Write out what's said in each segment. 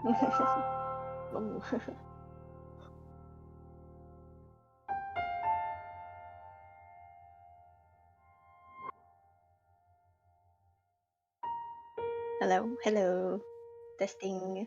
Oh. Hello, hello. Testing.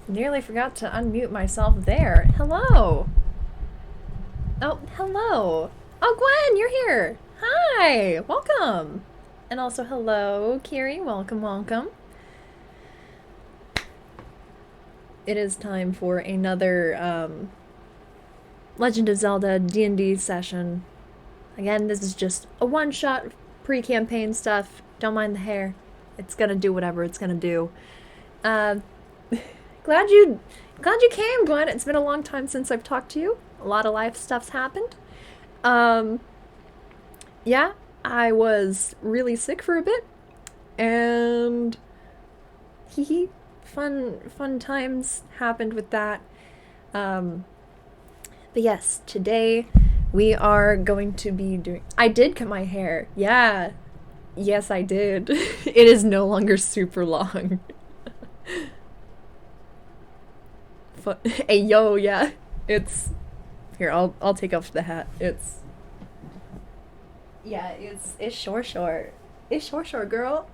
Nearly forgot to unmute myself there. Hello! Oh, hello! Oh, Gwen, you're here! Hi! Welcome! And also, hello, Kiri. Welcome, welcome. It is time for another, Legend of Zelda D&D session. Again, this is just a one-shot pre-campaign stuff. Don't mind the hair. It's gonna do whatever it's gonna do. Glad you came, Gwen. It's been a long time since I've talked to you. A lot of life stuff's happened. Yeah, I was really sick for a bit, and fun times happened with that. But yes, today we are going to be doing. I did cut my hair. Yeah, yes, I did. It is no longer super long. Hey, yo, yeah. It's here. I'll take off the hat. It's short. It's short, girl.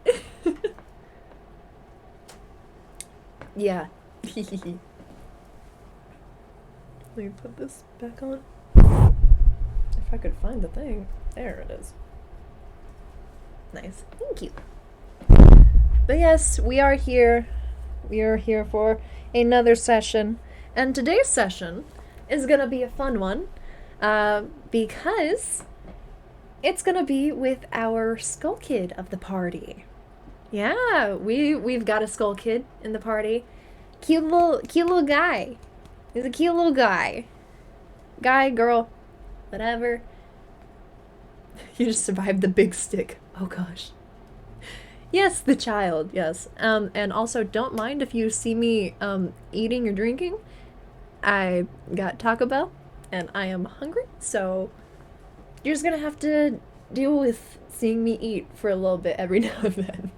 Yeah. Let me put this back on. If I could find the thing. There it is. Nice. Thank you. But yes, we are here. We are here for another session. And today's session is gonna be a fun one. Because it's gonna be with our Skull Kid of the party. Yeah, we've got a Skull Kid in the party. Cute little guy. He's a cute little guy. Guy, girl, whatever. You just survived the big stick. Oh gosh. Yes, the child, yes. And also don't mind if you see me eating or drinking. I got Taco Bell and I am hungry, so you're just gonna have to deal with seeing me eat for a little bit every now and then.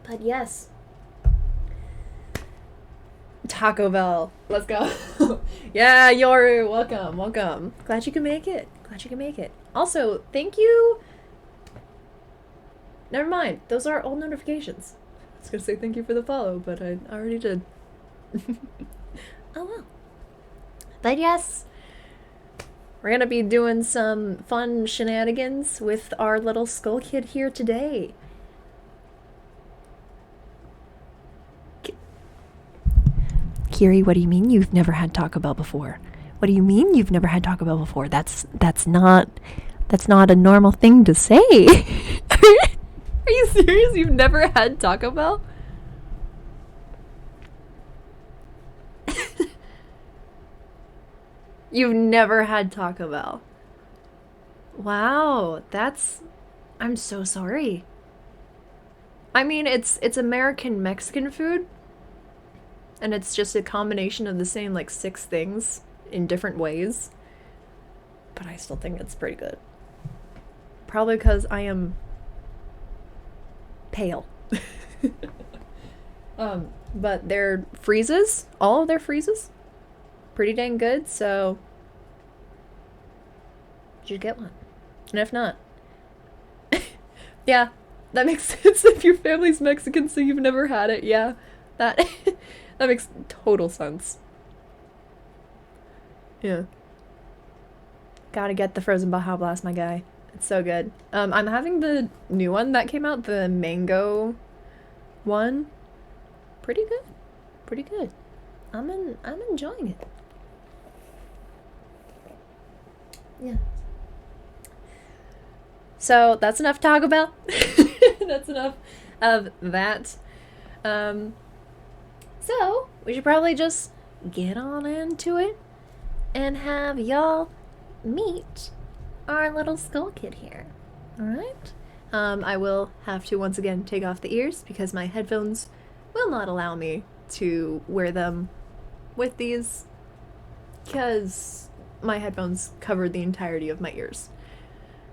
But yes. Taco Bell. Let's go. Yeah, Yoru, welcome, welcome. Glad you can make it. Glad you can make it. Also, thank you. Never mind. Those are old notifications. I was gonna say thank you for the follow, but I already did. Oh well. But yes, we're gonna be doing some fun shenanigans with our little skull kid here today. Kiri, what do you mean you've never had Taco Bell before? What do you mean you've never had Taco Bell before? That's not a normal thing to say. Are you serious? You've never had Taco Bell? You've never had Taco Bell. Wow, I'm so sorry. I mean, it's American Mexican food, and it's just a combination of the same like 6 things in different ways. But I still think it's pretty good. Probably because I am pale. But their freezes, all of their freezes, pretty dang good, so you should get one. And if not, yeah, that makes sense if your family's Mexican so you've never had it. Yeah, that that makes total sense. Yeah. Gotta get the frozen Baja Blast, my guy. It's so good. I'm having the new one that came out, the mango one. Pretty good. Pretty good. I'm enjoying it. Yeah. So that's enough Taco Bell. That's enough of that. So we should probably just get on into it and have y'all meet our little skull kid here. Alright? I will have to once again take off the ears because my headphones will not allow me to wear them with these because my headphones cover the entirety of my ears.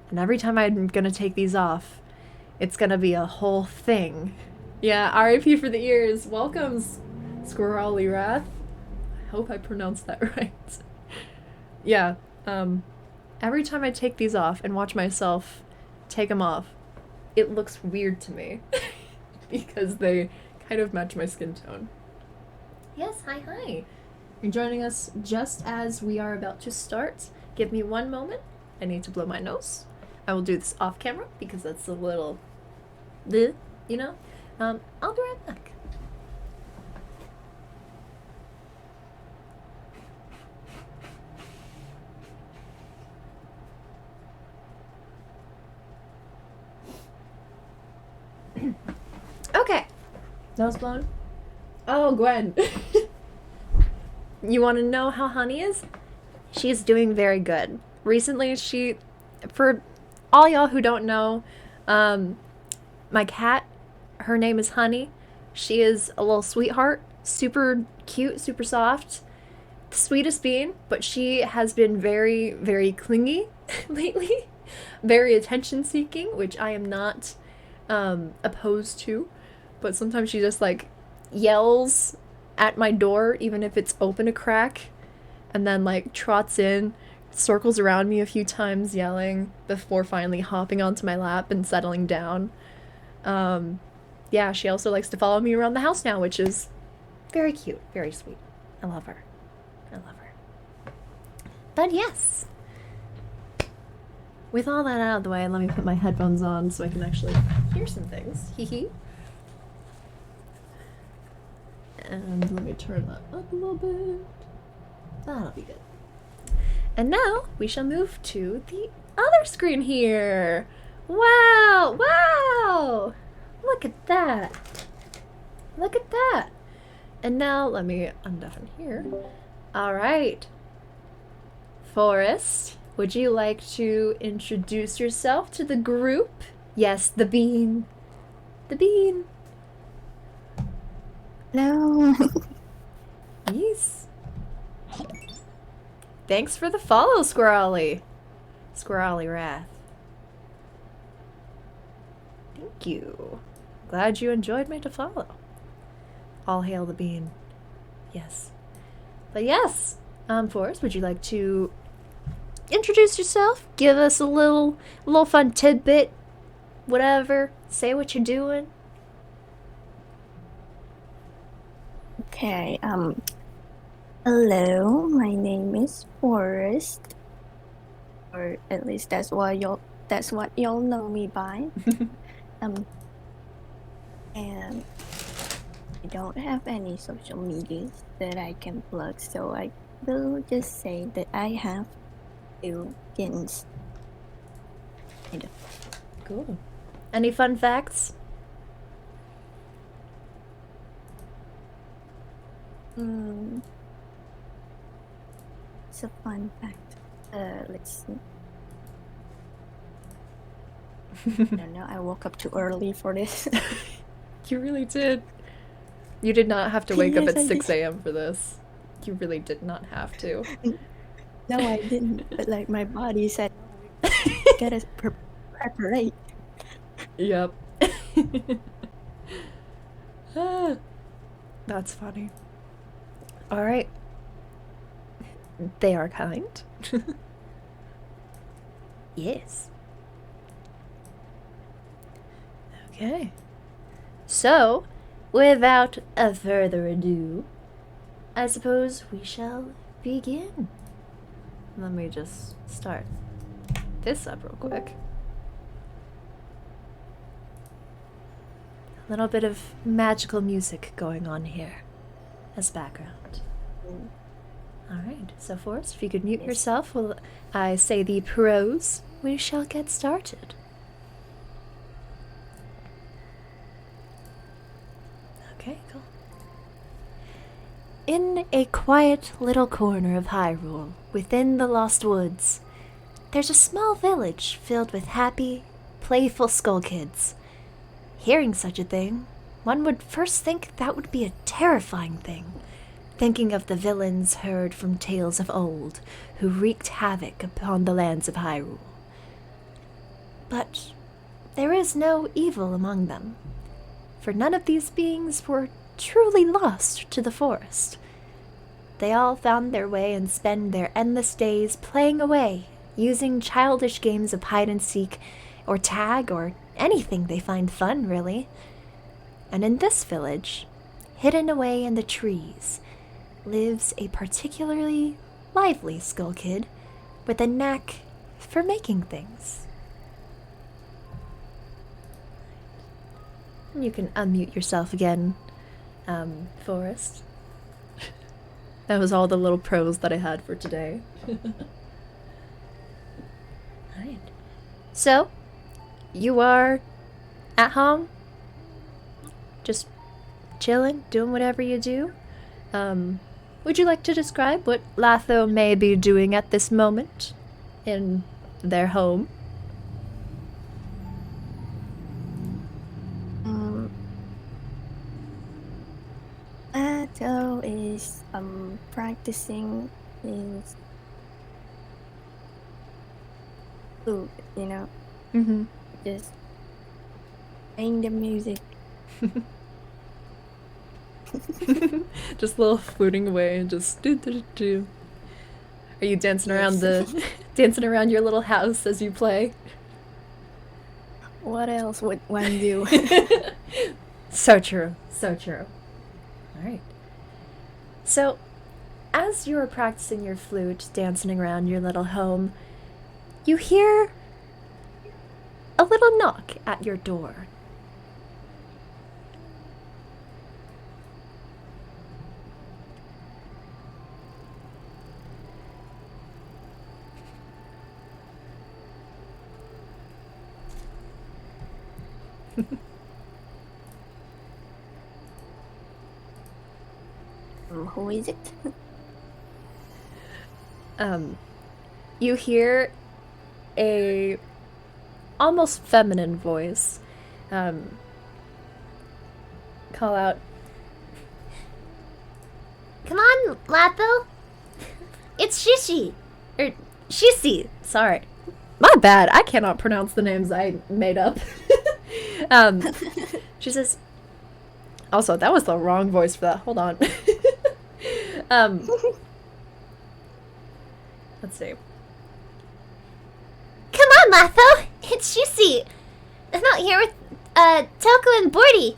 And every time I'm gonna take these off, it's gonna be a whole thing. Yeah, RIP for the ears. Welcome, Squirrely Wrath. I hope I pronounced that right. Yeah, every time I take these off and watch myself take them off, it looks weird to me. Because they kind of match my skin tone. Yes, hi. You're joining us just as we are about to start. Give me one moment. I need to blow my nose. I will do this off camera because that's a little, you know? I'll be right back. Okay. Nose blown. Oh, Gwen. You want to know how Honey is? She's doing very good. Recently, for all y'all who don't know, my cat, her name is Honey. She is a little sweetheart, super cute, super soft, the sweetest being, but she has been very, very clingy lately, very attention-seeking, which I am not opposed to, but sometimes she just like yells at my door, even if it's open a crack, and then like trots in, circles around me a few times yelling before finally hopping onto my lap and settling down. Yeah, she also likes to follow me around the house now, which is very cute, very sweet. I love her. But yes, with all that out of the way, let me put my headphones on so I can actually hear some things. Hee. And let me turn that up a little bit. That'll be good. And now we shall move to the other screen here. Wow! Look at that. And now let me undeafen here. All right. Forrest, would you like to introduce yourself to the group? Yes, the bean. The bean. Hello. Yes. Thanks for the follow, Squirrely. Squirrely Wrath. Thank you. Glad you enjoyed my to follow. All hail the bean. Yes. But yes, Forrest, would you like to introduce yourself? Give us a little fun tidbit, whatever. Say what you're doing. Okay. Hello. My name is Forrest, or at least that's what y'all know me by. Um, and I don't have any social medias that I can plug, so I will just say that I have two kittens. Kind of. Cool. Any fun facts? Hmm. It's a fun fact. Let's see. I don't know. I woke up too early for this. You really did. You did not have to wake up Yes, at I 6 did. a.m. for this. You really did not have to. No, I didn't. But like my body said, no, we gotta preparate. Yep. Ah, that's funny. All right. They are kind. Yes. Okay. So, without a further ado, I suppose we shall begin. Let me just start this up real quick. A little bit of magical music going on here as background. Alright, so Forrest, if you could mute Yes. yourself while I say the pros, we shall get started. Okay, cool. In a quiet little corner of Hyrule, within the Lost Woods, there's a small village filled with happy, playful skull kids. Hearing such a thing, one would first think that would be a terrifying thing, thinking of the villains heard from tales of old, who wreaked havoc upon the lands of Hyrule. But there is no evil among them, for none of these beings were truly lost to the forest. They all found their way and spend their endless days playing away, using childish games of hide and seek, or tag, or anything they find fun, really. And in this village, hidden away in the trees, lives a particularly lively skull kid with a knack for making things. You can unmute yourself again, Forrest. That was all the little pros that I had for today. Alright. So, you are at home, just chilling, doing whatever you do. Would you like to describe what Latho may be doing at this moment in their home? Latho is practicing his flute, Mm-hmm. just playing the music. Just a little fluting away and just do do do do. Are you dancing around Yes. dancing around your little house as you play? What else would one do? So true, so true. Alright. So, as you are practicing your flute, dancing around your little home, you hear a little knock at your door. Who is it? You hear a almost feminine voice call out, "Come on, Latho! It's Shishi! Or Shisi, sorry. My bad, I cannot pronounce the names I made up." She says, also, that was the wrong voice for that, hold on. Let's see. "Come on, Latho! It's Shisi! I'm out here with, Toku and Bordy.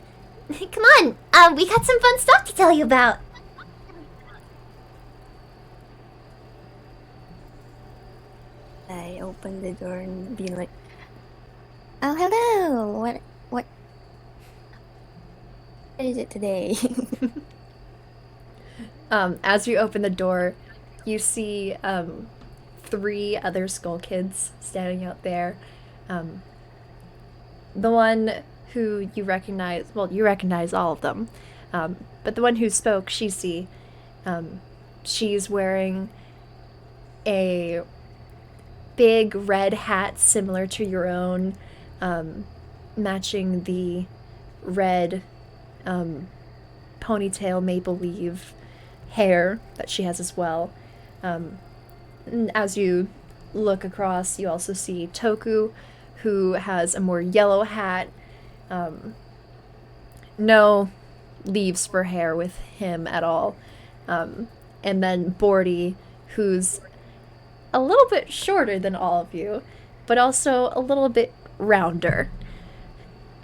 Come on, we got some fun stuff to tell you about." I open the door and be like, "Oh, hello! What is it today?" As you open the door, you see, 3 other skull kids standing out there. The one who you recognize, well, you recognize all of them, but the one who spoke, Shisi, she's wearing a big red hat similar to your own, matching the red ponytail maple leaf hair that she has as well. And as you look across, you also see Toku, who has a more yellow hat. No leaves for hair with him at all. And then Bordy, who's a little bit shorter than all of you, but also a little bit rounder.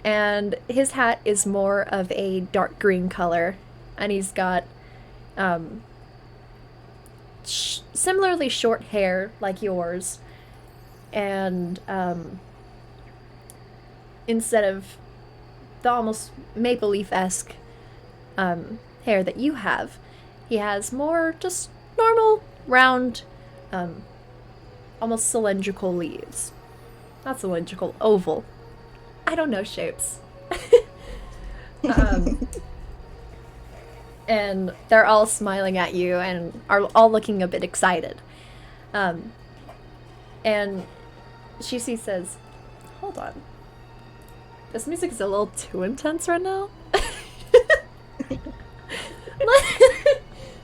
And his hat is more of a dark green color, and he's got similarly short hair like yours, and instead of the almost maple leaf-esque hair that you have, he has more just normal, round, almost cylindrical leaves. Not cylindrical, oval. I don't know shapes. And they're all smiling at you and are all looking a bit excited. And Shisi says, "Hold on. This music is a little too intense right now.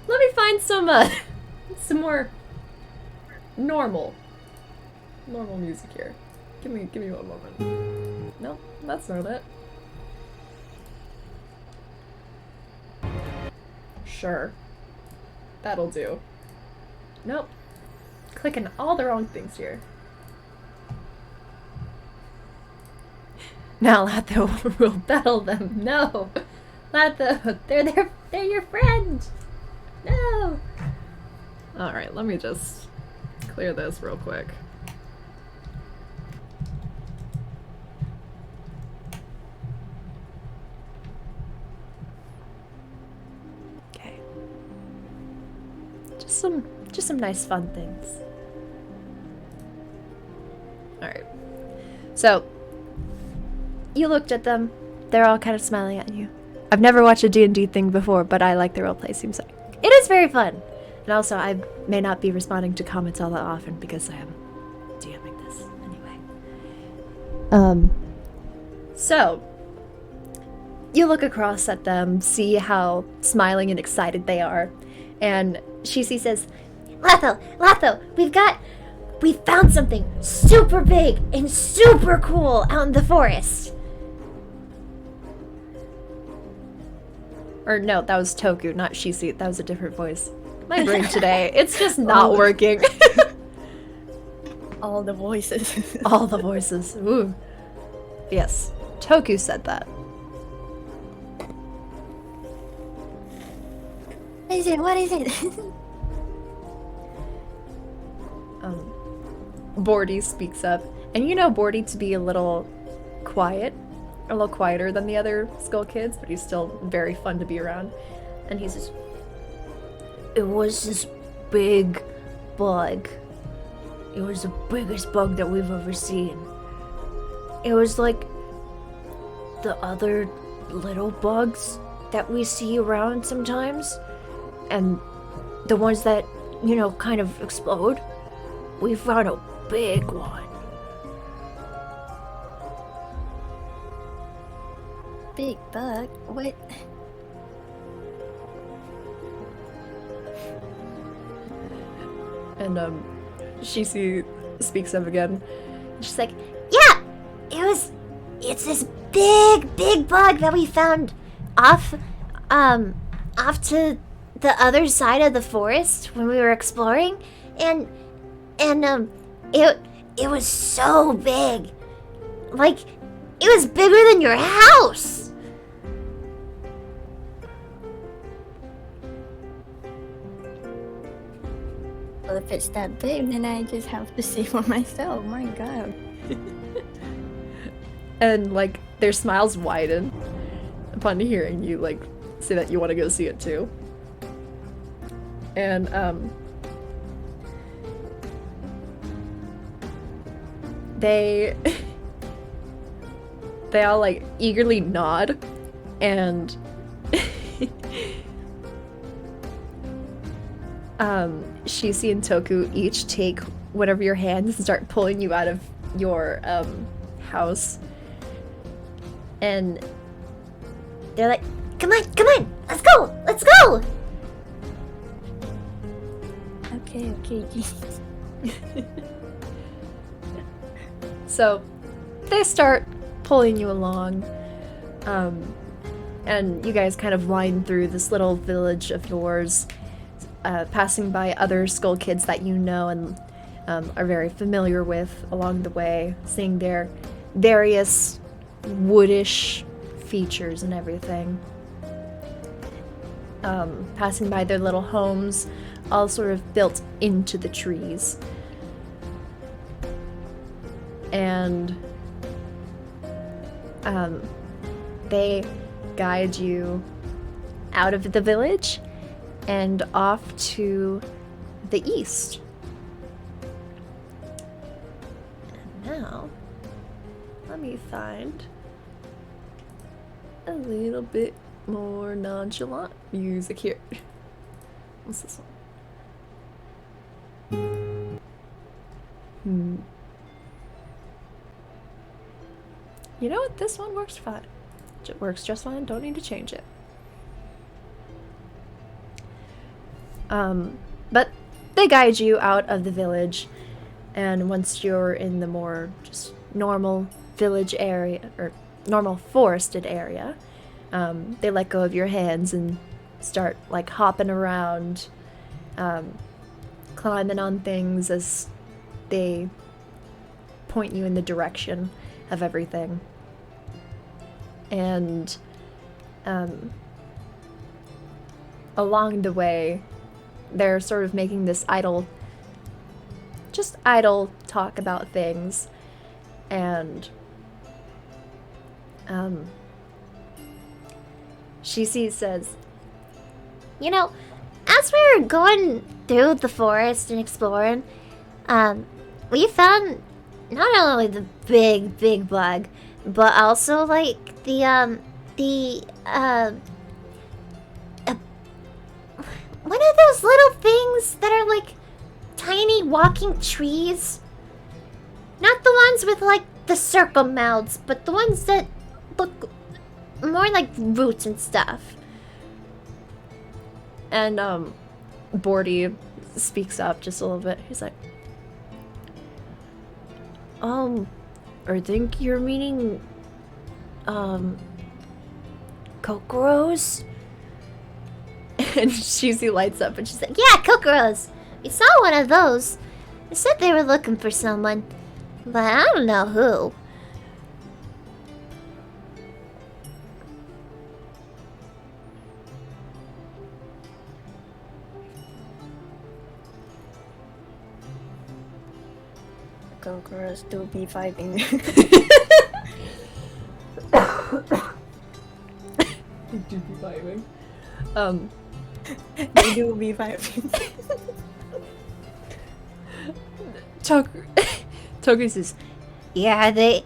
Let me find some more normal music here. Give me 1 moment. No, that's not it. Sure. That'll do. Nope. Clicking all the wrong things here. Now Latho will battle them. No! Latho, they're your friend! No! Alright, let me just clear this real quick. Okay. Just some nice fun things. Alright. So, you looked at them. They're all kind of smiling at you. I've never watched a D&D thing before, but I like the roleplay. Seems like it is very fun. And also, I may not be responding to comments all that often because I am DMing this anyway. So, you look across at them, see how smiling and excited they are, and Shisi says, Latho, we found something super big and super cool out in the forest. Or no, that was Toku, not Shisi. That was a different voice. My brain today, it's just not working. All the voices. All the voices. Ooh. Yes, Toku said that. What is it? Bordy speaks up, and you know Bordy to be a little quieter than the other Skull Kids, but he's still very fun to be around. And he says, "It was this big bug. It was the biggest bug that we've ever seen. It was like the other little bugs that we see around sometimes. And the ones that, you know, kind of explode, we found a big one. Big bug? What? And Shisu speaks up again. She's like, yeah, it's this big bug that we found off to the other side of the forest when we were exploring, and it was so big, like it was bigger than your house. Well, if it's that big, then I just have to see for myself. My god. And like their smiles widen upon hearing you like say that you want to go see it too. And they all like eagerly nod, and Shisu and Toku each take one of your hands and start pulling you out of your house. And They're like, come on, let's go. Okay. so they start pulling you along, and you guys kind of wind through this little village of yours, passing by other skull kids that you know and are very familiar with along the way, seeing their various woodish features and everything. Passing by their little homes, all sort of built into the trees. And they guide you out of the village and off to the east. And now, let me find a little bit more nonchalant music here. What's this one? You know what? This one works fine. It works just fine. Don't need to change it. But they guide you out of the village, and once you're in the more just normal village area, or normal forested area, they let go of your hands and start like hopping around, climbing on things as they point you in the direction of everything. And along the way, they're sort of making this idle talk about things. And Shisu says, You know, as we were going through the forest and exploring, we found not only the big bug, but also like one of those little things that are like tiny walking trees. Not the ones with like the circle mouths, but the ones that look more like roots and stuff. And Bordy speaks up just a little bit. He's like, I think you're meaning Kokoros? And Shizu lights up and she's like, Yeah, Kokoros. We saw one of those. They said they were looking for someone, but I don't know who. Girls do be vibing. They do be vibing. They do be vibing. Toku says, Yeah, they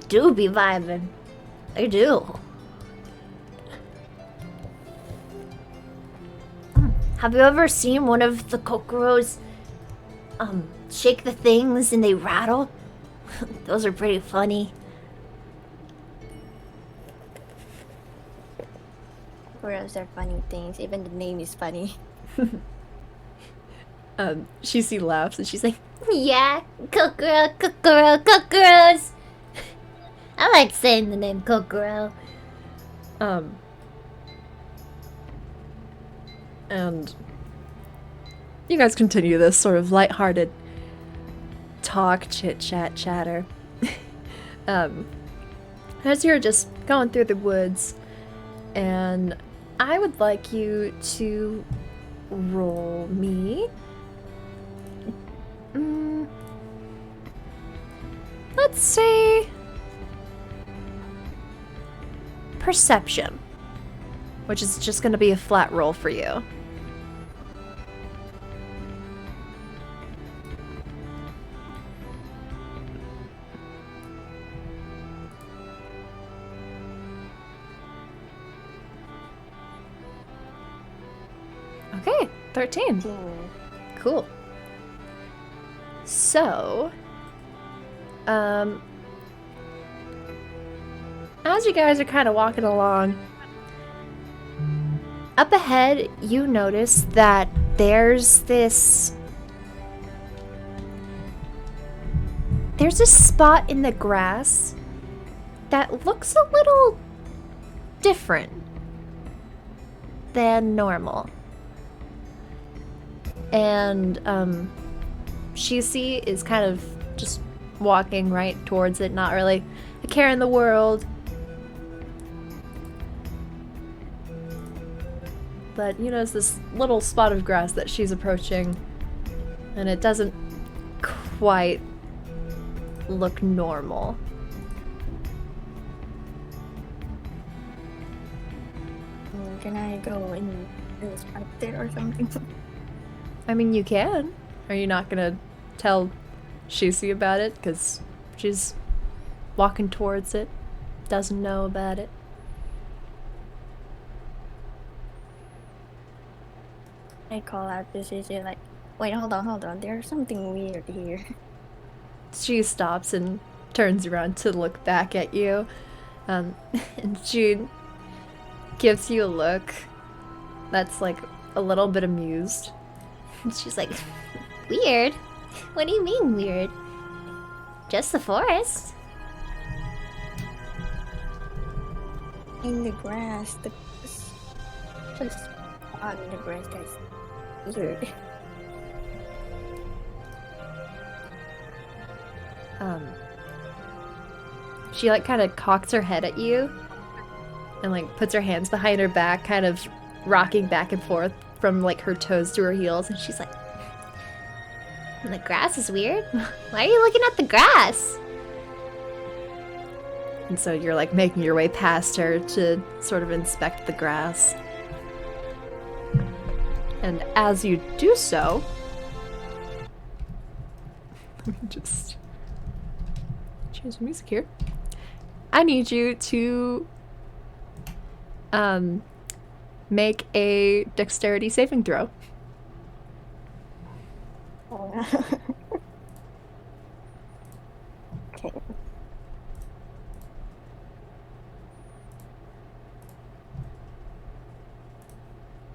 do be vibing. They do. Have you ever seen one of the Kokoros shake the things and they rattle? Those are pretty funny. Whereas they're funny things. Even the name is funny. Shishi laughs and she's like, Yeah, Kokoro, Kokoro, Kokoros. I like saying the name Kokoro. And you guys continue this sort of lighthearted talk, chit chat, chatter. As you're just going through the woods, and I would like you to roll me. Let's say perception, which is just going to be a flat roll for you. Okay, 13. Cool. So, as you guys are kind of walking along, up ahead, you notice that there's this spot in the grass that looks a little different than normal. And, Shishi is kind of just walking right towards it, not really a care in the world. But you notice this little spot of grass that she's approaching, and it doesn't quite look normal. Can I go and inspect it or something? I mean, you can. Are you not gonna tell Shishi about it? Because she's walking towards it, doesn't know about it. I call out to Shishi like, wait, hold on, there's something weird here. She stops and turns around to look back at you, and she gives you a look that's like a little bit amused. She's like, weird? What do you mean weird? Just the forest. In the grass, just on the grass that's weird. She like kind of cocks her head at you and like puts her hands behind her back, kind of rocking back and forth from like her toes to her heels, and she's like, The grass is weird? Why are you looking at the grass? and so you're like making your way past her to sort of inspect the grass. And as you do so, let me just change the music here. I need you to make a dexterity saving throw. Oh, okay.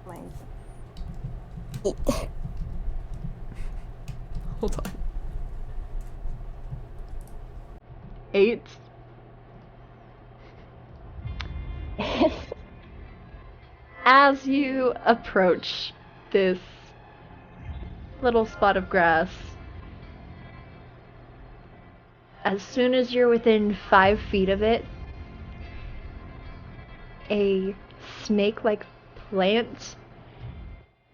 Mine. 8. Hold on. 8. As you approach this little spot of grass, as soon as you're within 5 feet of it, a snake-like plant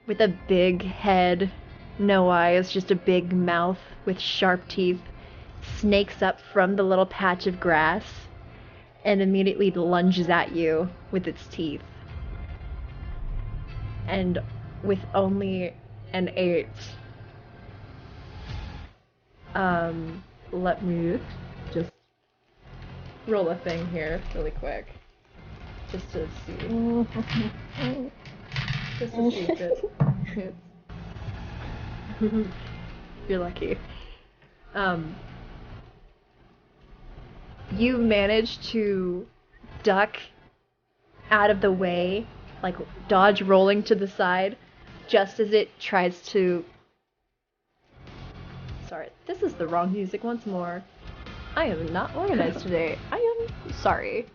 with a big head, no eyes, just a big mouth with sharp teeth, snakes up from the little patch of grass and immediately lunges at you with its teeth. And with only an 8, let me just roll a thing here really quick, just to see. Just to see if it You're lucky. You manage to duck out of the way, like dodge rolling to the side, just as it tries to... Sorry, this is the wrong music once more. I am not organized today. I am sorry.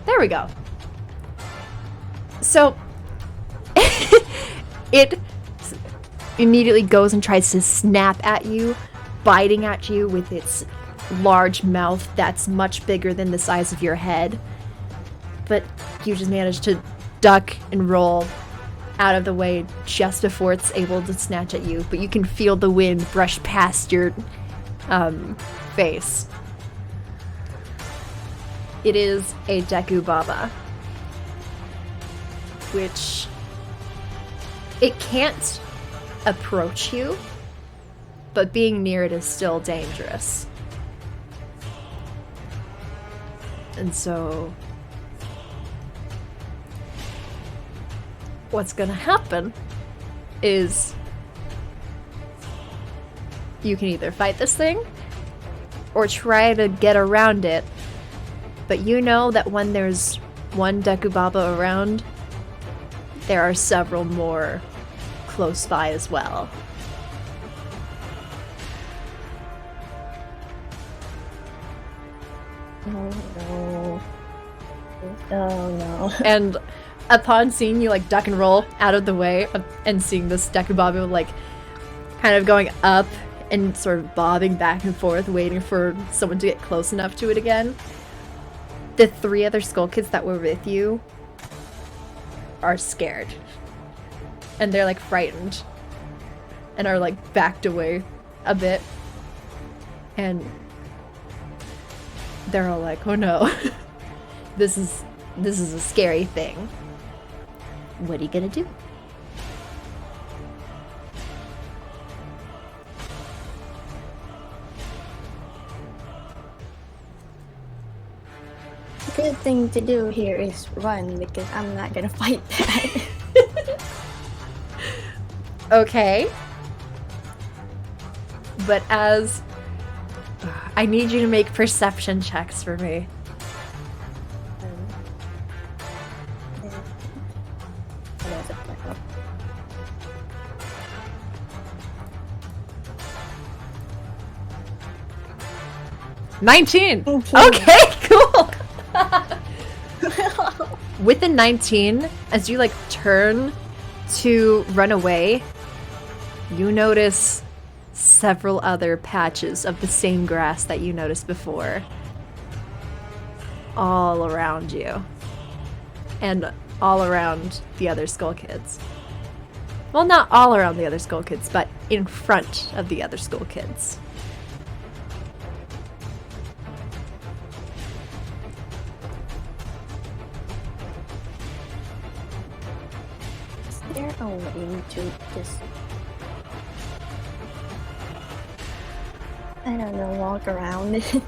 There we go. So, it immediately goes and tries to snap at you, biting at you with its large mouth that's much bigger than the size of your head. But you just manage to duck and roll out of the way just before it's able to snatch at you. But you can feel the wind brush past your face. It is a Deku Baba, which it can't approach you, but being near it is still dangerous. And so what's gonna happen is you can either fight this thing or try to get around it. But you know that when there's one Deku Baba around, there are several more close by as well. Oh no. Oh no. And upon seeing you like duck and roll out of the way and seeing this Deku Baba like kind of going up and sort of bobbing back and forth, waiting for someone to get close enough to it again, the three other Skull Kids that were with you are scared. And they're like frightened. And are like backed away a bit. And they're all like, oh no. This is a scary thing. What are you gonna do? The good thing to do here is run, because I'm not gonna fight that. Okay. But as... I need you to make perception checks for me. $19! Okay, cool! With the 19, as you like turn to run away, you notice several other patches of the same grass that you noticed before. All around you. And all around the other Skull Kids. Well, not all around the other Skull Kids, but in front of the other Skull Kids. Is there a way to just, I don't know, walk around it?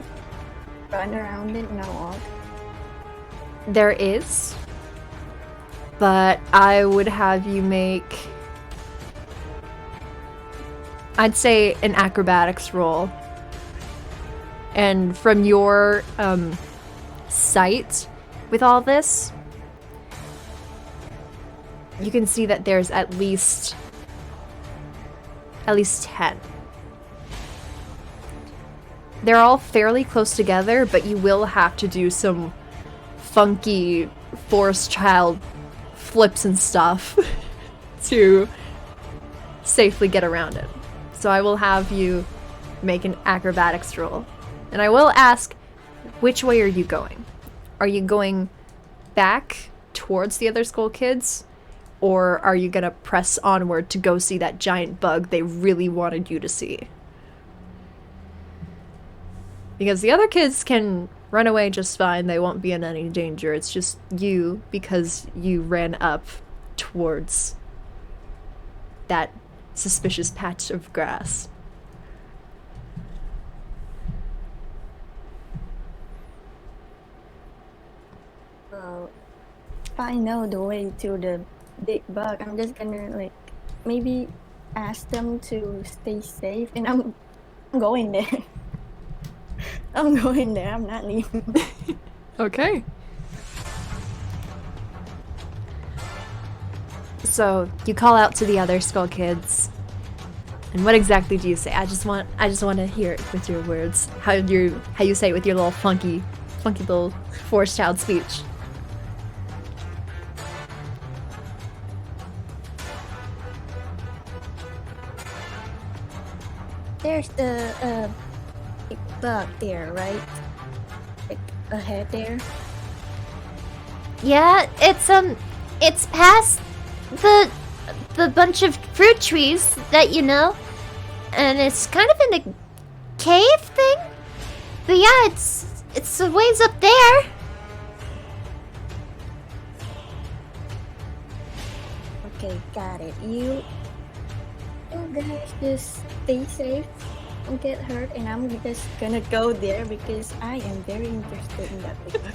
Run around it, not walk? There is, but I would have you make, I'd say, an acrobatics roll. And from your sight with all this, you can see that there's at least 10. They're all fairly close together, but you will have to do some funky forest child flips and stuff to safely get around it. So I will have you make an acrobatics roll. And I will ask, which way are you going? Are you going back towards the other Skull Kids? Or are you gonna press onward to go see that giant bug they really wanted you to see? Because the other kids can run away just fine, they won't be in any danger. It's just you, because you ran up towards that suspicious patch of grass. If I know the way to the big bug, I'm just gonna like maybe ask them to stay safe, and I'm going there. I'm going there. I'm not leaving. Okay. So you call out to the other skull kids. And what exactly do you say? I just want to hear it with your words. How you say it with your little funky little forest child speech. There's the big bug there, right? Like ahead there. Yeah, it's past the bunch of fruit trees that you know, and it's kind of in a cave thing. But yeah, it's a ways up there. Okay, got it. You guys just stay safe. Don't get hurt, and I'm just gonna go there because I am very interested in that big bug.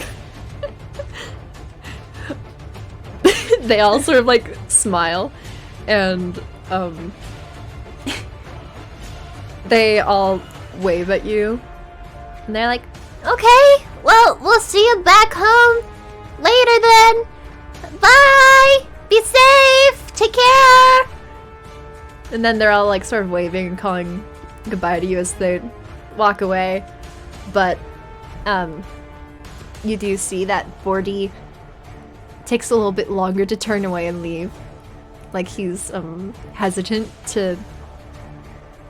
They all sort of like smile, and they all wave at you, and they're like, Okay, well, we'll see you back home later then. Bye! Be safe! Take care! and then they're all like sort of waving and calling goodbye to you as they walk away. But you do see that Bordy takes a little bit longer to turn away and leave. Like he's hesitant to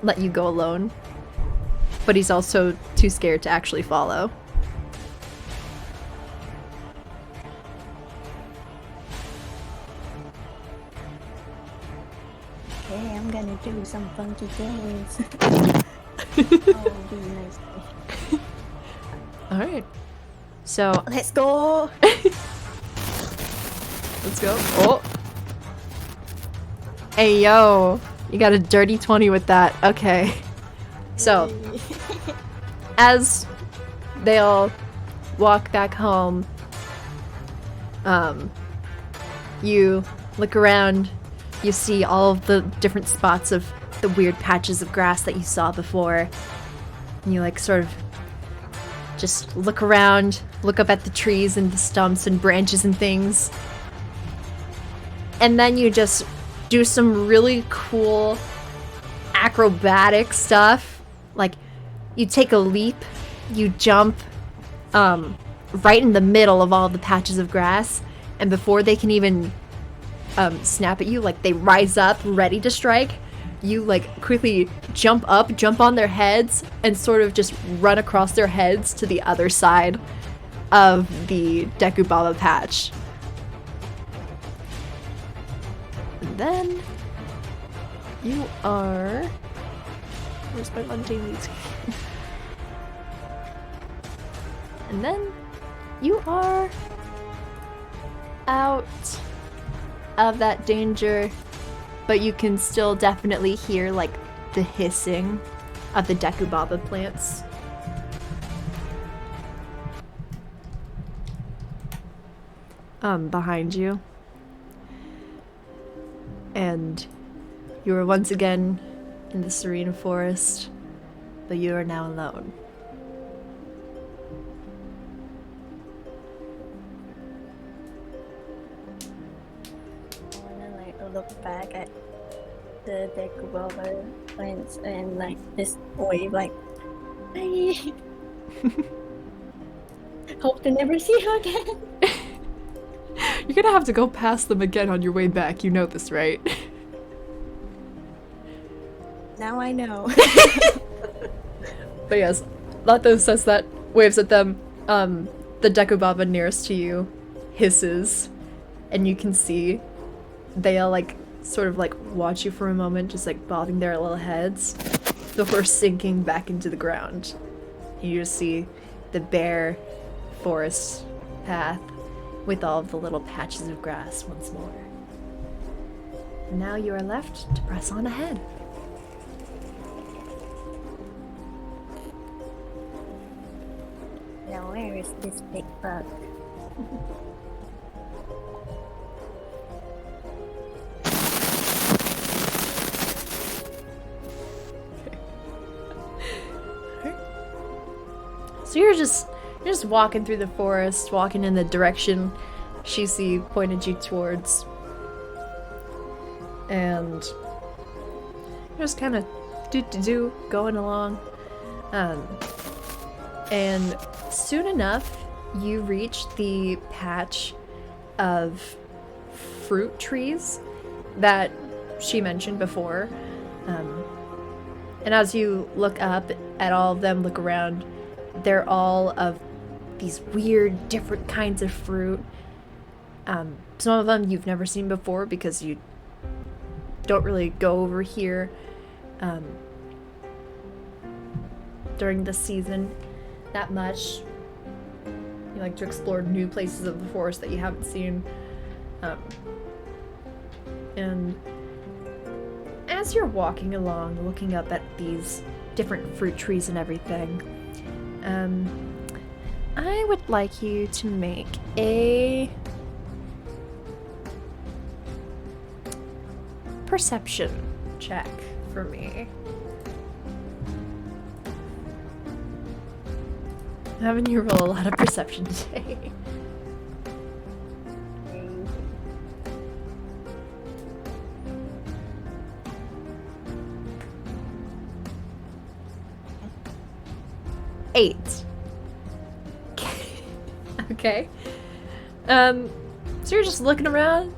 let you go alone. But he's also too scared to actually follow. Okay, I'm gonna do some funky things. Oh, be nice. Alright. So Let's go! let's go. Oh! Hey yo! You got a dirty 20 with that. Okay. So, as they all walk back home, you look around, you see all of the different spots of the weird patches of grass that you saw before, and you like sort of just look around, look up at the trees and the stumps and branches and things, and then you just do some really cool acrobatic stuff. Like, you take a leap, you jump right in the middle of all the patches of grass, and before they can even snap at you, like they rise up ready to strike, you like quickly jump up, jump on their heads, and sort of just run across their heads to the other side of the Dekubaba patch. And then you are... Where's my mundane music? And then you are out of that danger, but you can still definitely hear like the hissing of the Dekubaba plants. Behind you. And you are once again in the serene forest, but you are now alone. I wanna like look back at the Dekubaba plants and like just wave like, hey. Hope to never see you again. You're gonna have to go past them again on your way back, you know this, right? Now I know. But yes, Latho says that, waves at them. The Dekubaba nearest to you hisses, and you can see they all like sort of like watch you for a moment, just like bobbing their little heads before sinking back into the ground. You just see the bare forest path with all of the little patches of grass once more. Now you are left to press on ahead. Now where is this big bug? So you're just walking through the forest, walking in the direction Shisi pointed you towards. And you're just kind of do going along. And soon enough, you reach the patch of fruit trees that she mentioned before. And as you look up at all of them, look around, they're all of these weird, different kinds of fruit. Some of them you've never seen before because you don't really go over here during the season that much. You like to explore new places of the forest that you haven't seen. And as you're walking along, looking up at these different fruit trees and everything, I would like you to make a perception check for me. I'm having you roll a lot of perception today. Eight. Okay. So you're just looking around.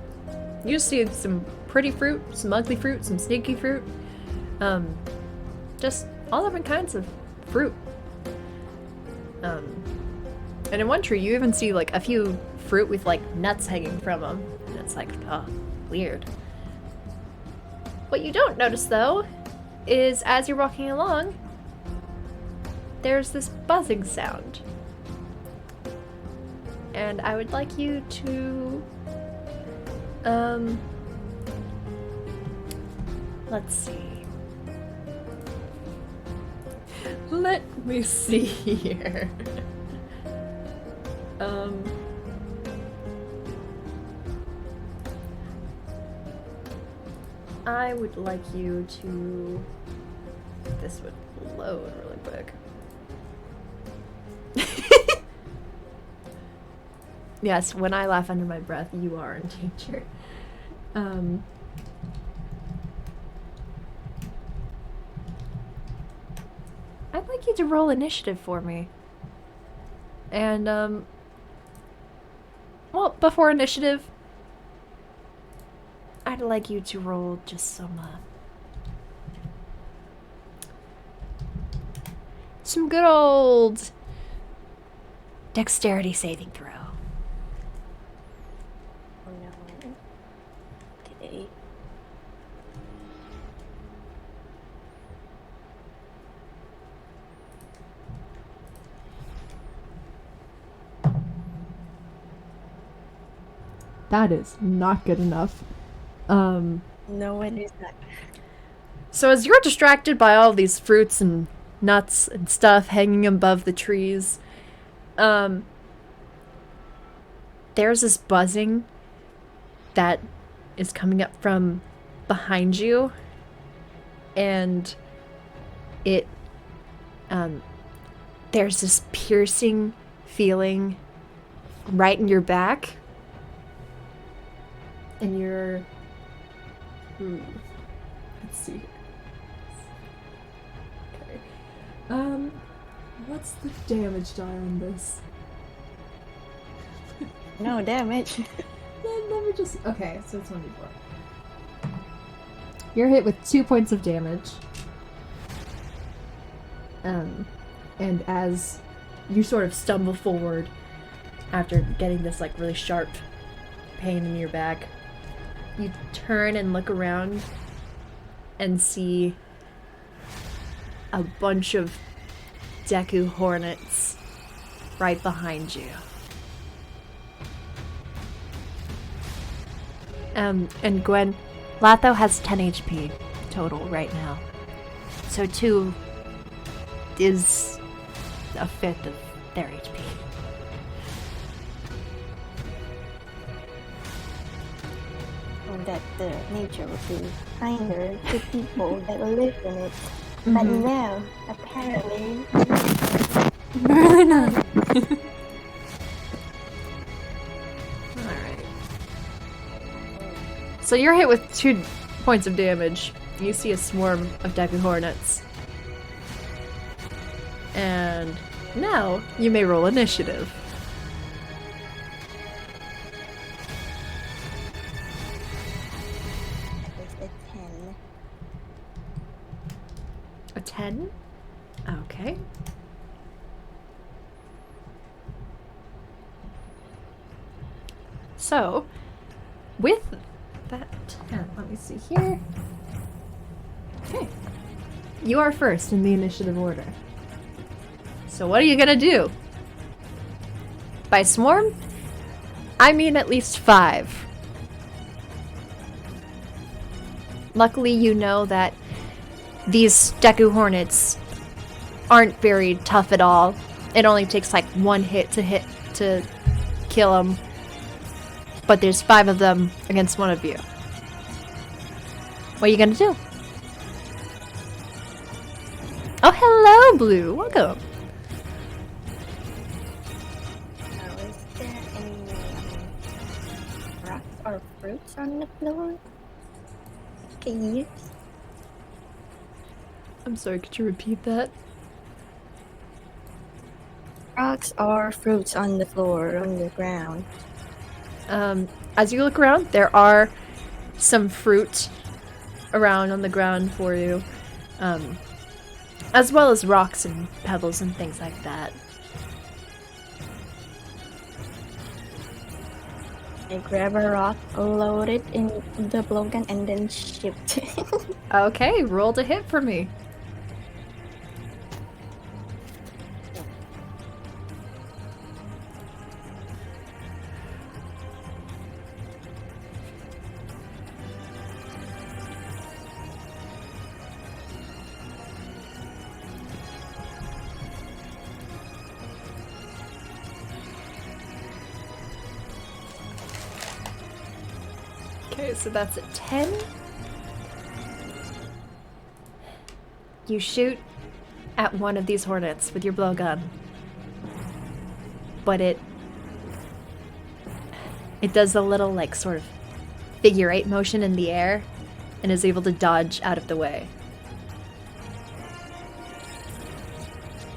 You see some pretty fruit, some ugly fruit, some sneaky fruit. Just all different kinds of fruit. And in one tree, you even see like a few fruit with like nuts hanging from them. And it's like, oh, weird. What you don't notice though, is as you're walking along, there's this buzzing sound. And I would like you to, let's see. Let me see here. I would like you to, this would load really quick. Yes, when I laugh under my breath, you are in danger. I'd like you to roll initiative for me. And, well, before initiative, I'd like you to roll just some good old dexterity saving throw. Oh no. Okay. That is not good enough. No, it is not. So as you're distracted by all these fruits and nuts and stuff hanging above the trees, there's this buzzing that is coming up from behind you, and it, there's this piercing feeling right in your back, and you're, let's see. Okay. What's the damage die on this? No damage. Let me just, okay, so it's 1d4. You're hit with 2 points of damage. And as you sort of stumble forward after getting this like really sharp pain in your back, you turn and look around and see a bunch of Deku hornets right behind you. And Gwen, Latho has 10 HP total right now. So 2 is a fifth of their HP. And that the nature would be kinder to people that live in it. But now, apparently, Merlina! Alright. So you're hit with 2 points of damage. You see a swarm of Deku Hornets. And now you may roll initiative. that was a 10. A 10? Okay. So, with that 10, let me see here. Okay. You are first in the initiative order. So what are you gonna do? By swarm? I mean at least 5. Luckily you know that these Deku Hornets aren't very tough at all. It only takes like 1 hit to kill them. But there's 5 of them against 1 of you. What are you gonna do? Oh, hello, Blue. Welcome. Is there any rocks or fruits on the floor? Can you? I'm sorry, could you repeat that? Rocks or fruits on the floor, on the ground. As you look around, there are some fruit around on the ground for you, as well as rocks and pebbles and things like that. I grab a rock, load it in the blowgun, and then shift. Okay, roll to hit for me. Okay, so that's a 10. You shoot at one of these hornets with your blowgun. But it does a little like sort of figure 8 motion in the air and is able to dodge out of the way.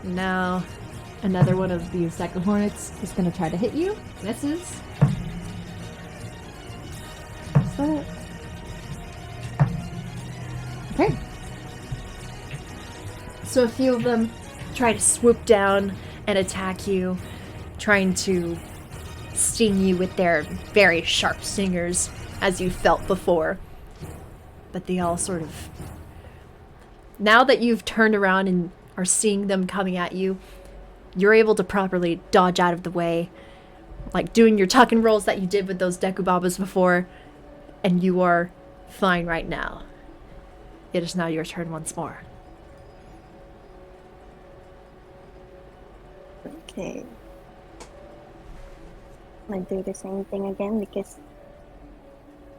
Now another one of these Deku Hornets is gonna try to hit you. Misses. So, okay. So a few of them try to swoop down and attack you, trying to sting you with their very sharp stingers, as you felt before. But they all sort of... Now that you've turned around and are seeing them coming at you, you're able to properly dodge out of the way, like doing your tuck and rolls that you did with those Deku Babas before, and you are fine right now. It is now your turn once more. Okay. I'm gonna do the same thing again because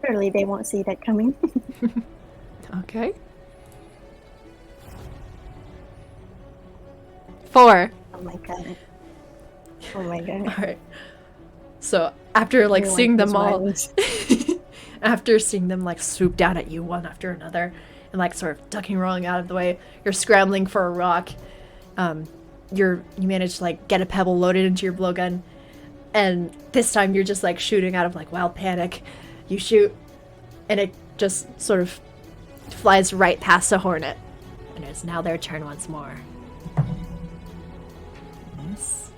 surely they won't see that coming. Okay. 4. Oh my god. Oh my god. Alright. So after like Everyone seeing them is all violent. after seeing them like swoop down at you one after another and like sort of ducking, rolling out of the way, you're scrambling for a rock. You manage to like get a pebble loaded into your blowgun, and this time you're just like shooting out of like wild panic. You shoot and it just sort of flies right past a hornet, and it's now their turn once more. Miss.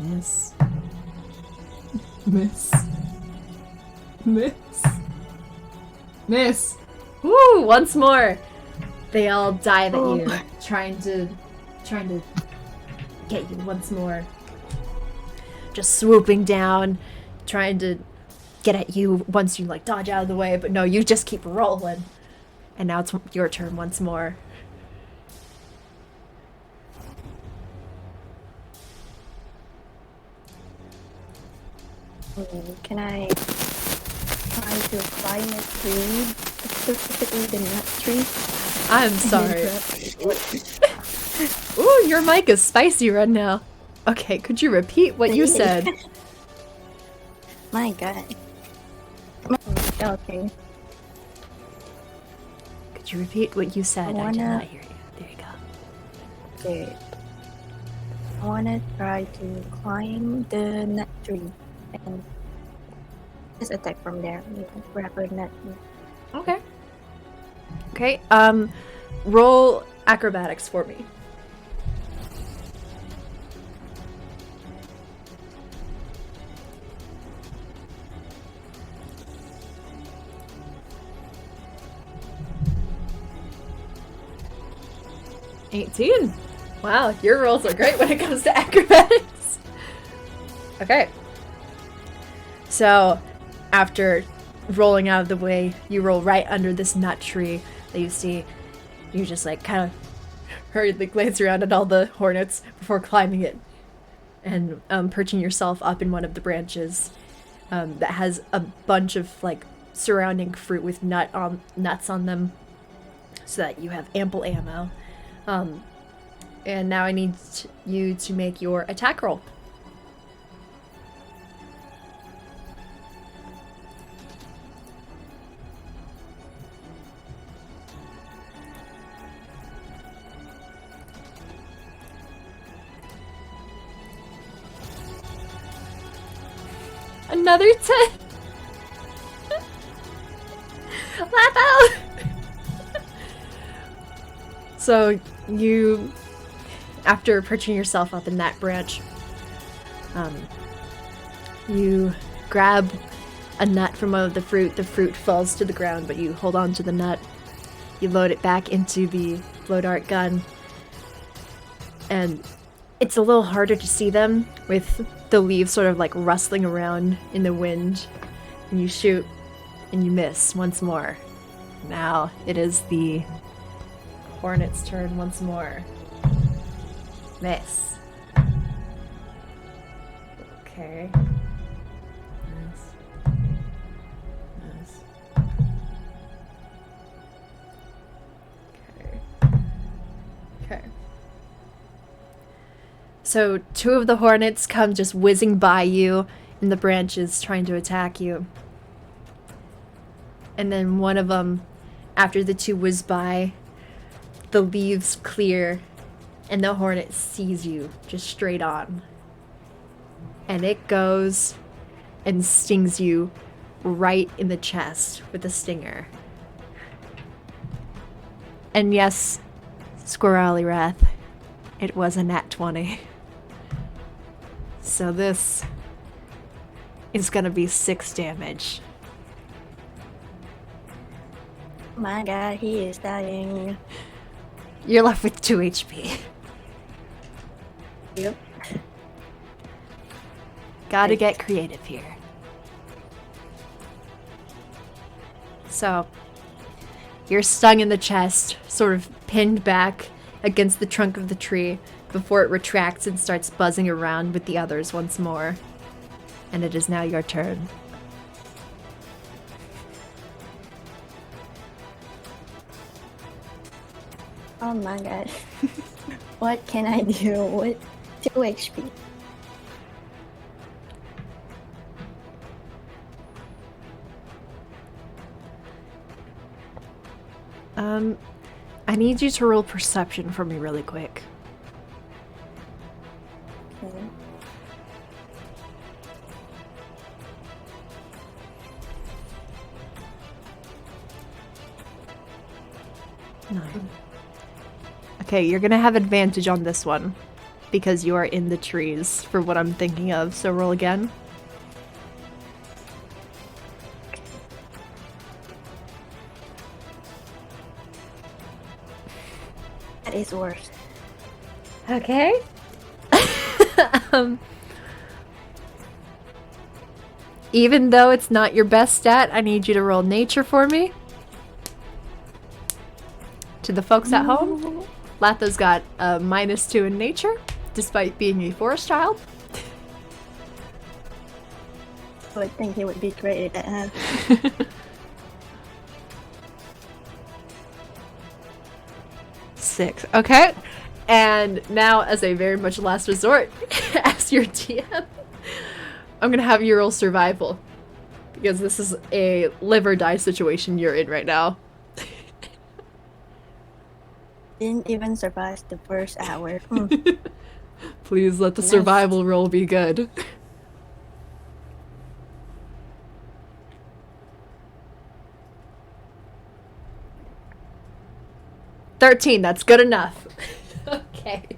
Miss. Miss. Miss. Miss. Woo! Once more. They all dive at you, trying to get you once more. Just swooping down, trying to get at you once you like dodge out of the way, but no, you just keep rolling. And now it's your turn once more. Can I try to climb a tree, specifically the nut tree? I'm sorry. Ooh, your mic is spicy right now. Okay, could you repeat what you said? My god. Okay. Could you repeat what you said? I did not hear you. There you go. Okay. I wanna try to climb the nut tree and just attack from there. Grab a nut tree. Okay. Okay, roll acrobatics for me. $18. Wow, your rolls are great when it comes to acrobatics. Okay. So, after rolling out of the way, you roll right under this nut tree that you see. You just like kind of hurriedly glance around at all the hornets before climbing it and perching yourself up in one of the branches that has a bunch of like surrounding fruit with nuts on them, so that you have ample ammo. And now I need you to make your attack roll. Another 10. Latho! So you, after perching yourself up in that branch, you grab a nut from one of the fruit. The fruit falls to the ground, but you hold on to the nut. You load it back into the blow dart gun, and it's a little harder to see them with the leaves sort of like rustling around in the wind. And you shoot, and you miss once more. Now it is the hornet's turn once more. Miss. Okay. Miss. Miss. Okay. Okay. So two of the hornets come just whizzing by you in the branches trying to attack you. And then one of them, after the two whiz by, the leaves clear and the hornet sees you just straight on. And it goes and stings you right in the chest with a stinger. And yes, Squirrely Wrath, it was a nat 20. So this is gonna be 6 damage. My god, he is dying. You're left with 2 HP. Yep. Gotta get creative here. So, you're stung in the chest, sort of pinned back against the trunk of the tree before it retracts and starts buzzing around with the others once more. And it is now your turn. Oh my god. What can I do with 2 HP? I need you to roll perception for me really quick. Okay. Nine. Okay, you're gonna have advantage on this one because you are in the trees for what I'm thinking of, so roll again. That is worse. Okay. Even though it's not your best stat, I need you to roll nature for me. To the folks at home, Latho's got a -2 in nature, despite being a forest child. I would think he would be great at that. Six. Okay. And now, as a very much last resort, as your DM, I'm gonna have you roll survival. Because this is a live or die situation you're in right now. Didn't even survive the first hour. Please let the Nice. survival roll be good. $13, that's good enough. Okay.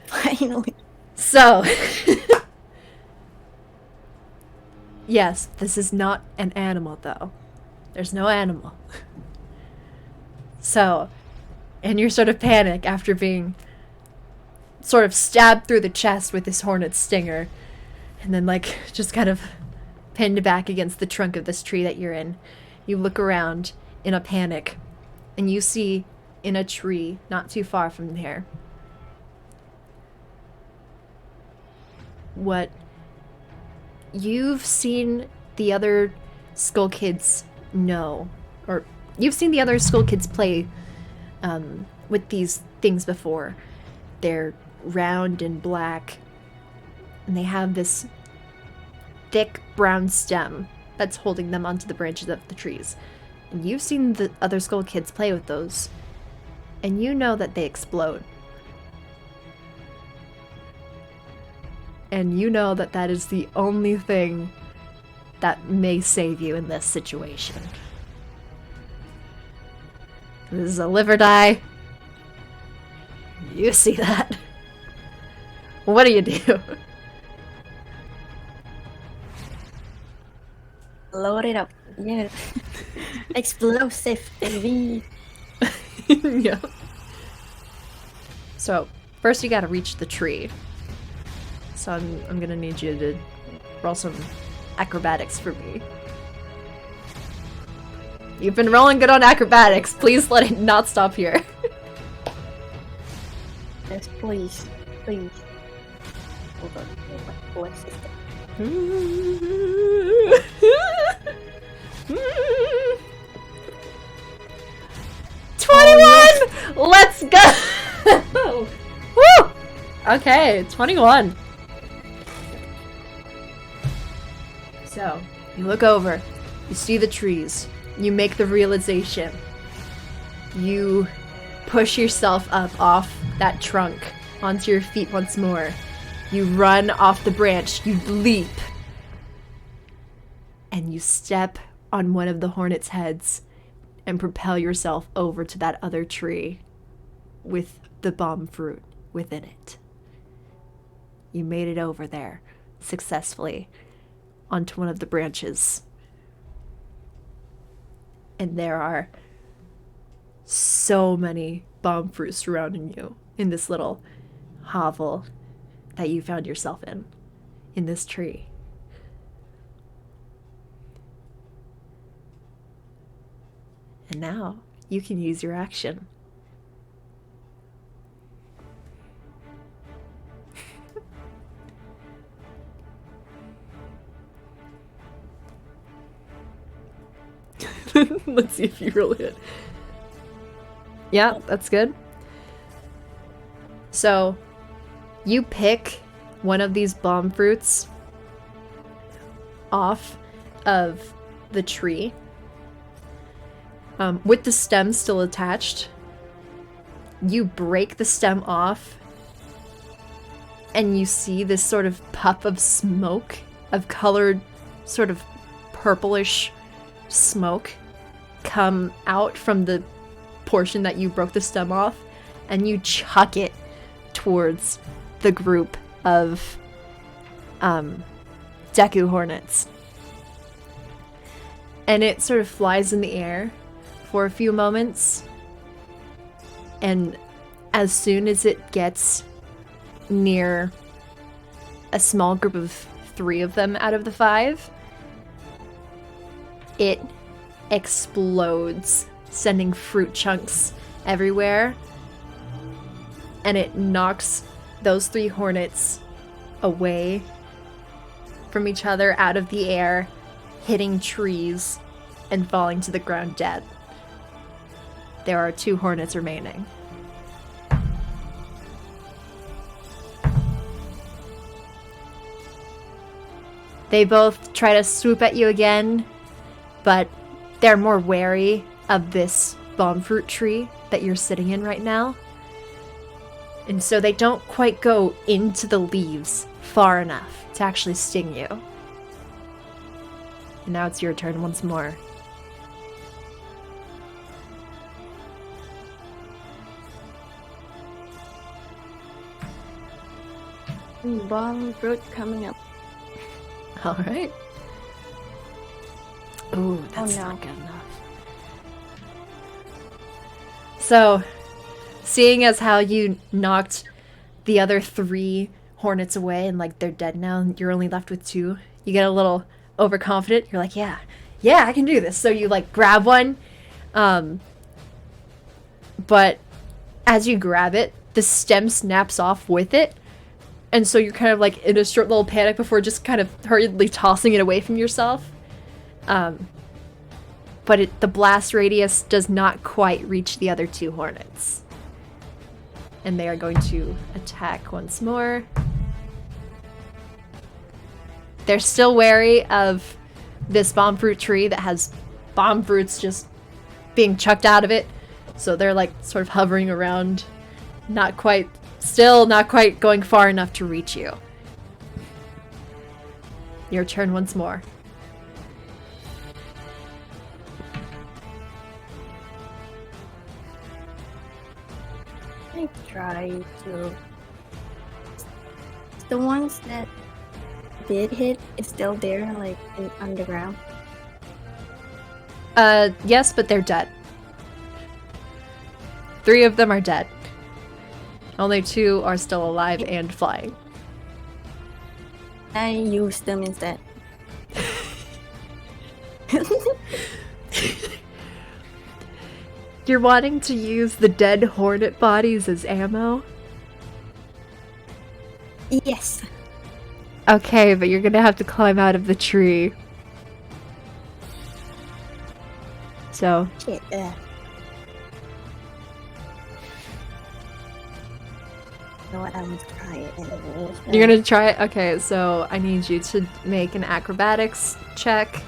Finally. So, yes, this is not an animal, though. There's no animal. So, in your sort of panic after being sort of stabbed through the chest with this hornet stinger, and then, like, just kind of pinned back against the trunk of this tree that you're in, you look around in a panic, and you see in a tree not too far from there what you've seen the other Skull Kids know, or you've seen the other Skull Kids play with these things before. They're round and black, and they have this thick brown stem that's holding them onto the branches of the trees. And you've seen the other Skull Kids play with those, and you know that they explode. And you know that that is the only thing that may save you in this situation. This is a live or die. You see that. What do you do? Load it up. Yeah. Explosive, baby. Yeah. So, first you gotta reach the tree. So I'm gonna need you to roll some acrobatics for me. You've been rolling good on acrobatics. Please let it not stop here. Yes, please. Please. Hold on. What is that? 21! Let's go! Woo! Okay, 21. So, you look over, you see the trees, you make the realization. You push yourself up off that trunk onto your feet once more. You run off the branch, you leap, and you step on one of the hornet's heads and propel yourself over to that other tree with the bomb fruit within it. You made it over there successfully onto one of the branches. And there are so many bomb fruits surrounding you in this little hovel that you found yourself in this tree. And now you can use your action. Let's see if you roll it. Yeah, that's good. So, you pick one of these bomb fruits off of the tree, with the stem still attached. You break the stem off, and you see this sort of puff of smoke, of colored, sort of purplish smoke come out from the portion that you broke the stem off, and you chuck it towards the group of Deku hornets. And it sort of flies in the air for a few moments, and as soon as it gets near a small group of 3 of them out of the 5, it explodes, sending fruit chunks everywhere, and it knocks those 3 hornets away from each other out of the air, hitting trees and falling to the ground dead. There are 2 hornets remaining. They both try to swoop at you again, but they're more wary of this bomb fruit tree that you're sitting in right now. And so they don't quite go into the leaves far enough to actually sting you. And now it's your turn once more. Bomb fruit coming up. Alright. Ooh, that's no. not good enough. So, seeing as how you knocked the other 3 hornets away and like they're dead now and you're only left with 2, you get a little overconfident. You're like, yeah, I can do this. So you like grab one, but as you grab it, the stem snaps off with it. And so you're kind of like in a short little panic before just kind of hurriedly tossing it away from yourself. But the blast radius does not quite reach the other 2 hornets. And they are going to attack once more. They're still wary of this bomb fruit tree that has bomb fruits just being chucked out of it. So they're like sort of hovering around, not quite going far enough to reach you. Your turn once more. I try to. The ones that did hit is still there, like in underground. Yes, but they're dead. 3 of them are dead. Only 2 are still alive and flying. I use them instead. You're wanting to use the dead hornet bodies as ammo? Yes. Okay, but you're gonna have to climb out of the tree. So, Shit. You know what? I will try it anyways. you're gonna try it? Okay, so I need you to make an acrobatics check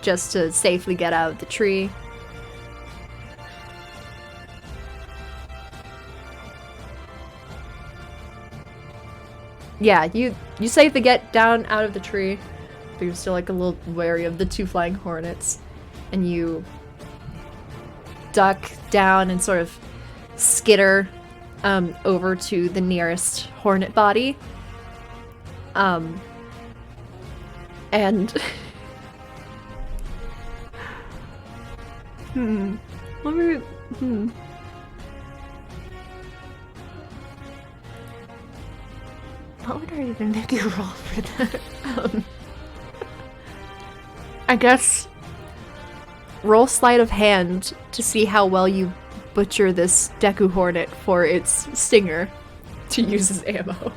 just to safely get out of the tree. Yeah, you safely get down out of the tree, but you're still like a little wary of the 2 flying hornets. And you duck down and sort of skitter over to the nearest hornet body. And let me what would I even make you roll for that? I guess roll sleight of hand to see how well you butcher this Deku Hornet for its stinger to use as ammo.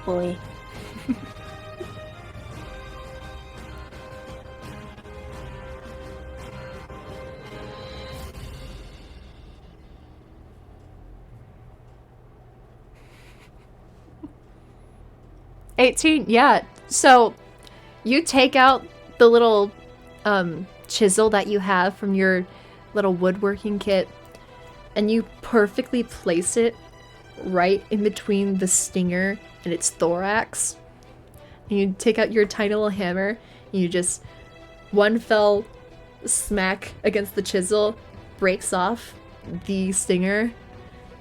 Boy. $18, yeah. So you take out the little chisel that you have from your little woodworking kit, and you perfectly place it right in between the stinger and its thorax. And you take out your tiny little hammer, and you just one fell smack against the chisel, breaks off the stinger,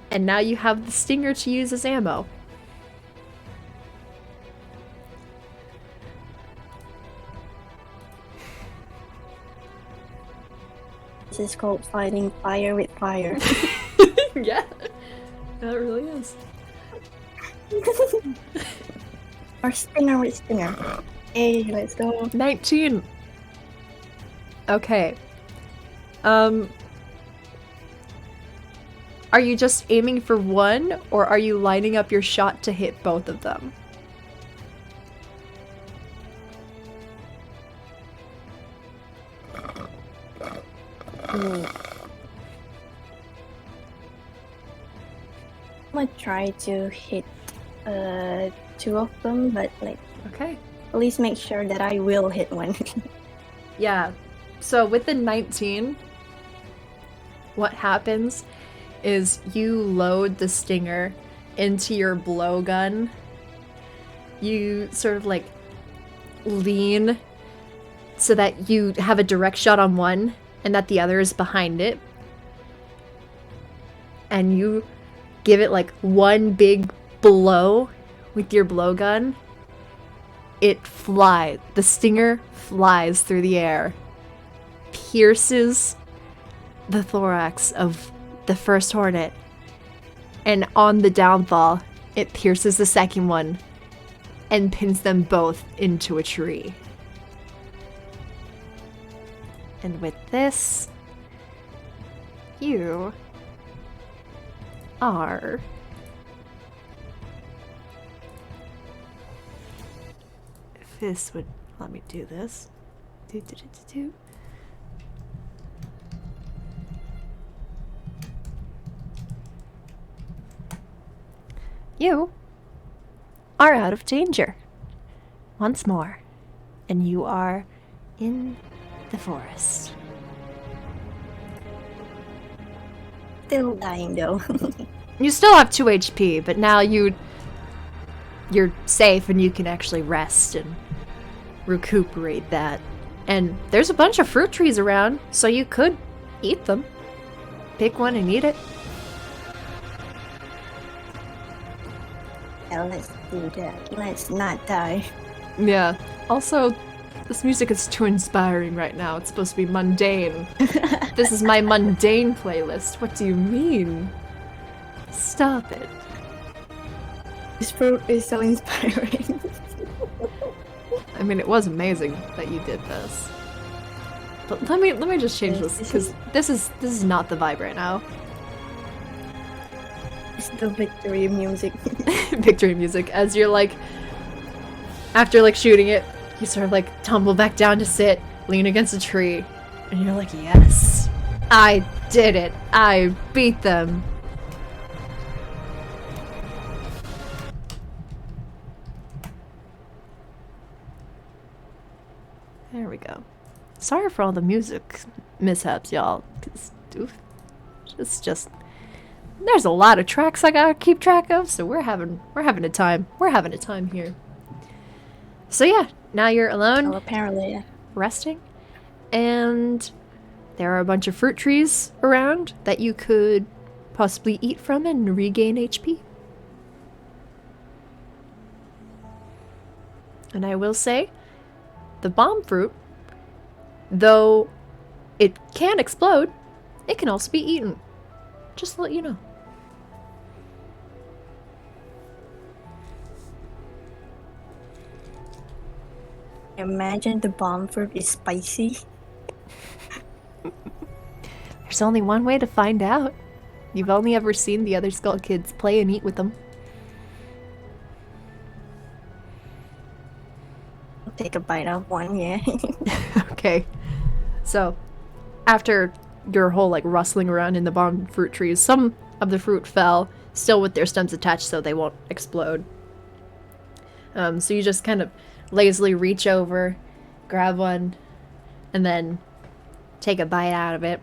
and now you have the stinger to use as ammo. This is called fighting fire with fire. Yeah, that really is. Or stinger. Hey, let's go. 19. Okay. Are you just aiming for one, or are you lining up your shot to hit both of them? I'm gonna try to hit 2 of them, but like Okay. at least make sure that I will hit one. Yeah. So with the 19, what happens is you load the stinger into your blowgun. You sort of like lean so that you have a direct shot on one and that the other is behind it. And you give it like one big blow with your blowgun. It flies. The stinger flies through the air, pierces the thorax of the first hornet, and on the downfall, it pierces the second one and pins them both into a tree. And with this, you are if this would let me do this. You are out of danger once more, and you are in the forest. Still dying though. You still have 2 HP, but now you're safe and you can actually rest and recuperate that. And there's a bunch of fruit trees around, so you could eat them. Pick one and eat it. Yeah, let's do that. Let's not die. Yeah. Also, this music is too inspiring right now. It's supposed to be mundane. This is my mundane playlist. What do you mean? Stop it. This fruit is so inspiring. I mean, it was amazing that you did this. But let me just change Yes, this, because this is not the vibe right now. It's the victory music. Victory music, as you're like, after like shooting it, you sort of like tumble back down to sit, lean against a tree, and you're like, yes, I did it. I beat them. There we go. Sorry for all the music mishaps, y'all. 'Cause, it's just there's a lot of tracks I gotta keep track of, so we're having a time. We're having a time here. So yeah, now you're alone, Well, apparently, resting, and there are a bunch of fruit trees around that you could possibly eat from and regain HP. And I will say, the bomb fruit, though it can explode, it can also be eaten. Just to let you know. imagine the bomb fruit is spicy. There's only one way to find out. You've only ever seen the other Skull Kids play and eat with them. I'll take a bite of one, yeah. Okay. So, after your whole like rustling around in the bomb fruit trees, some of the fruit fell, still with their stems attached so they won't explode. So you just kind of lazily reach over, grab one, and then take a bite out of it.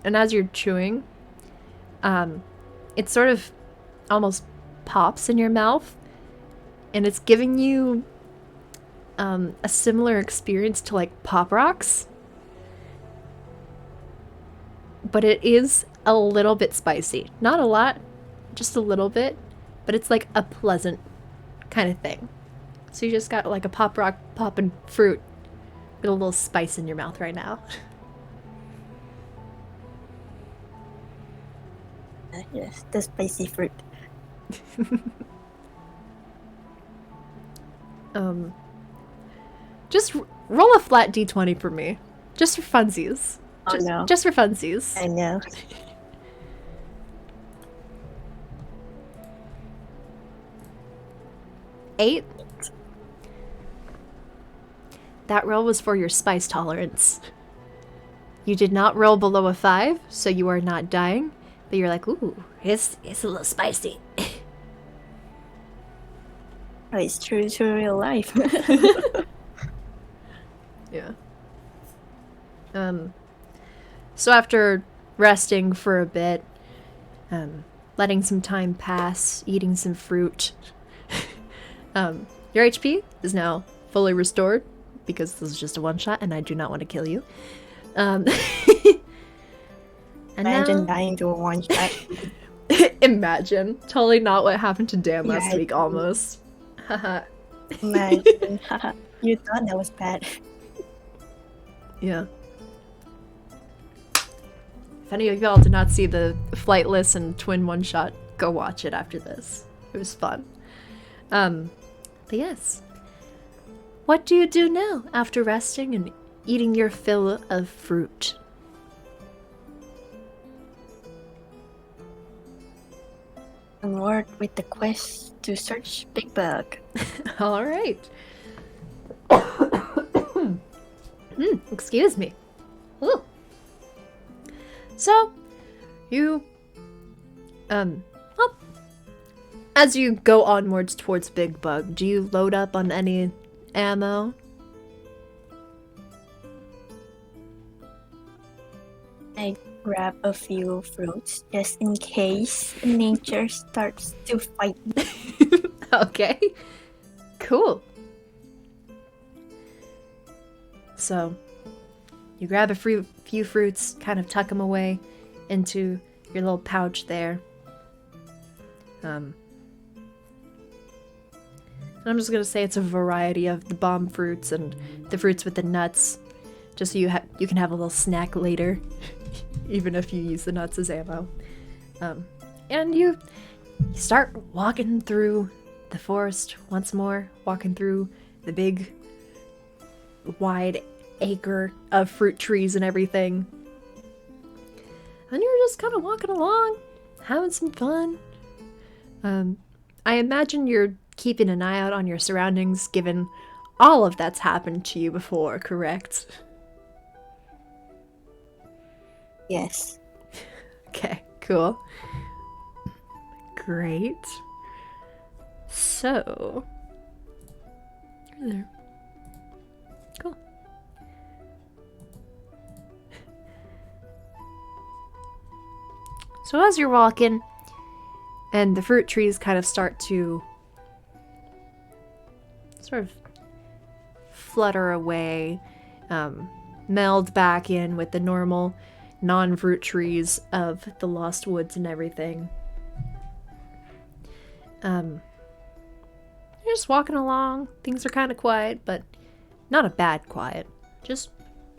And as you're chewing, it sort of almost pops in your mouth, and it's giving you a similar experience to like Pop Rocks. But it is a little bit spicy. Not a lot, just a little bit. But it's like a pleasant kind of thing. So you just got like a Pop Rock poppin' fruit with a little spice in your mouth right now. Yes, the spicy fruit. Just roll a flat d20 for me. Just for funsies. Oh no. Just for funsies. I know. 8. That roll was for your spice tolerance. You did not roll below a 5, so you are not dying. But you're like, ooh, it's a little spicy. Oh, it's true to real life. Yeah. So after resting for a bit, letting some time pass, eating some fruit, your HP is now fully restored because this is just a one-shot and I do not want to kill you. And Imagine now, dying to a one shot. imagine. Totally not what happened to Dan last Yeah, week, almost. Haha. Imagine. You thought that was bad. Yeah. If any of y'all did not see the Flightless and Twin one-shot, go watch it after this. It was fun. But yes. What do you do now after resting and eating your fill of fruit? Onward with the quest to search Big Bug. All right. Excuse me. Ooh. So, you, well, as you go onwards towards Big Bug, do you load up on any ammo? I grab a few fruits just in case nature starts to fight me. Okay. Cool. So, you grab a few fruits, kind of tuck them away into your little pouch there. And I'm just gonna say it's a variety of the bomb fruits and the fruits with the nuts, just so you can have a little snack later, even if you use the nuts as ammo. And you start walking through the forest once more, walking through the big, wide acre of fruit trees and everything. And you're just kind of walking along, having some fun. I imagine you're keeping an eye out on your surroundings, given all of that's happened to you before, correct? Yes. Okay, cool. Great. So, there. Cool. So as you're walking, and the fruit trees kind of start to sort of flutter away, meld back in with the normal non-fruit trees of the Lost Woods and everything. You're just walking along. Things are kind of quiet, but not a bad quiet. Just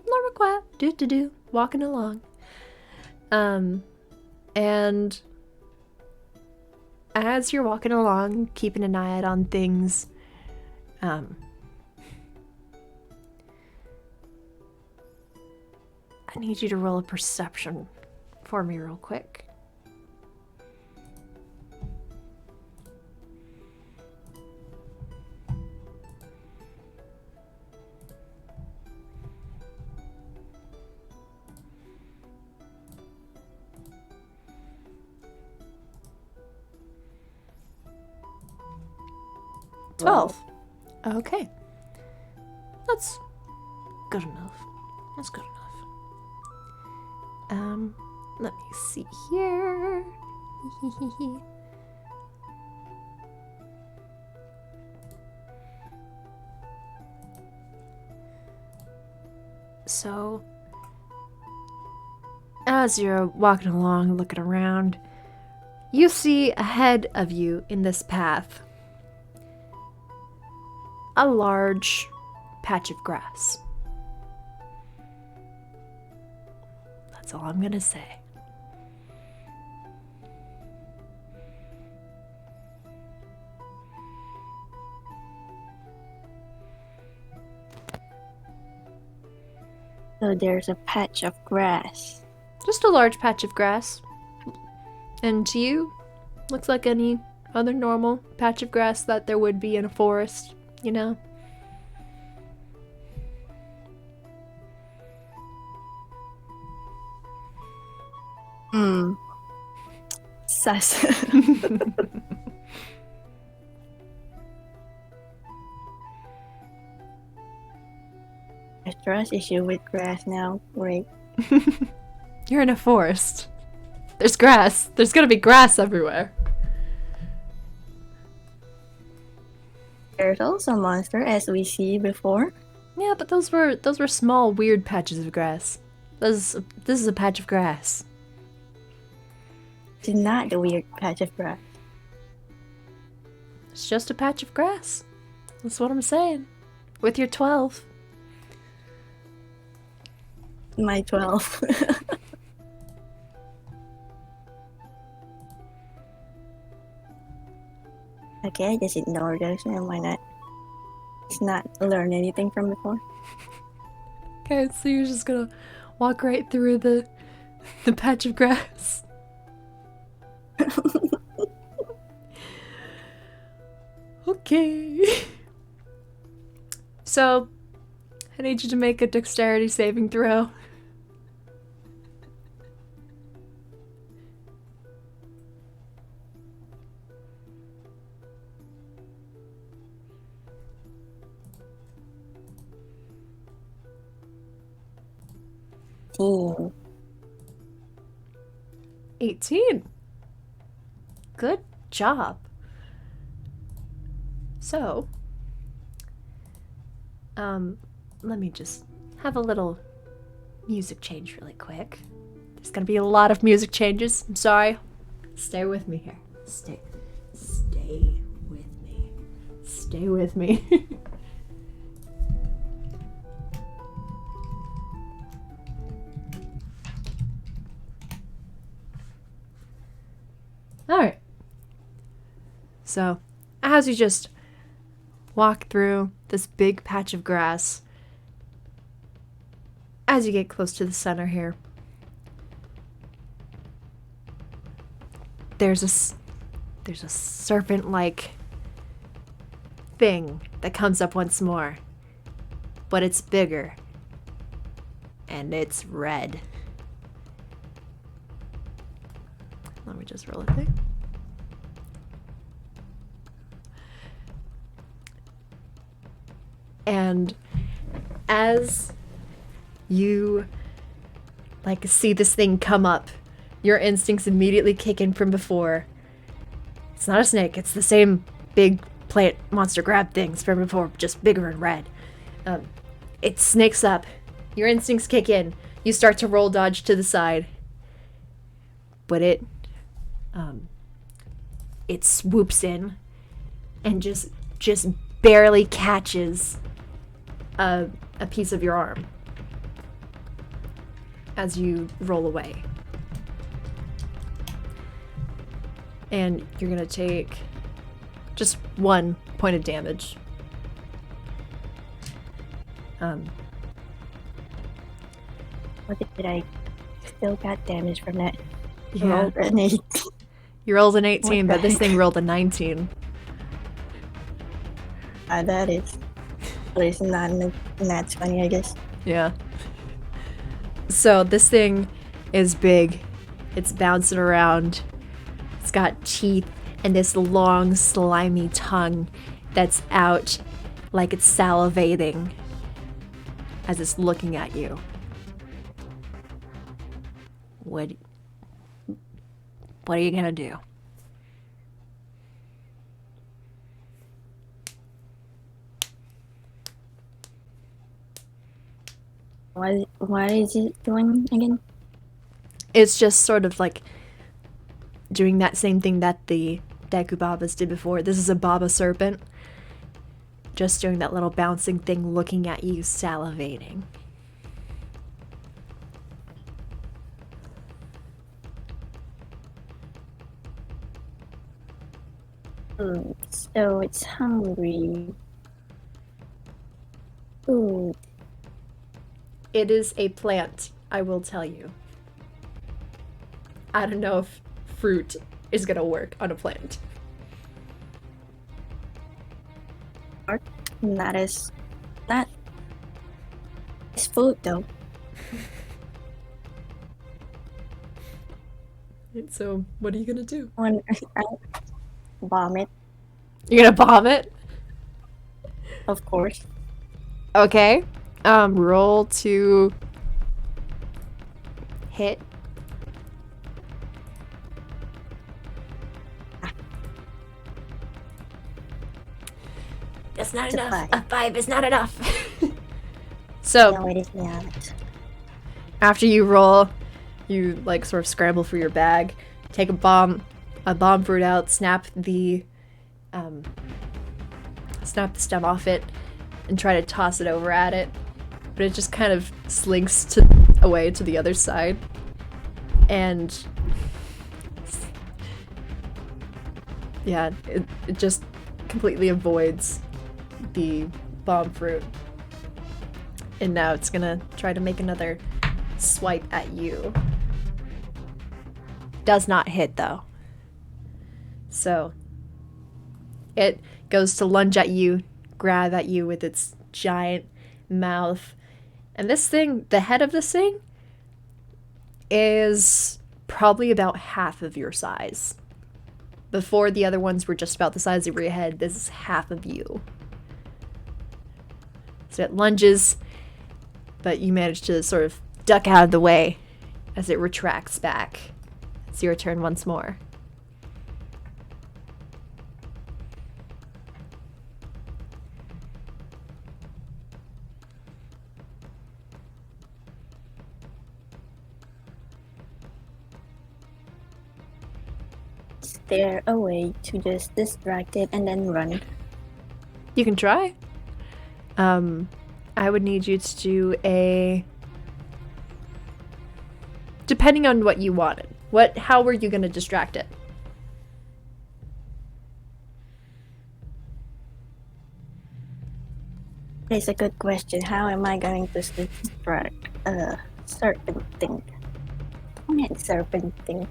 normal quiet. Do. Walking along. And as you're walking along, keeping an eye out on things, I need you to roll a perception for me real quick. Twelve. Okay. That's good enough. That's good enough. Let me see here. So, as you're walking along, looking around, you see ahead of you in this path a large patch of grass. That's all I'm gonna say. So there's a patch of grass. Just a large patch of grass. And to you, looks like any other normal patch of grass that there would be in a forest, you know? Sus. There's trust issue with grass now. Great. You're in a forest. There's grass. There's gonna be grass everywhere. There's also a monster, as we see before. Yeah, but those were small, weird patches of grass. This is a patch of grass. It's not the weird patch of grass. It's just a patch of grass. That's what I'm saying. With your 12. My 12. Okay, I just ignore those and why not? It's not learn anything from before. Okay, so you're just gonna walk right through the patch of grass. Okay. So, I need you to make a dexterity saving throw. Team. 18. Good job. So, let me just have a little music change really quick. There's gonna be a lot of music changes. I'm sorry. Stay with me here. Stay with me. Stay with me. Alright. So, as you just walk through this big patch of grass, as you get close to the center here, there's a serpent-like thing that comes up once more, but it's bigger, and it's red. Let me just roll a thing. And as you see this thing come up, your instincts immediately kick in from before. It's not a snake, it's the same big plant monster grab things from before, just bigger and red. It snakes up, your instincts kick in, you start to roll dodge to the side, but it swoops in and just barely catches a piece of your arm as you roll away. And you're gonna take just 1 point of damage. What did I still got damage from that? Yeah. Rolled an 8. You rolled an 18, What the but this heck? thing rolled a 19. That is. At least not nat 20, I guess. Yeah. So this thing is big. It's bouncing around. It's got teeth and this long, slimy tongue that's out like it's salivating as it's looking at you. What are you gonna do? What is it doing again? It's just sort of like doing that same thing that the Deku Babas did before. This is a Baba serpent. Just doing that little bouncing thing, looking at you, salivating. So it's hungry. Food. It is a plant, I will tell you. I don't know if fruit is gonna work on a plant. That is food though. So, what are you gonna do? When I bomb it, You're gonna bomb it? of course. Okay. Roll to hit. That's not It's a enough. 5. A 5 is not enough. So, No, it is not. after you roll, you like sort of scramble for your bag, take a bomb fruit out, snap the stem off it, and try to toss it over at it. But it just kind of slinks away to the other side. And yeah, it just completely avoids the bomb fruit. And now it's gonna try to make another swipe at you. Does not hit though. So it goes to lunge at you, grab at you with its giant mouth. And this thing, the head of this thing, is probably about half of your size. Before, the other ones were just about the size of your head. This is half of you. So it lunges, but you manage to sort of duck out of the way as it retracts back. It's your turn once more. Is there a way to just distract it and then run? You can try. I would need you to do depending on what you wanted. How were you gonna distract it? It's a good question. How am I going to distract a serpent thing? What serpent thing?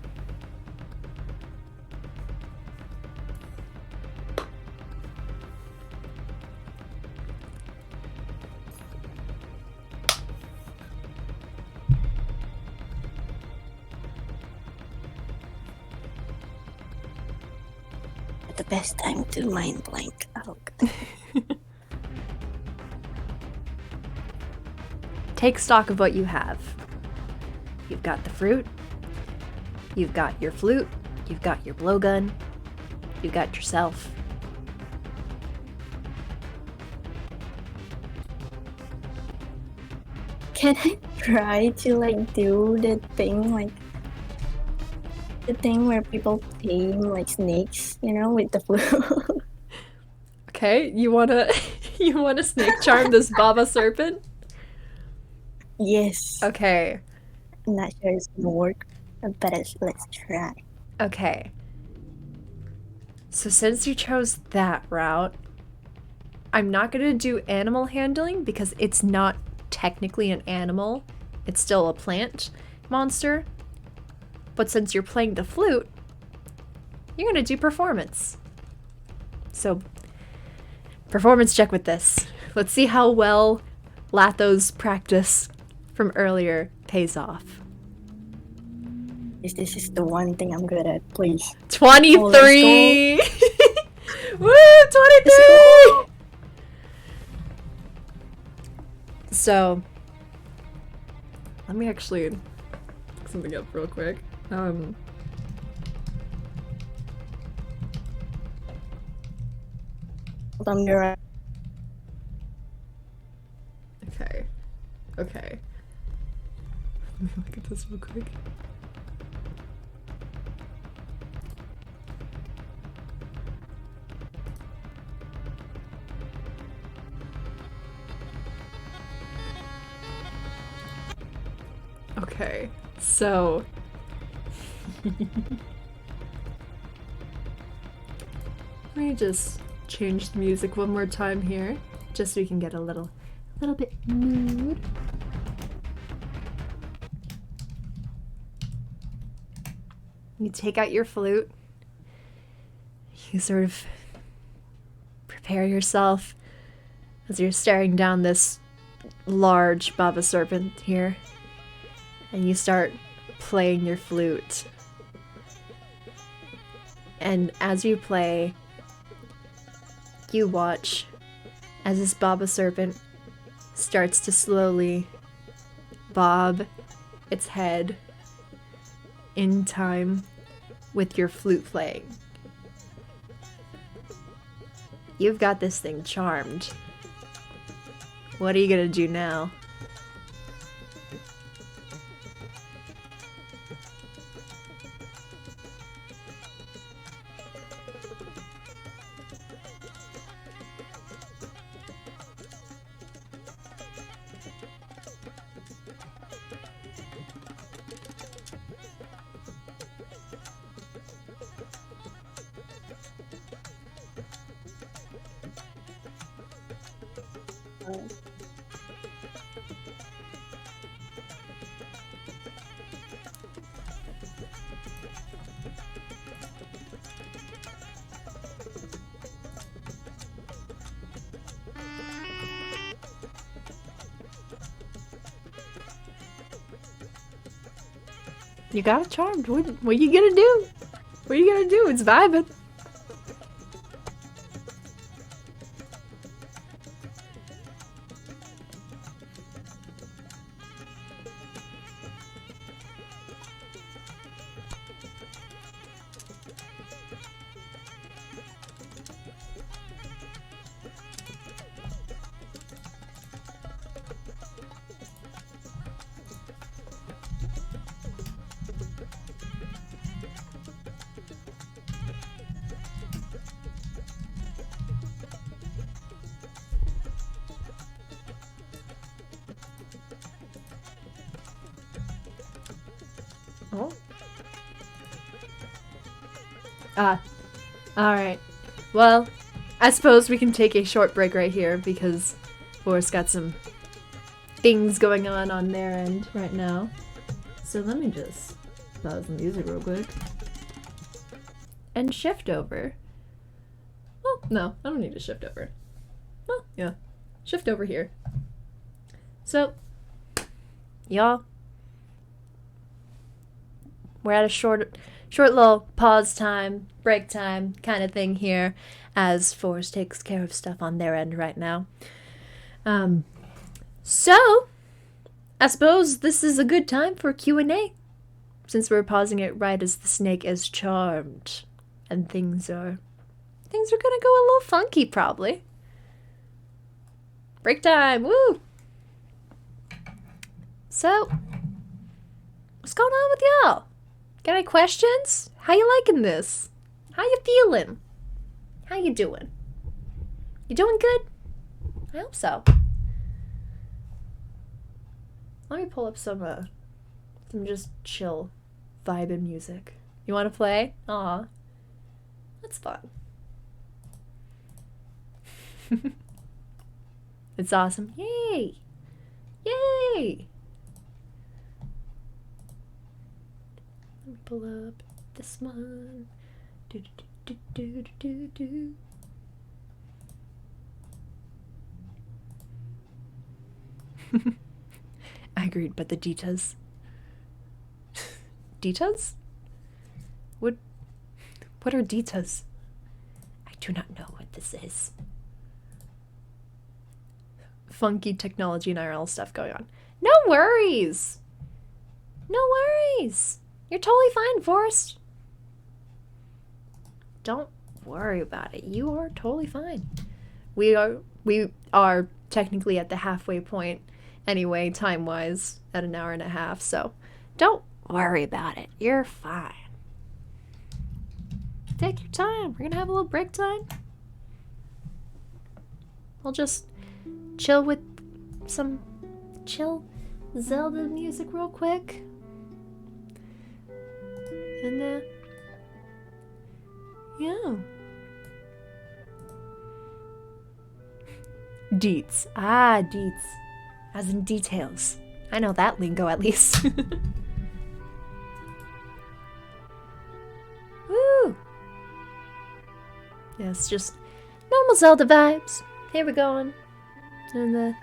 The best time to mind blank. Oh, God. Take stock of what you have. You've got the fruit. You've got your flute. You've got your blowgun. You've got yourself. Can I try to like do the thing the thing where people tame like snakes, with the flute? Okay, you wanna snake charm this Baba serpent? Yes. Okay. I'm not sure it's gonna work, but let's try. Okay. So since you chose that route, I'm not gonna do animal handling because it's not technically an animal. It's still a plant monster. But since you're playing the flute, you're gonna do performance. So, performance check with this. Let's see how well Latho's practice from earlier pays off. This is the one thing I'm good at, please. 23! Woo! 23! So, let me actually look something up real quick. Hold on, you're right. Okay. Okay. Let me look at this real quick. Okay, so let me just change the music one more time here, just so we can get a little bit mood. You take out your flute. You sort of prepare yourself as you're staring down this large Baba serpent here. And you start playing your flute. And as you play, you watch as this Baba serpent starts to slowly bob its head in time with your flute playing. You've got this thing charmed. What are you gonna do now? You got it charmed. What are you gonna do? What are you gonna do? It's vibing. Oh. Alright. Well, I suppose we can take a short break right here because Forrest got some things going on their end right now. So let me just pause the music real quick. And shift over. Oh, no, I don't need to shift over. Well, yeah. Shift over here. So, y'all. We're at a short little pause time, break time kind of thing here as Forrest takes care of stuff on their end right now. So, I suppose this is a good time for Q&A since we're pausing it right as the snake is charmed and things are gonna go a little funky probably. Break time, woo! So, what's going on with y'all? Got any questions? How you liking this? How you feeling? How you doing? You doing good? I hope so. Let me pull up some just chill vibing music. You want to play? Aw. That's fun. It's awesome. Yay! Yay! Let me pull up this one. Do do do do do do do. I agreed, but the Ditas. Ditas? What are Ditas? I do not know what this is. Funky technology and IRL stuff going on. No worries! No worries! You're totally fine, Forrest. Don't worry about it. You are totally fine. We are technically at the halfway point anyway, time-wise, at an hour and a half, so don't worry about it. You're fine. Take your time. We're gonna have a little break time. We'll just chill with some chill Zelda music real quick. And, yeah. Deets. Ah, deets. As in details. I know that lingo at least. Yes, just normal Zelda vibes. Here we going. And the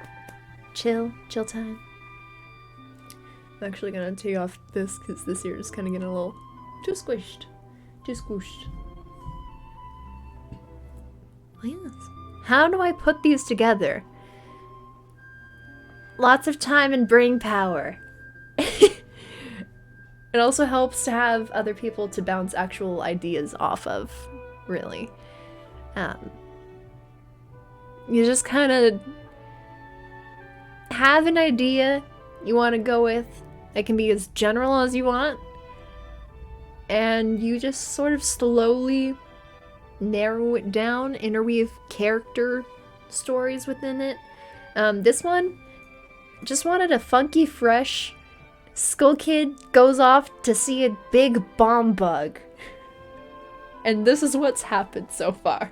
chill time. I'm actually gonna take off this because this ear is kind of getting a little too squished. Too squished. Yes. How do I put these together? Lots of time and brain power. It also helps to have other people to bounce actual ideas off of, really. You just kind of have an idea you want to go with. It can be as general as you want. And you just sort of slowly narrow it down, interweave character stories within it. This one just wanted a funky, fresh Skull Kid goes off to see a big bomb bug. And this is what's happened so far.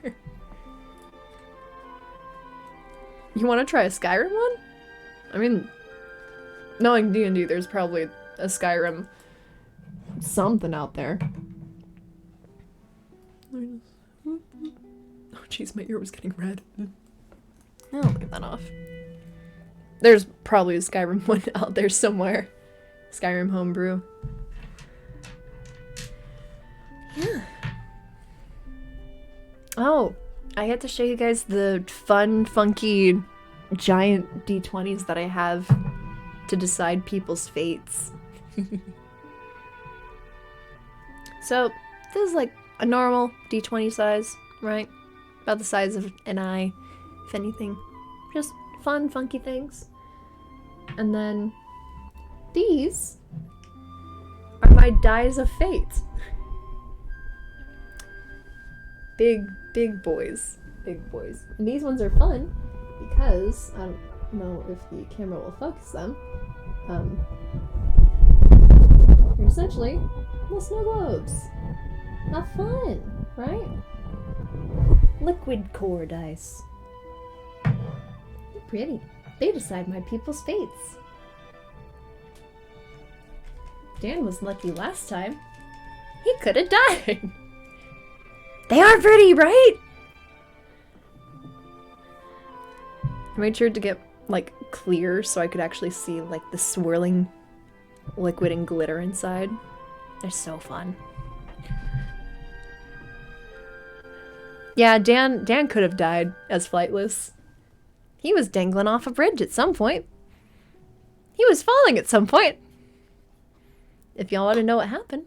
You want to try a Skyrim one? I mean, knowing D&D, there's probably a Skyrim something out there. Oh jeez, my ear was getting red. I'll leave that off. There's probably a Skyrim one out there somewhere. Skyrim homebrew. Yeah. Oh, I had to show you guys the fun, funky, giant D20s that I have to decide people's fates. So, this is like a normal D20 size, right? About the size of an eye, if anything. Just fun, funky things. And then these are my dies of fate. Big boys. Big boys. And these ones are fun because I don't know if the camera will focus them. They're essentially little snow globes. How fun, right? Liquid core dice. They're pretty. They decide my people's fates. Dan was lucky last time. He could have died. They are pretty, right? I made sure to get, like, clear so I could actually see, like, the swirling liquid and glitter inside. They're so fun. Yeah, Dan could have died as flightless. He was dangling off a bridge at some point. He was falling at some point. If y'all want to know what happened,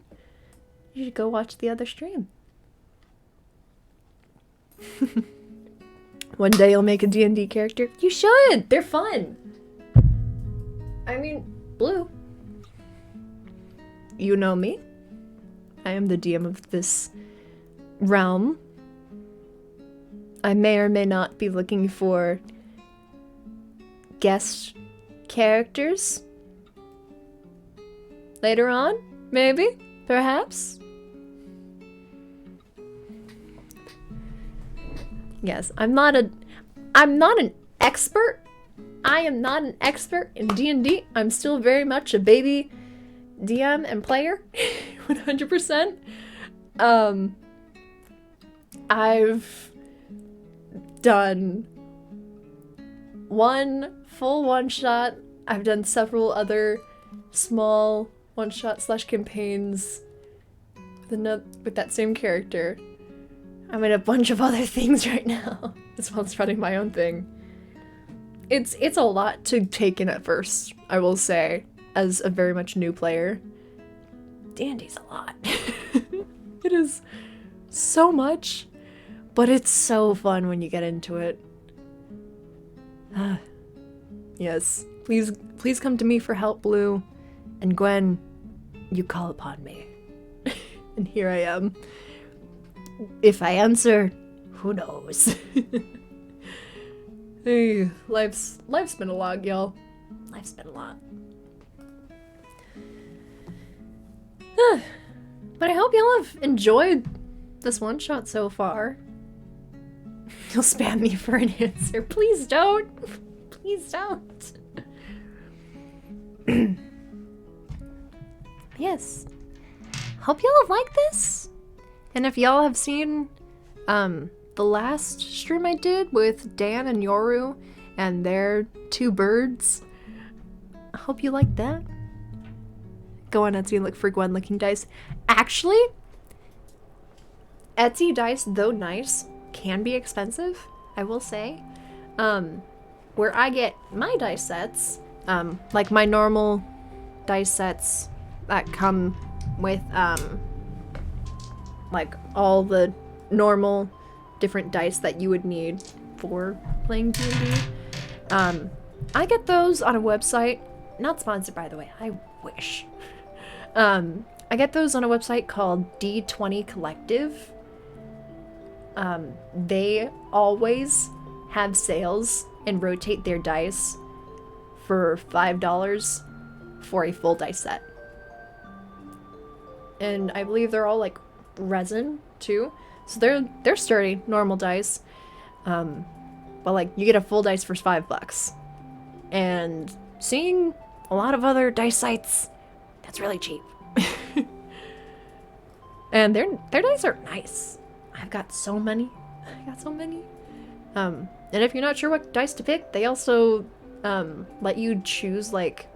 you should go watch the other stream. One day you'll make a D&D character. You should! They're fun! I mean, Blue. You know me. I am the DM of this realm. I may or may not be looking for guest characters. Later on, maybe, perhaps. Yes, I'm not an expert. I am not an expert in D&D. I'm still very much a baby DM and player, 100%. I've done one full one-shot. I've done several other small one-shot / campaigns with that same character. I'm in a bunch of other things right now, as well as running my own thing. It's a lot to take in at first, I will say, as a very much new player. D&D's a lot. It is so much, but it's so fun when you get into it. Yes, please come to me for help, Blue. And Gwen, you call upon me. And here I am. If I answer, who knows? Hey, life's been a lot, y'all. Life's been a lot. But I hope y'all have enjoyed this one shot so far. You'll spam me for an answer. Please don't. Please don't. Yes. Hope y'all have liked this. And if y'all have seen the last stream I did with Dan and Yoru and their 2 birds. I hope you liked that. Go on Etsy and look for Gwen looking dice. Actually, Etsy dice, though nice, can be expensive, I will say. Where I get my dice sets, like my normal dice sets that come with, like all the normal different dice that you would need for playing D&D. I get those on a website, not sponsored by the way, I wish. I get those on a website called D20 Collective. They always have sales and rotate their dice for $5 for a full dice set. And I believe they're all like resin too. So they're sturdy, normal dice. But like you get a full dice for $5. And seeing a lot of other dice sites, that's really cheap. And their dice are nice. I've got so many. And if you're not sure what dice to pick, they also let you choose like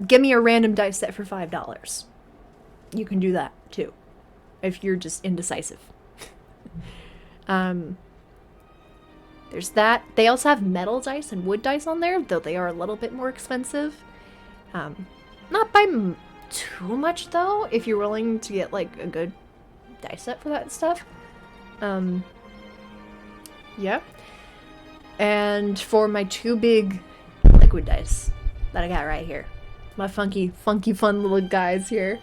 give me a random dice set for $5. You can do that too if you're just indecisive. There's that. They also have metal dice and wood dice on there, though they are a little bit more expensive. Not by too much though, if you're willing to get like a good dice set for that stuff. Yeah. And for my 2 big liquid dice that I got right here, my funky fun little guys here,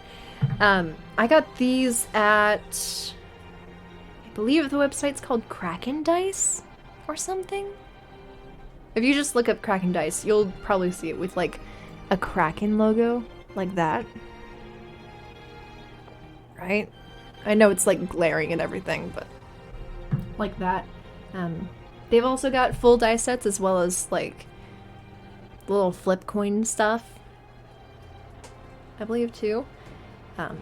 I got these at, I believe the website's called Kraken Dice or something. If you just look up Kraken Dice, you'll probably see it with like a Kraken logo like that. Right? I know it's like glaring and everything, but like that. They've also got full dice sets as well as like little flip coin stuff, I believe too. But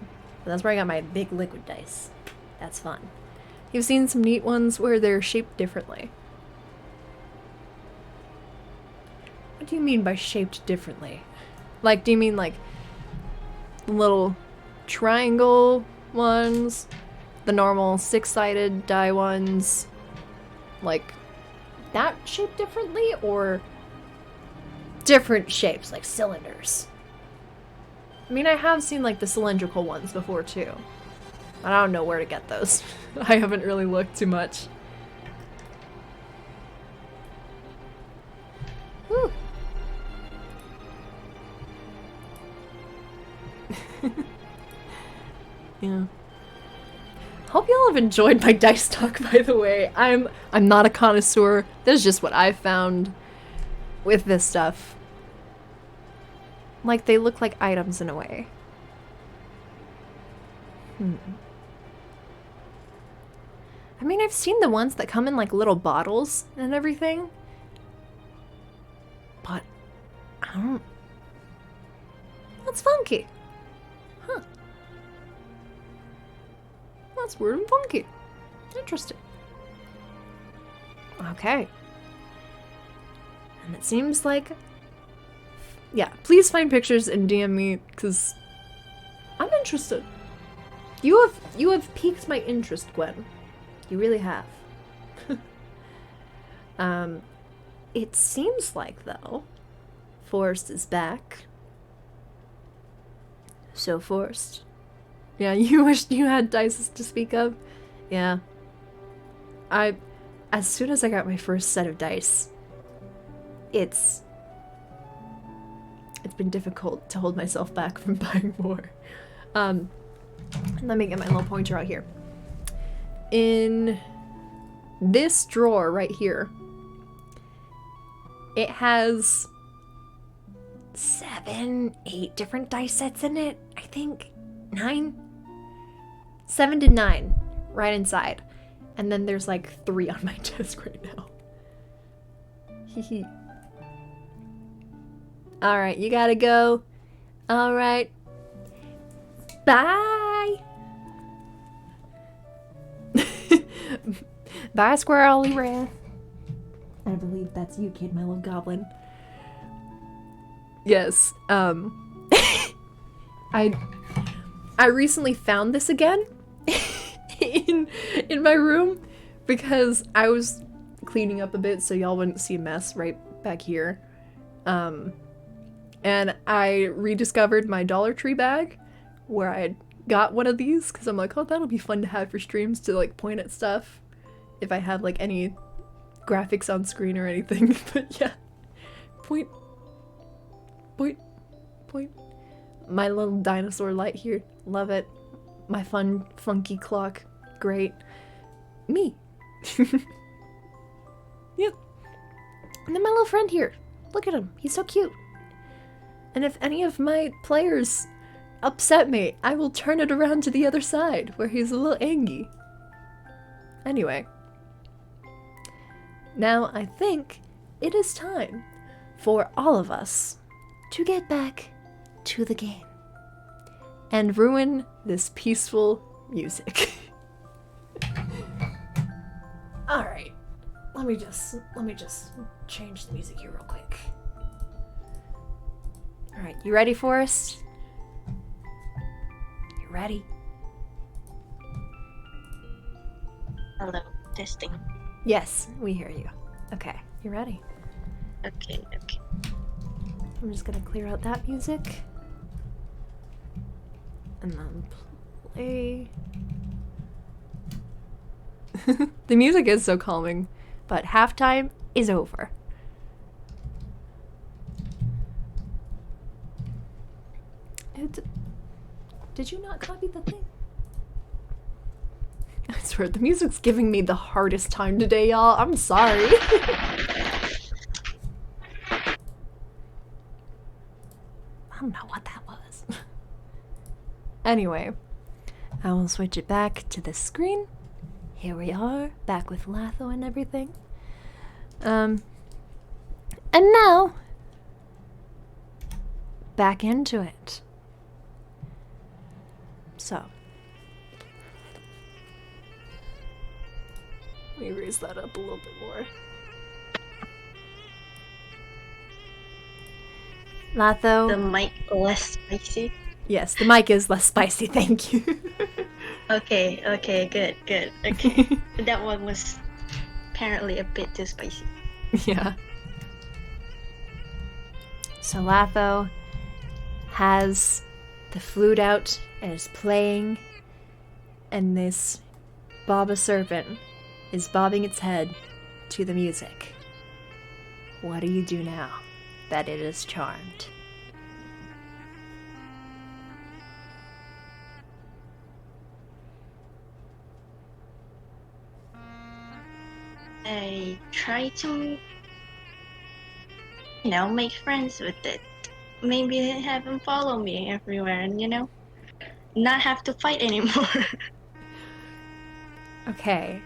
that's where I got my big liquid dice. That's fun. You've seen some neat ones where they're shaped differently. What do you mean by shaped differently? Like, do you mean like little triangle ones, the normal 6-sided die ones, like that shaped differently, or different shapes like cylinders? I mean, I have seen like the cylindrical ones before too. I don't know where to get those. I haven't really looked too much. Whew. Yeah. Hope y'all have enjoyed my dice talk, by the way. I'm not a connoisseur. This is just what I've found with this stuff. Like, they look like items in a way. I mean, I've seen the ones that come in like little bottles and everything. But I don't... That's funky. Huh. That's weird and funky. Interesting. Okay. And it seems like... Yeah, please find pictures and DM me, because I'm interested. You have piqued my interest, Gwen. You really have. It seems like, though, Forrest is back. So, Forrest. Yeah, you wished you had dice to speak of? Yeah. As soon as I got my first set of dice, it's been difficult to hold myself back from buying more. Let me get my little pointer out here. In this drawer right here, it has 7, 8 different dice sets in it, I think. 9? 7 to 9 right inside. And then there's like 3 on my desk right now. Hehe. Alright, you gotta go. Alright. Bye! Bye, Squirrely Wrath. I believe that's you, Kid, my little goblin. Yes, I recently found this again in my room because I was cleaning up a bit so y'all wouldn't see a mess right back here. And I rediscovered my Dollar Tree bag where I got one of these because I'm like, oh, that'll be fun to have for streams to like point at stuff if I have like any graphics on screen or anything. But yeah, point. My little dinosaur light here, love it. My fun, funky clock, great. Me. Yep. And then my little friend here, look at him, he's so cute. And if any of my players upset me, I will turn it around to the other side, where he's a little angry. Anyway. Now I think it is time for all of us to get back to the game and ruin this peaceful music. Alright, let me just change the music here real quick. Alright, you ready, Forrest? You ready? Hello, testing. Yes, we hear you. Okay, you ready? Okay. I'm just gonna clear out that music. And then play. The music is so calming, but halftime is over. Did you not copy the thing? I swear, the music's giving me the hardest time today, y'all. I'm sorry. I don't know what that was. Anyway, I will switch it back to the screen. Here we are, back with Latho and everything. And now, back into it. So, let me raise that up a little bit more. Latho. The mic less spicy. Yes, the mic is less spicy, thank you. Okay, good. Okay. That one was apparently a bit too spicy. Yeah. So Latho has the flute out and is playing, and this Baba serpent is bobbing its head to the music. What do you do now that it is charmed? I try to, make friends with it. Maybe have him follow me everywhere and, not have to fight anymore. Okay.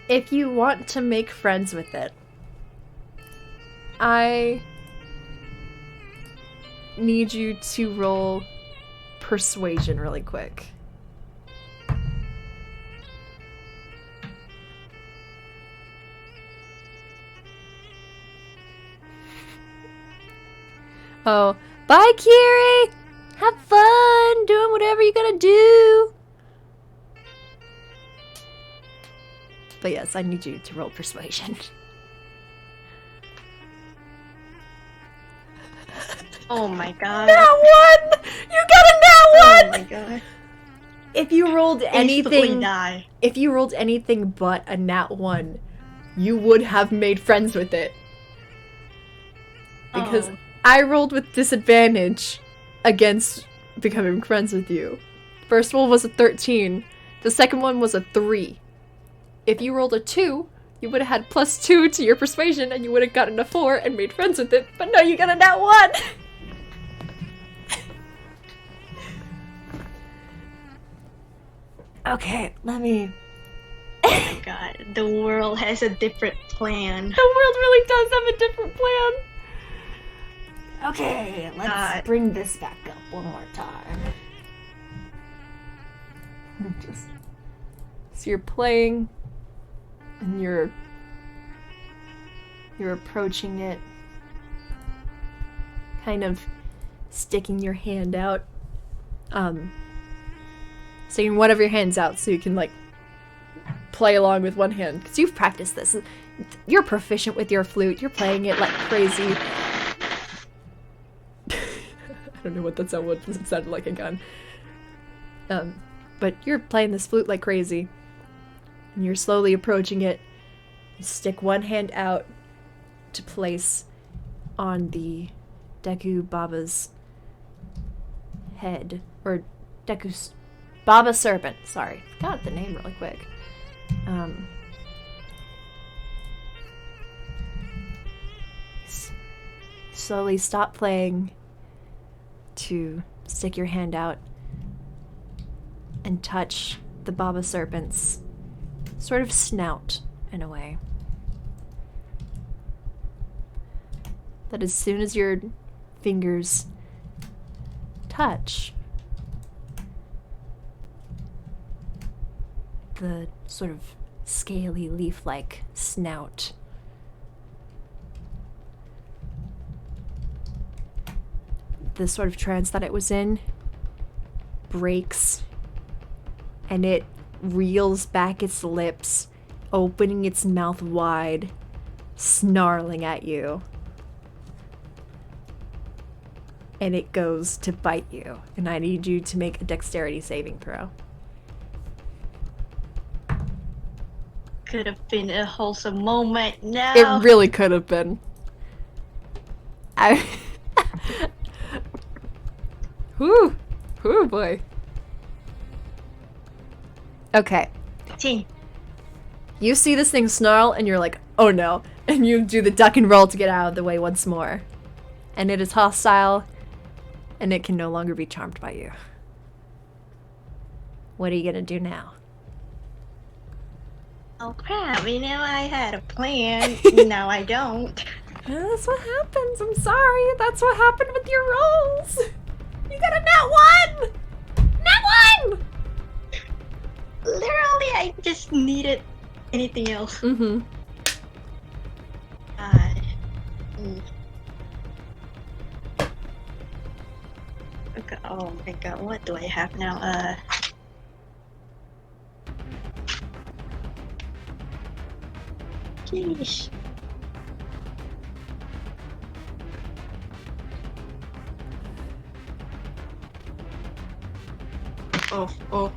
If you want to make friends with it, I need you to roll persuasion really quick. Oh, bye, Kiri! Have fun doing whatever you're gonna do! But yes, I need you to roll persuasion. Oh my god. Nat 1! You got a nat 1! Oh my god. If you rolled anything, die. if you rolled anything but a nat 1, you would have made friends with it. Because I rolled with disadvantage against becoming friends with you. First roll was a 13. The second one was a 3. If you rolled a 2, you would have had +2 to your persuasion and you would have gotten a 4 and made friends with it. But no, you got a nat 1! Okay, let me The world has a different plan. The world really does have a different plan. Okay, let's bring this back up one more time. So you're playing, and you're approaching it, kind of sticking your hand out, sticking one of your hands out so you can like play along with one hand, because you've practiced this. You're proficient with your flute. You're playing it like crazy. I don't know what that sound was. It sounded like a gun. But you're playing this flute like crazy. And you're slowly approaching it. You stick one hand out to place on the Deku Baba's head. Or Deku's Baba Serpent. Sorry. Forgot the name really quick. Slowly stop playing to stick your hand out and touch the Baba Serpent's sort of snout, in a way. That as soon as your fingers touch, the sort of scaly, leaf-like snout the sort of trance that it was in breaks, and it reels back its lips, opening its mouth wide, snarling at you. And it goes to bite you, and I need you to make a dexterity saving throw. Could have been a wholesome moment now. It really could have been. Whew. Whew, boy. Okay. 15. You see this thing snarl, and you're like, oh no. And you do the duck and roll to get out of the way once more. And it is hostile, and it can no longer be charmed by you. What are you gonna do now? Oh crap, you know I had a plan. Now I don't. That's what happens. I'm sorry. That's what happened with your rolls. You got a nat 1! Nat 1! Literally, I just needed anything else. Mm-hmm. Okay, oh my god, what do I have now? Sheesh. Oh.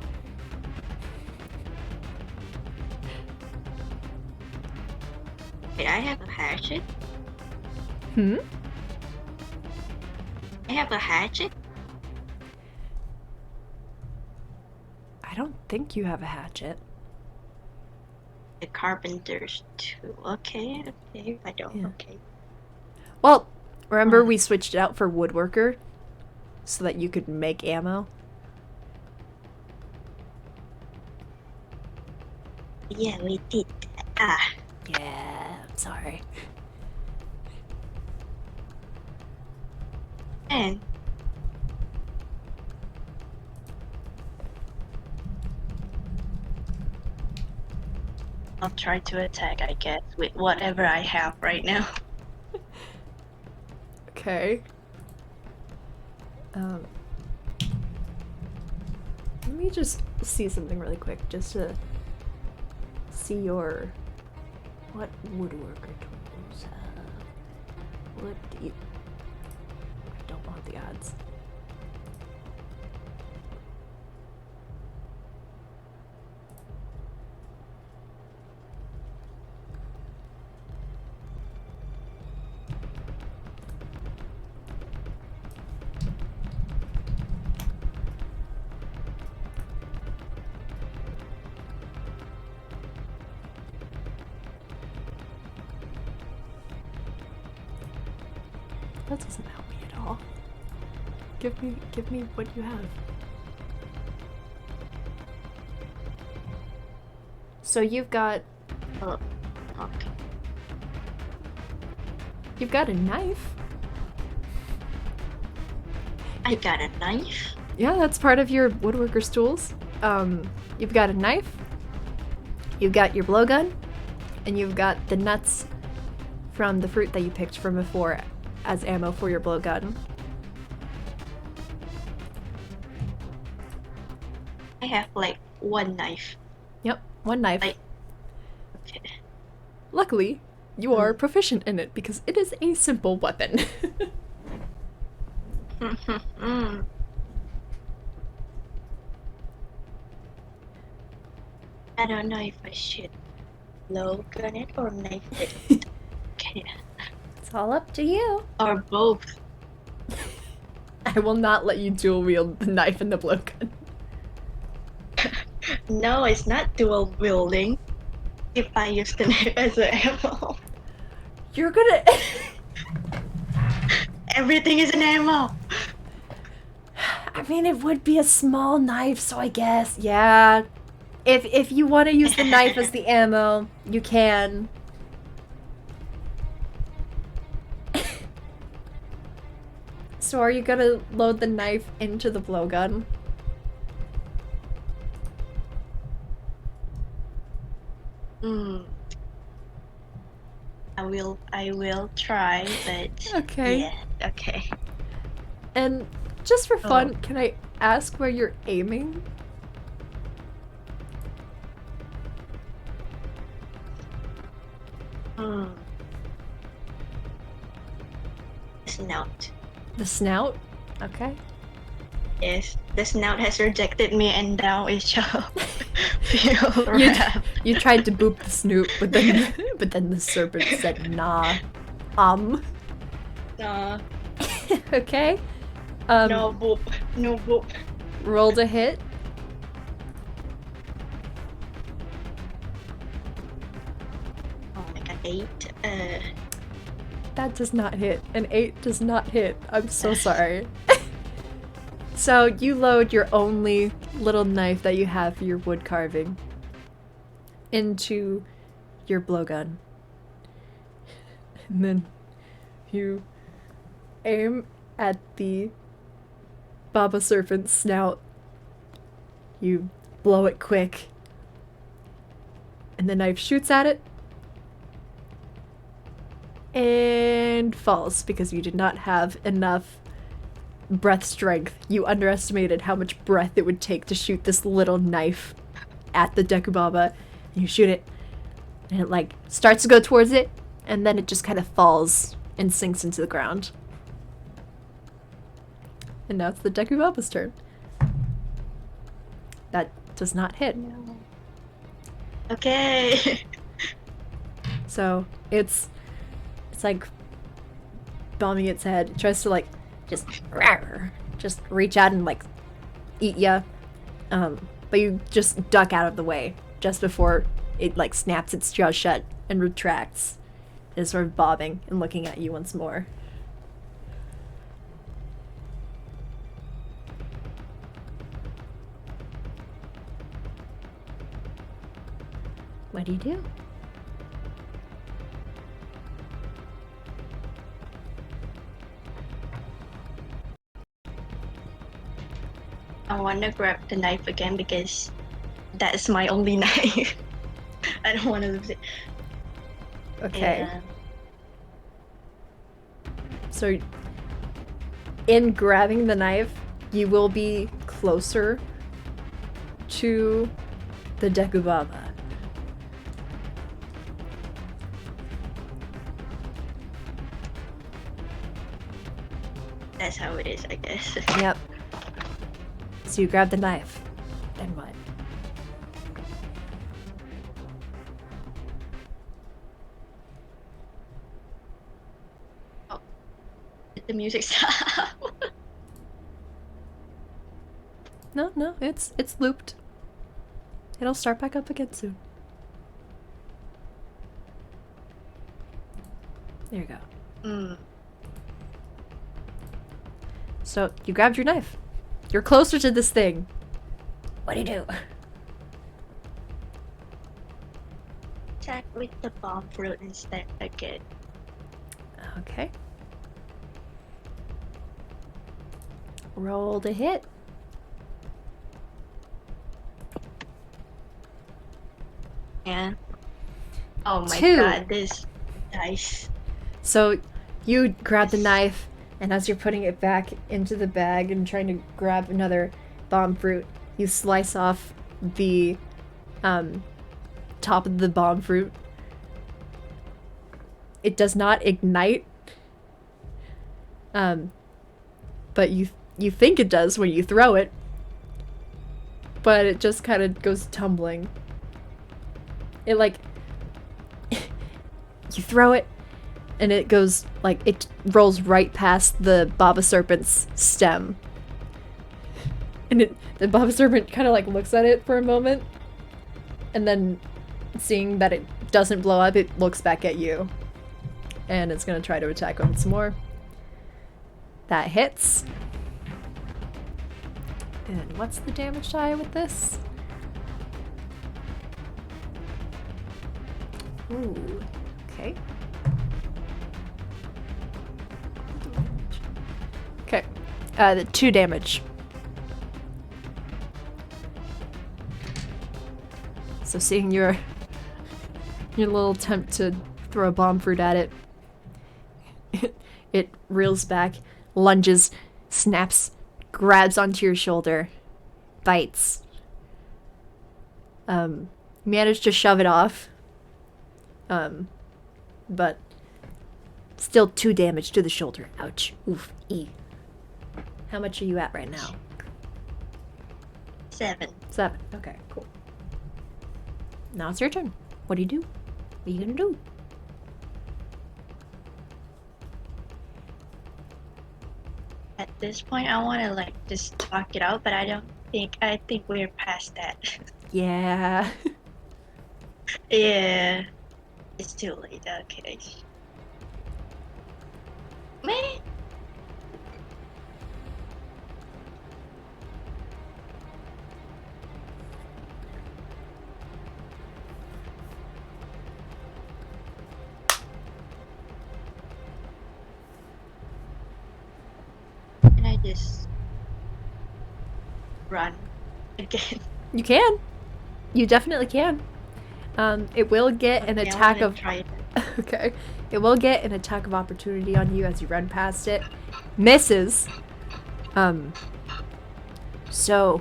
Wait, I have a hatchet? Hmm? I have a hatchet? I don't think you have a hatchet. The carpenter's too. Okay, if I don't, Yeah. okay. Well, remember we switched it out for woodworker so that you could make ammo? Yeah, we did. Yeah, I'm sorry. And I'll try to attack, I guess, with whatever I have right now. Okay. Let me just see something really quick, just to see your... What woodworker tools have? What do you... I don't want the odds. That doesn't help me at all. Give me what you have. So you've got Oh, okay. You've got a knife. I got a knife. Yeah, that's part of your woodworker's tools. You've got a knife, you've got your blowgun, and you've got the nuts from the fruit that you picked from before as ammo for your blowgun. I have like one knife. Yep, one knife. Like, okay. Luckily, you are proficient in it because it is a simple weapon. I don't know if I should blow gun it or knife it. Okay. It's all up to you. Or both. I will not let you dual wield the knife and the blowgun. No, it's not dual wielding. If I use the knife as an ammo. You're gonna. Everything is an ammo. I mean, it would be a small knife, so I guess, yeah. If you want to use the knife as the ammo, you can. So are you gonna load the knife into the blowgun? I will try, but Okay. yeah, okay. And just for fun, can I ask where you're aiming? Snout. The snout? Okay. Yes, the snout has rejected me and now it shall feel wrath. You tried to boop the snoot, but then the serpent said nah. Nah, Okay. no boop, no boop. Rolled a hit. Oh my god, 8. That does not hit. An 8 does not hit. I'm so sorry. So you load your only little knife that you have for your wood carving into your blowgun. And then you aim at the Baba Serpent's snout. You blow it quick. And the knife shoots at it. And falls because you did not have enough breath strength. You underestimated how much breath it would take to shoot this little knife at the Dekubaba. And you shoot it, and it like starts to go towards it, and then it just kind of falls and sinks into the ground. And now it's the Dekubaba's turn. That does not hit. No. Okay. So it's like bombing its head. It tries to like just reach out and like eat ya. But you just duck out of the way just before it like snaps its jaw shut and retracts. And is sort of bobbing and looking at you once more. What do you do? I want to grab the knife again because that's my only knife. I don't want to lose it. Okay. And, So, in grabbing the knife, you will be closer to the Dekubaba. that's how it is, I guess. Yep. So you grab the knife. Then what? Oh, did the music stop? No, it's looped. It'll start back up again soon. There you go. So you grabbed your knife. You're closer to this thing. What do you do? Attack with the bomb fruit instead again. Okay. Roll to hit. Yeah. Oh my 2. god, this dice. So you grab the knife, and as you're putting it back into the bag and trying to grab another bomb fruit, you slice off the top of the bomb fruit. It does not ignite, but you think it does when you throw it, but it just kind of goes tumbling. It like you throw it, and it goes like it rolls right past the Baba Serpent's stem, and the Baba Serpent kind of like looks at it for a moment, and then seeing that it doesn't blow up, it looks back at you, and it's gonna try to attack once more. That hits. And what's the damage die with this? Ooh, okay. Okay, the 2 damage. So seeing your little attempt to throw a bomb fruit at it, it reels back, lunges, snaps, grabs onto your shoulder, bites. Managed to shove it off. But still 2 damage to the shoulder. Ouch. Oof. E. How much are you at right now? 7. 7. Okay, cool. Now it's your turn. What do you do? What are you gonna do? At this point, I want to like just talk it out, but I think we're past that. Yeah. Yeah. It's too late, okay. Man. And I just run again. You can. You definitely can. It will get an Okay, I attack wanna of... try it. Okay. It will get an attack of opportunity on you as you run past it. Misses. So...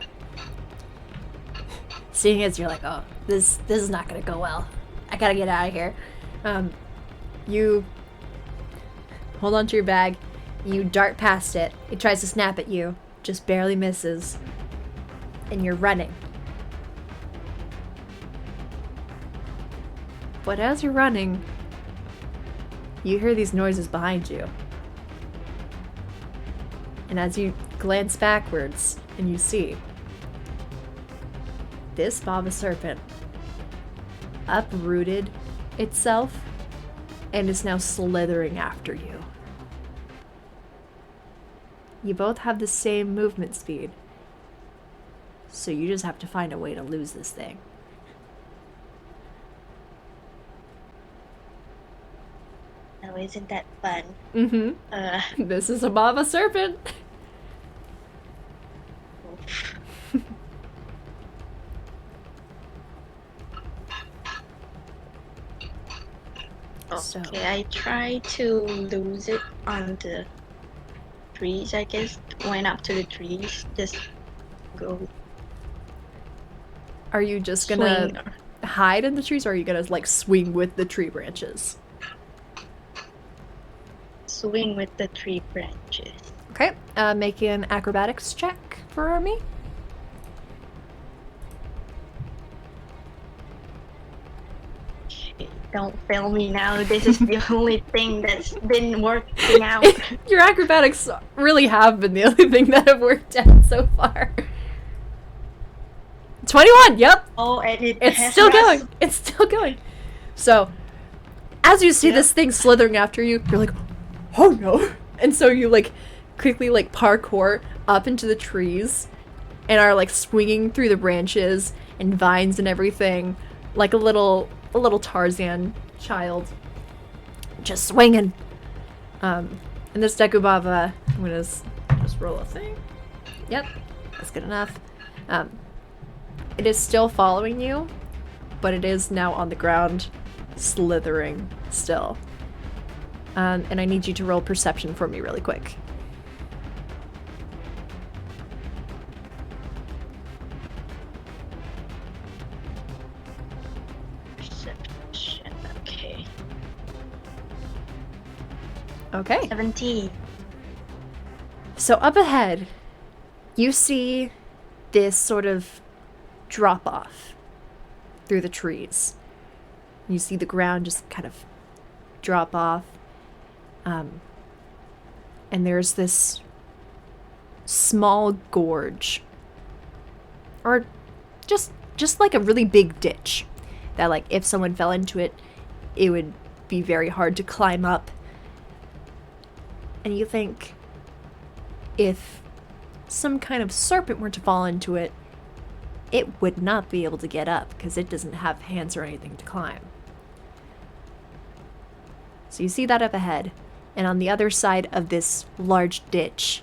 Seeing as you're like, oh, this is not gonna go well. I gotta get out of here. You hold on to your bag. You dart past it. It tries to snap at you. Just barely misses. And you're running. But as you're running, you hear these noises behind you. And as you glance backwards, and you see this Baba Serpent uprooted itself and is now slithering after you. You both have the same movement speed, so you just have to find a way to lose this thing. Oh, isn't that fun? Mm-hmm. This is a Baba Serpent. So. Okay, I try to lose it on the trees, I guess. Went up to the trees, just go. Are you just gonna swing. hide in the trees, or are you gonna like swing with the tree branches? Swing with the tree branches. Okay, make an acrobatics check for me. Okay, don't fail me now. This is the only thing that's been working out. Your acrobatics really have been the only thing that have worked out so far. 21, yep. Oh, and It's still going. It's still going. So, as you see this thing slithering after you, you're like, oh no. And so you like quickly like parkour up into the trees and are like swinging through the branches and vines and everything like a little a little Tarzan child, just swinging. And this Dekubava, I'm gonna just roll a thing. Yep, that's good enough. It is still following you, but it is now on the ground, slithering still. And I need you to roll perception for me really quick. Perception. Okay. Okay. 17. So up ahead, you see this sort of drop off through the trees. You see the ground just kind of drop off. And there's this small gorge. Or just like a really big ditch. That like if someone fell into it, it would be very hard to climb up. And you think if some kind of serpent were to fall into it, it would not be able to get up because it doesn't have hands or anything to climb. So you see that up ahead, and on the other side of this large ditch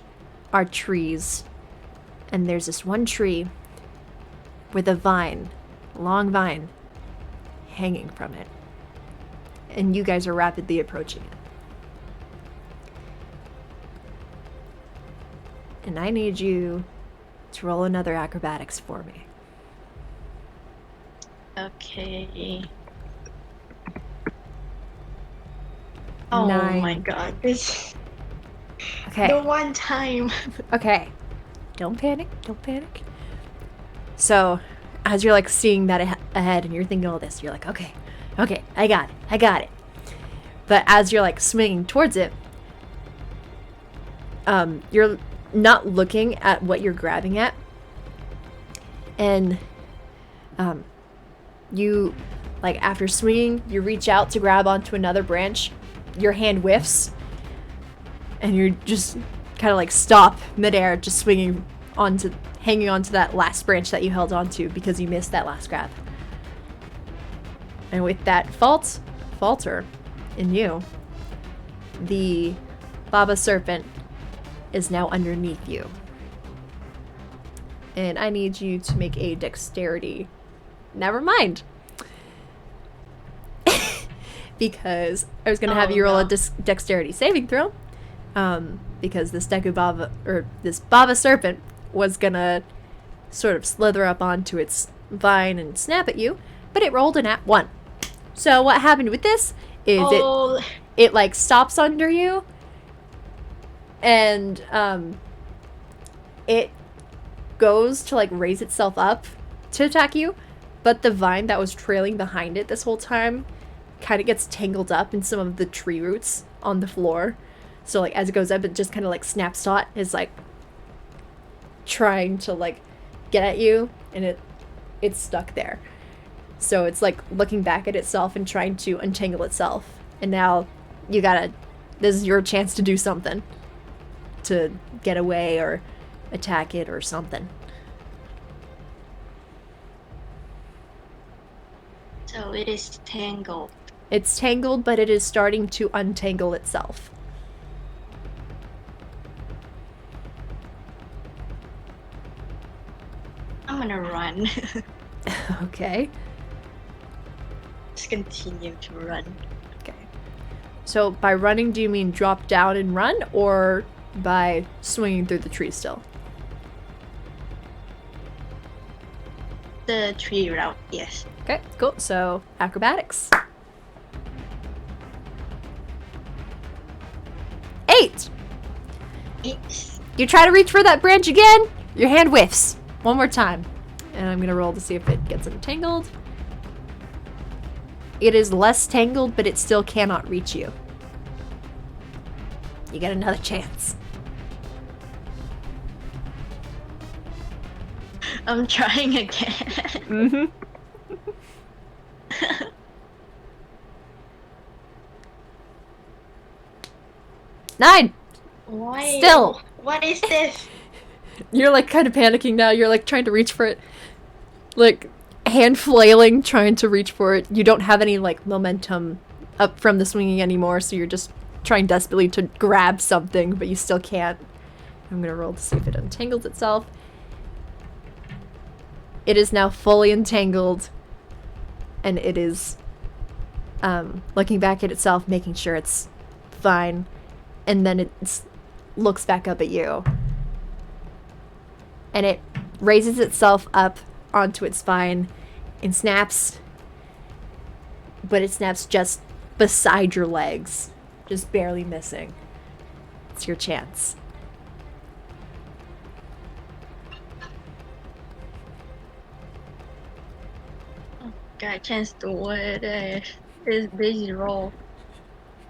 are trees, and there's this one tree with a vine, a long vine, hanging from it. And you guys are rapidly approaching it. And I need you to roll another acrobatics for me. Okay. Oh 9. my god. This Okay. the one time. Okay. Don't panic. Don't panic. So, as you're like seeing that ahead and you're thinking all this, you're like, okay, I got it. But as you're like swinging towards it, you're not looking at what you're grabbing at. And, you, like after swinging, you reach out to grab onto another branch. Your hand whiffs, and you're just kind of like stop midair, just swinging hanging onto that last branch that you held onto because you missed that last grab. And with that falter in you, the Baba Serpent is now underneath you. And I need you to make a dexterity. Never mind. Because I was gonna have you roll a dexterity saving throw, because this Dekubava or this Baba Serpent was gonna sort of slither up onto its vine and snap at you, but it rolled an @1. So what happened with this is it like stops under you, and it goes to like raise itself up to attack you, but the vine that was trailing behind it this whole time kind of gets tangled up in some of the tree roots on the floor. So like as it goes up, it just kind of like snaps taut, is like trying to like get at you, and it's stuck there. So it's like looking back at itself and trying to untangle itself. And now this is your chance to do something to get away or attack it or something. So it is tangled. It's tangled, but it is starting to untangle itself. I'm gonna run. Okay. Just continue to run. Okay. So by running, do you mean drop down and run, or by swinging through the tree still? The tree route, yes. Okay, cool. So acrobatics. 8! You try to reach for that branch again, your hand whiffs. One more time. And I'm gonna roll to see if it gets entangled. It is less tangled, but it still cannot reach you. You get another chance. I'm trying again. 9! Why? Still. What is this? You're like kind of panicking now. You're like trying to reach for it. Like, hand flailing, trying to reach for it. You don't have any, like, momentum up from the swinging anymore, so you're just trying desperately to grab something, but you still can't. I'm gonna roll to see if it untangles itself. It is now fully entangled, and it is looking back at itself, making sure it's fine, and then it looks back up at you. And it raises itself up onto its spine and snaps, but it snaps just beside your legs, just barely missing. It's your chance. Got a chance to what these rolls.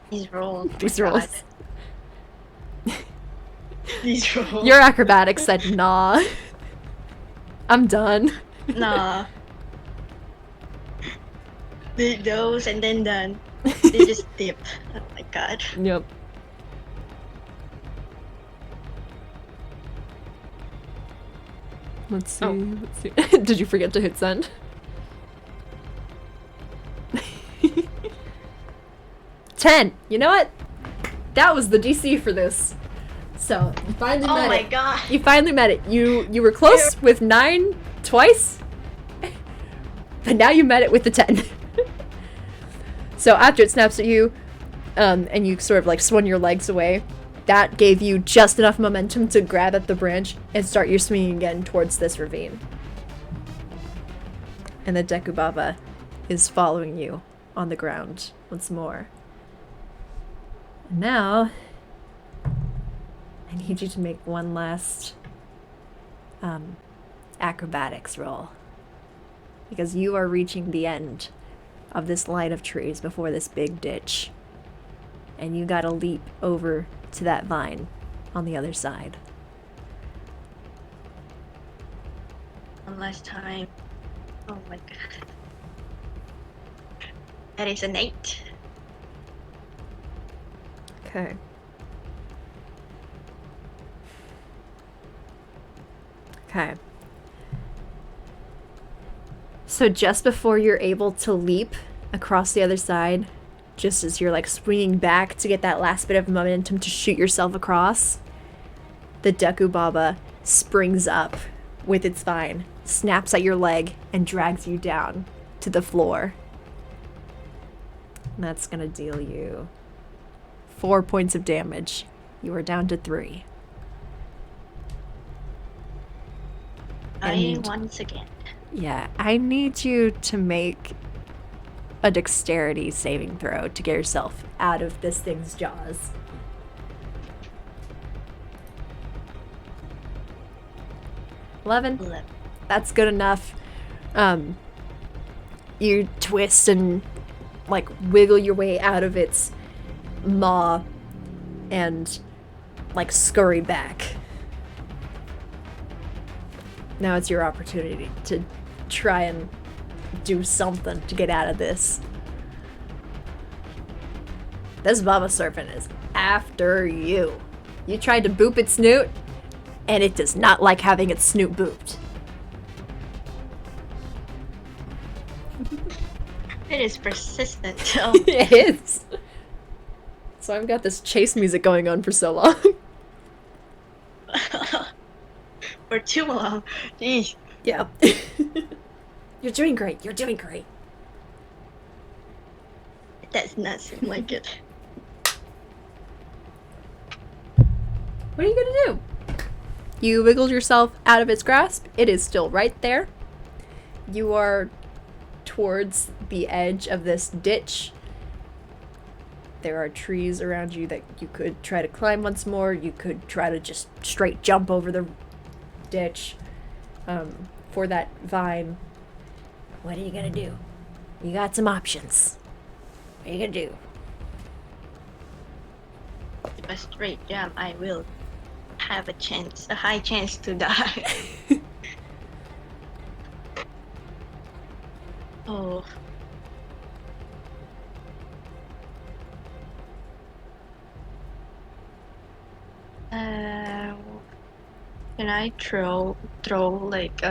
These rolls. These God. rolls. These rolls. Your acrobatics said, nah. I'm done. Nah. Did those and then done. They just dip. Oh my god. Yep. Let's see. Oh. Let's see. Did you forget to hit send? 10. You know what? That was the DC for this. So you finally met Oh my it. god. You finally met it. You were close with 9 twice, but now you met it with the 10. So after it snaps at you, and you sort of like swung your legs away, that gave you just enough momentum to grab at the branch and start your swinging again towards this ravine. And the Dekubaba is following you on the ground once more. And now, I need you to make one last acrobatics roll. Because you are reaching the end of this line of trees before this big ditch. And you gotta leap over to that vine on the other side. One last time. Oh my god. That is an 8. Okay. Okay. So just before you're able to leap across the other side, just as you're like swinging back to get that last bit of momentum to shoot yourself across, the Dekubaba springs up with its vine, snaps at your leg, and drags you down to the floor. And that's gonna deal you 4 points of damage. You are down to 3. I once again. Yeah, I need you to make a dexterity saving throw to get yourself out of this thing's jaws. 11. 11. That's good enough. You twist and like wiggle your way out of its maw and like scurry back. Now it's your opportunity to try and do something to get out of this. This Baba Serpent is after you. You tried to boop its snoot, and it does not like having its snoot booped. It is persistent. It is. So I've got this chase music going on for so long. For too long. Jeez. Yeah. You're doing great. You're doing great. It does not seem like it. What are you gonna do? You wiggled yourself out of its grasp. It is still right there. You are towards the edge of this ditch. There are trees around you that you could try to climb once more. You could try to just straight jump over the ditch for that vine. What are you gonna do? You got some options. What are you gonna do? If I straight jump, I will have a high chance to die. Oh. Can I throw like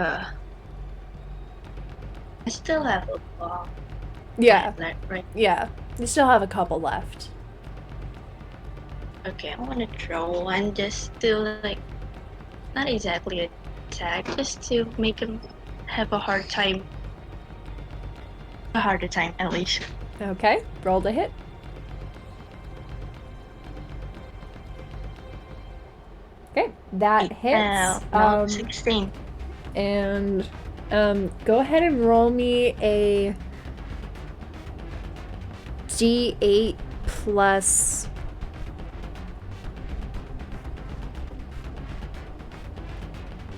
I still have a ball. Yeah, Right. yeah. You still have a couple left. Okay, I want to throw one just to like, not exactly attack, just to make him have a hard time. A harder time, at least. Okay, roll to hit. Okay, that hits. No, 16. And go ahead and roll me a D8 plus.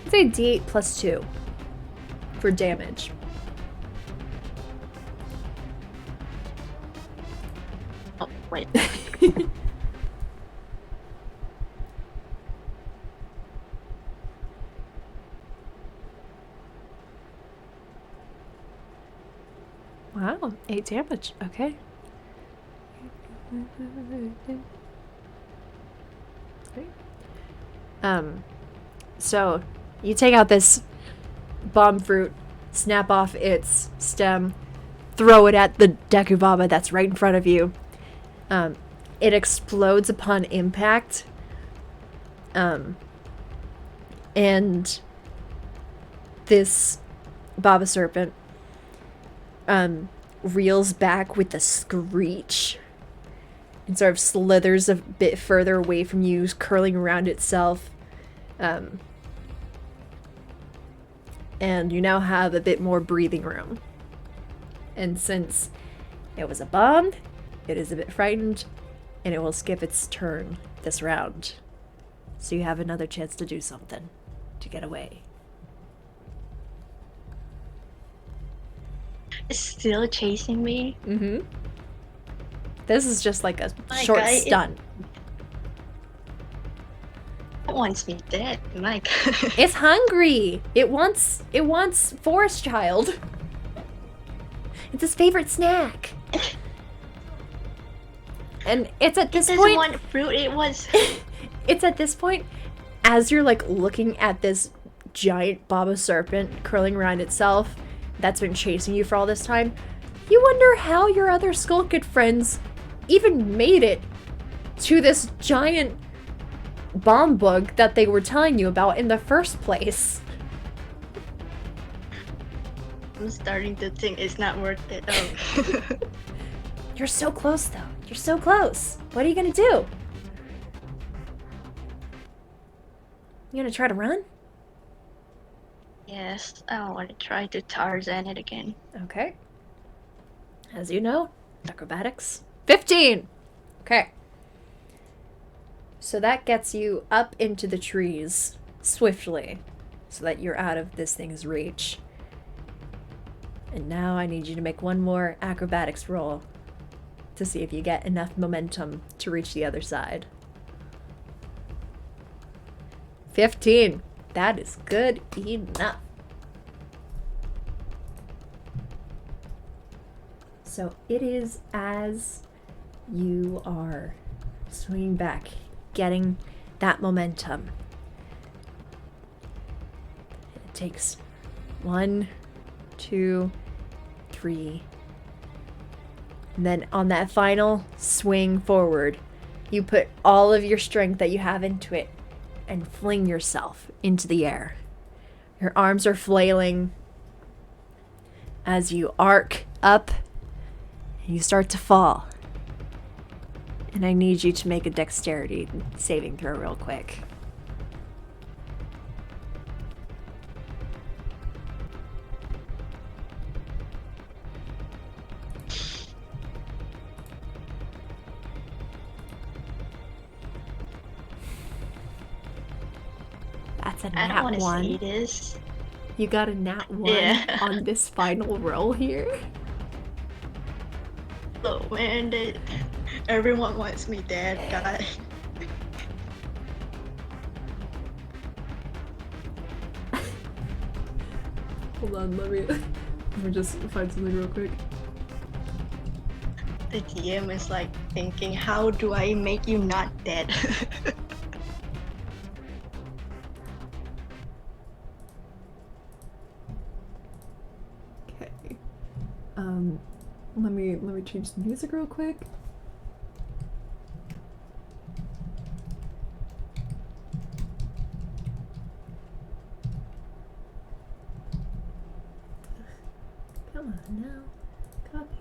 Let's say D8 plus 2 for damage. Oh, wait. Wow, 8 damage. Okay. So you take out this bomb fruit, snap off its stem, throw it at the Dekubaba that's right in front of you. It explodes upon impact. And this Baba Serpent reels back with a screech and sort of slithers a bit further away from you, curling around itself. And you now have a bit more breathing room. And since it was a bomb, it is a bit frightened, and it will skip its turn this round. So you have another chance to do something to get away. It's still chasing me. Mm-hmm. This is just like a short stunt. It wants me dead, Mike. It's hungry. It wants Forest Child. It's his favorite snack. And it's at this It point. doesn't want fruit. It was. It's at this point, as you're like looking at this giant Baba Serpent curling around itself, that's been chasing you for all this time. You wonder how your other Skull Kid friends even made it to this giant bomb bug that they were telling you about in the first place. I'm starting to think it's not worth it. You're so close, though. You're so close. What are you gonna do? You gonna try to run? Yes, I want to try to Tarzan it again. Okay. As you know, acrobatics. 15! Okay. So that gets you up into the trees swiftly so that you're out of this thing's reach. And now I need you to make one more acrobatics roll to see if you get enough momentum to reach the other side. 15. That is good enough. So it is as you are swinging back, getting that momentum. It takes 1, 2, 3. And then on that final swing forward, you put all of your strength that you have into it and fling yourself into the air. Your arms are flailing as you arc up and you start to fall. And I need you to make a dexterity saving throw real quick. That's a I don't nat want to 1. see this. You got a nat 1 on this final roll here. Oh man, everyone wants me dead, God. Hold on, let me just find something real quick. The DM is like thinking, how do I make you not dead? Okay. Let me change the music real quick. Come on now. Copy.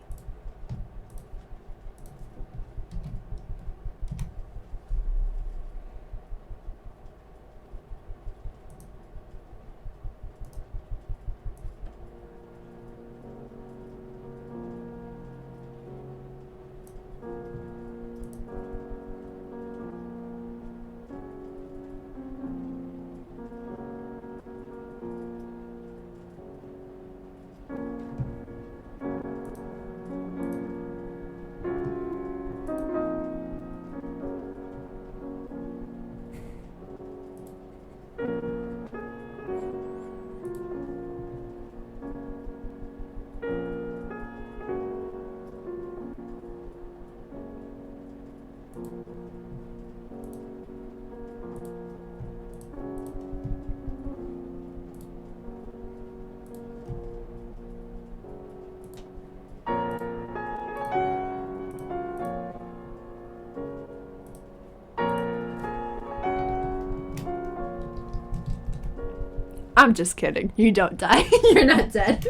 I'm just kidding. You don't die. You're not dead.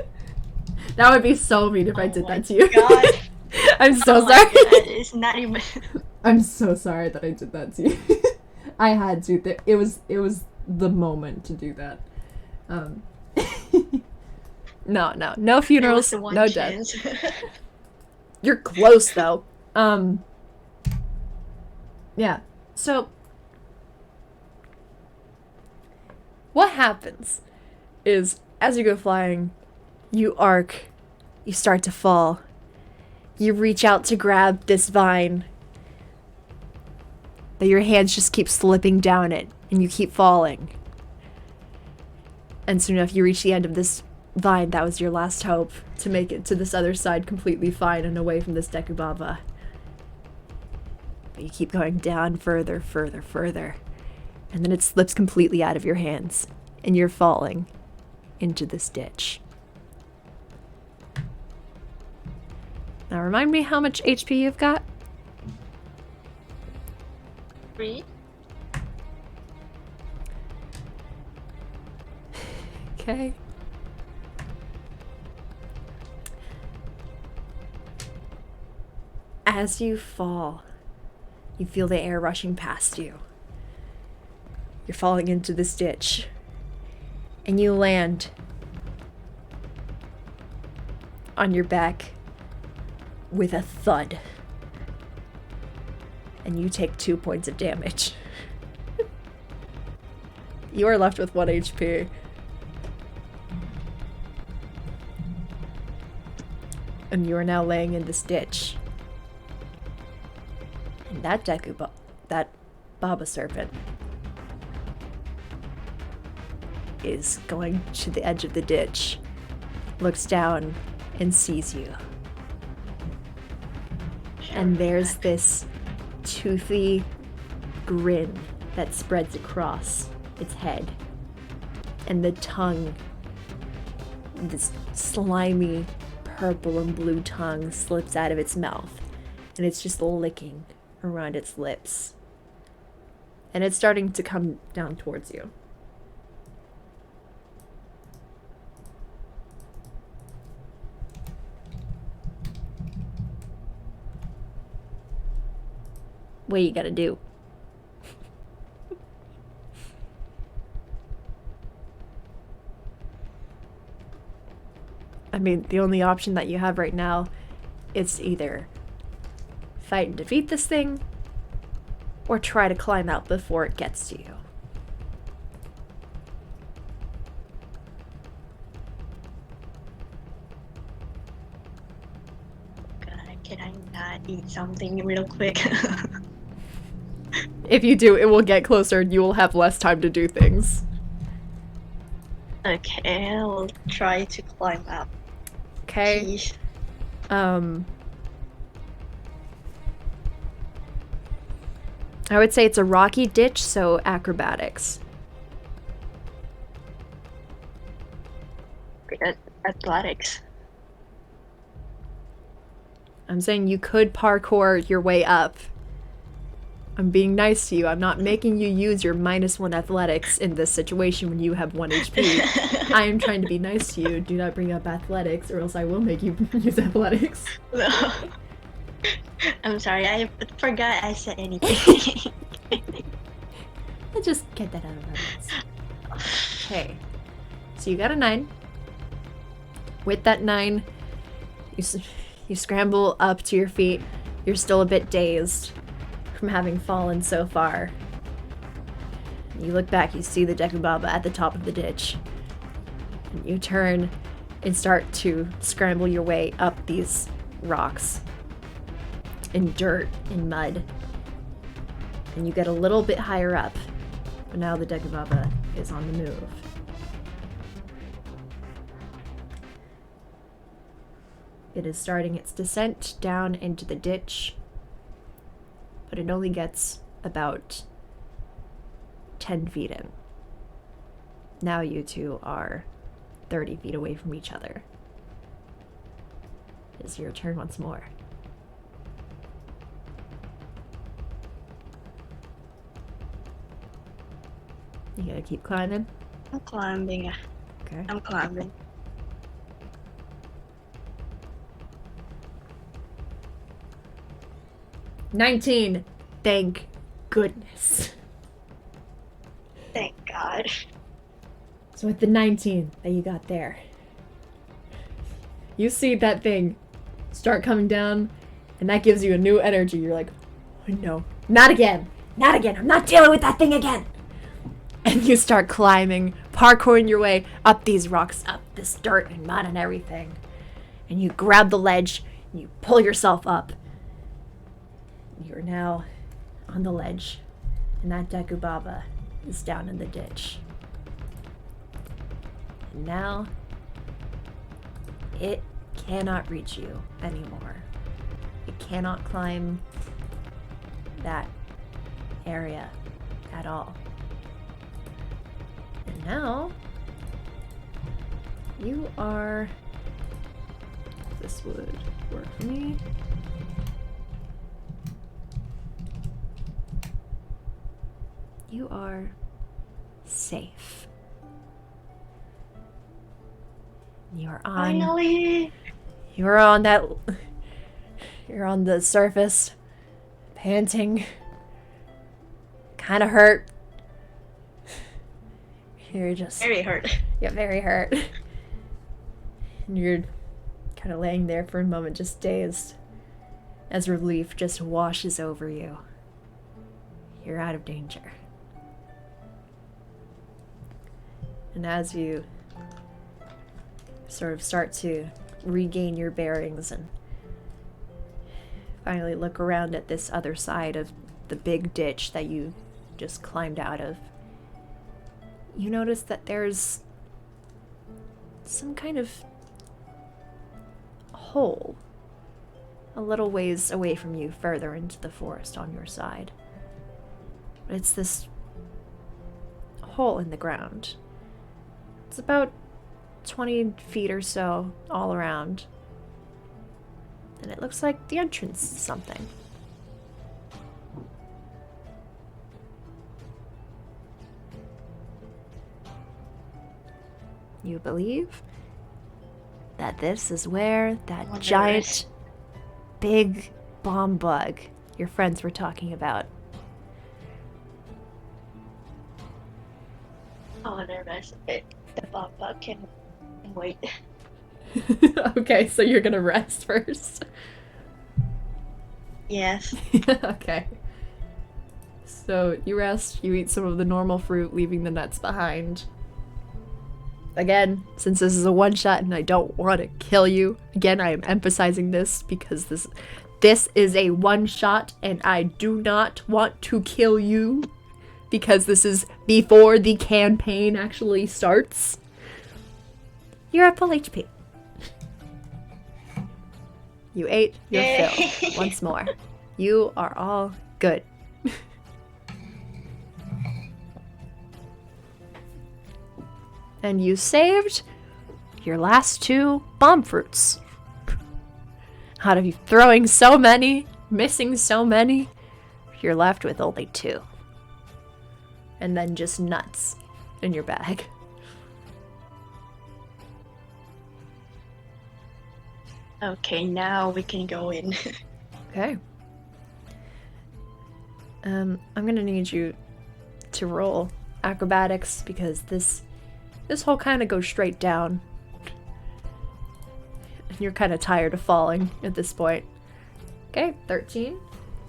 That would be so mean if I did that to you. God. I'm so Oh my sorry. God, it's not even. I'm so sorry that I did that to you. I had to. It was the moment to do that. No funerals, The one no chance. death. You're close though. Yeah. So what happens is as you go flying, you arc, you start to fall. You reach out to grab this vine, but your hands just keep slipping down it, and you keep falling. And soon enough, you reach the end of this vine that was your last hope to make it to this other side completely fine and away from this Dekubaba. But you keep going down further, further, and then it slips completely out of your hands, and you're falling into this ditch. Now remind me how much HP you've got? 3. Okay. As you fall, you feel the air rushing past you. You're falling into this ditch. And you land on your back with a thud. And you take 2 points of damage. You are left with 1 HP. And you are now laying in this ditch. And that that Baba serpent is going to the edge of the ditch, looks down, and sees you. And there's this toothy grin that spreads across its head. And the tongue, this slimy purple and blue tongue, slips out of its mouth. And it's just licking around its lips. And it's starting to come down towards you. What you gotta do? I mean, the only option that you have right now is either fight and defeat this thing, or try to climb out before it gets to you. God, can I not eat something real quick? If you do, it will get closer and you will have less time to do things. Okay, I'll try to climb up. Okay. Please. I would say it's a rocky ditch, so acrobatics. Athletics. I'm saying you could parkour your way up. I'm being nice to you. I'm not making you use your -1 athletics in this situation when you have 1 HP. I am trying to be nice to you. Do not bring up athletics or else I will make you use athletics. No. I'm sorry, I forgot I said anything. Let's just get that out of our minds. Okay. So you got a 9. With that 9, you scramble up to your feet. You're still a bit dazed from having fallen so far. You look back, you see the Dekubaba at the top of the ditch. And you turn and start to scramble your way up these rocks. In dirt, in mud. And you get a little bit higher up. But now the Dekubaba is on the move. It is starting its descent down into the ditch, but it only gets about 10 feet in. Now you two are 30 feet away from each other. It's your turn once more. You gotta keep climbing? I'm climbing. Okay. I'm climbing. $19. Thank goodness. Thank God. So with the 19 that you got there, you see that thing start coming down, and that gives you a new energy. You're like, oh no, not again, not again, I'm not dealing with that thing again. And you start climbing, parkouring your way up these rocks, up this dirt and mud and everything. And you grab the ledge, and you pull yourself up. You're now on the ledge, and that Dekubaba is down in the ditch. And now, it cannot reach you anymore. It cannot climb that area at all. And now, you are... This would work for me. You are safe. You're on. Finally! You're on that. You're on the surface, panting, kind of hurt. You're just. Very hurt. Yeah, very hurt. And you're kind of laying there for a moment, just dazed, as relief just washes over you. You're out of danger. And as you sort of start to regain your bearings and finally look around at this other side of the big ditch that you just climbed out of, you notice that there's some kind of hole a little ways away from you, further into the forest on your side. But it's this hole in the ground. It's about 20 feet or so all around. And it looks like the entrance to something. You believe that this is where that giant, big bomb bug your friends were talking about. Oh, nervous. The bomb bug can wait. Okay, so you're gonna rest first. Yes. Okay. So you rest, you eat some of the normal fruit, leaving the nuts behind. Again, since this is a one-shot and I don't want to kill you, again, I am emphasizing this because this is a one-shot and I do not want to kill you because this is before the campaign actually starts. You're at full HP. You ate your fill once more. You are all good. And you saved your last 2 bomb fruits. Out of you throwing so many, missing so many, you're left with only 2. And then just nuts in your bag. Okay, now we can go in. Okay. I'm gonna need you to roll acrobatics because this hole kind of goes straight down. And you're kind of tired of falling at this point. Okay, 13.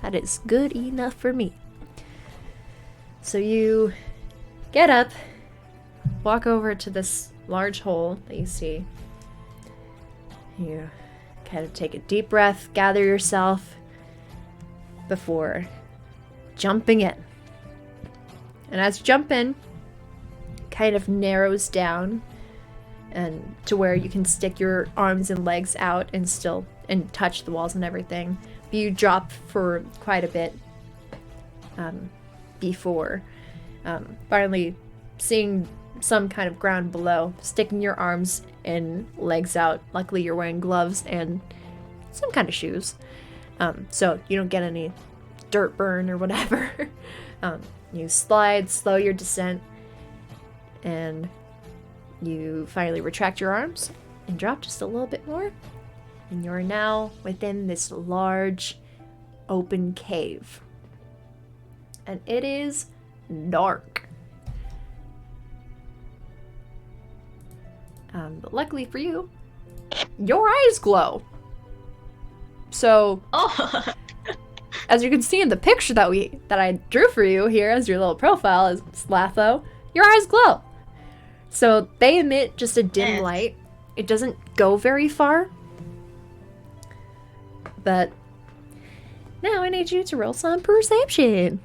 That is good enough for me. So you get up, walk over to this large hole that you see. You kind of take a deep breath, gather yourself before jumping in. And as you jump in, it kind of narrows down and to where you can stick your arms and legs out and still and touch the walls and everything. But you drop for quite a bit before finally seeing some kind of ground below, sticking your arms and legs out. Luckily you're wearing gloves and some kind of shoes, so you don't get any dirt burn or whatever. You slide, slow your descent, and you finally retract your arms and drop just a little bit more, and you're now within this large open cave. And it is dark. But luckily for you, your eyes glow. So, as you can see in the picture that I drew for you here as your little profile is Latho, your eyes glow. So they emit just a dim light. It doesn't go very far. But now I need you to roll some perception.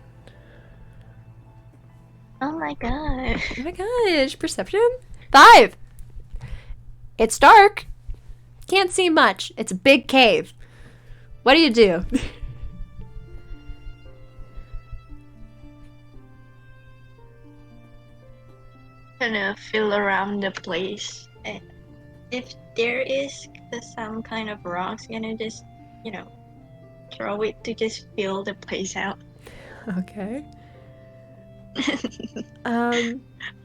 Oh my god. Oh my gosh, perception? 5! It's dark. Can't see much. It's a big cave. What do you do? Gonna feel around the place. And if there is some kind of rocks, gonna just, throw it to just fill the place out. Okay.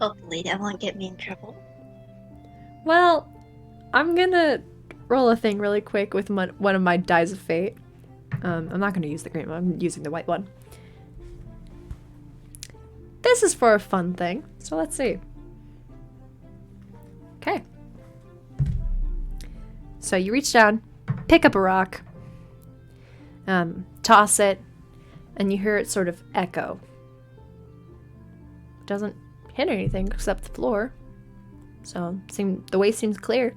Hopefully that won't get me in trouble. Well, I'm gonna roll a thing really quick with one of my dies of fate. I'm not gonna use the green one, I'm using the white one. This is for a fun thing, so let's see. Okay. So you reach down, pick up a rock, toss it, and you hear it sort of echo. It doesn't hit anything except the floor. So the way seems clear.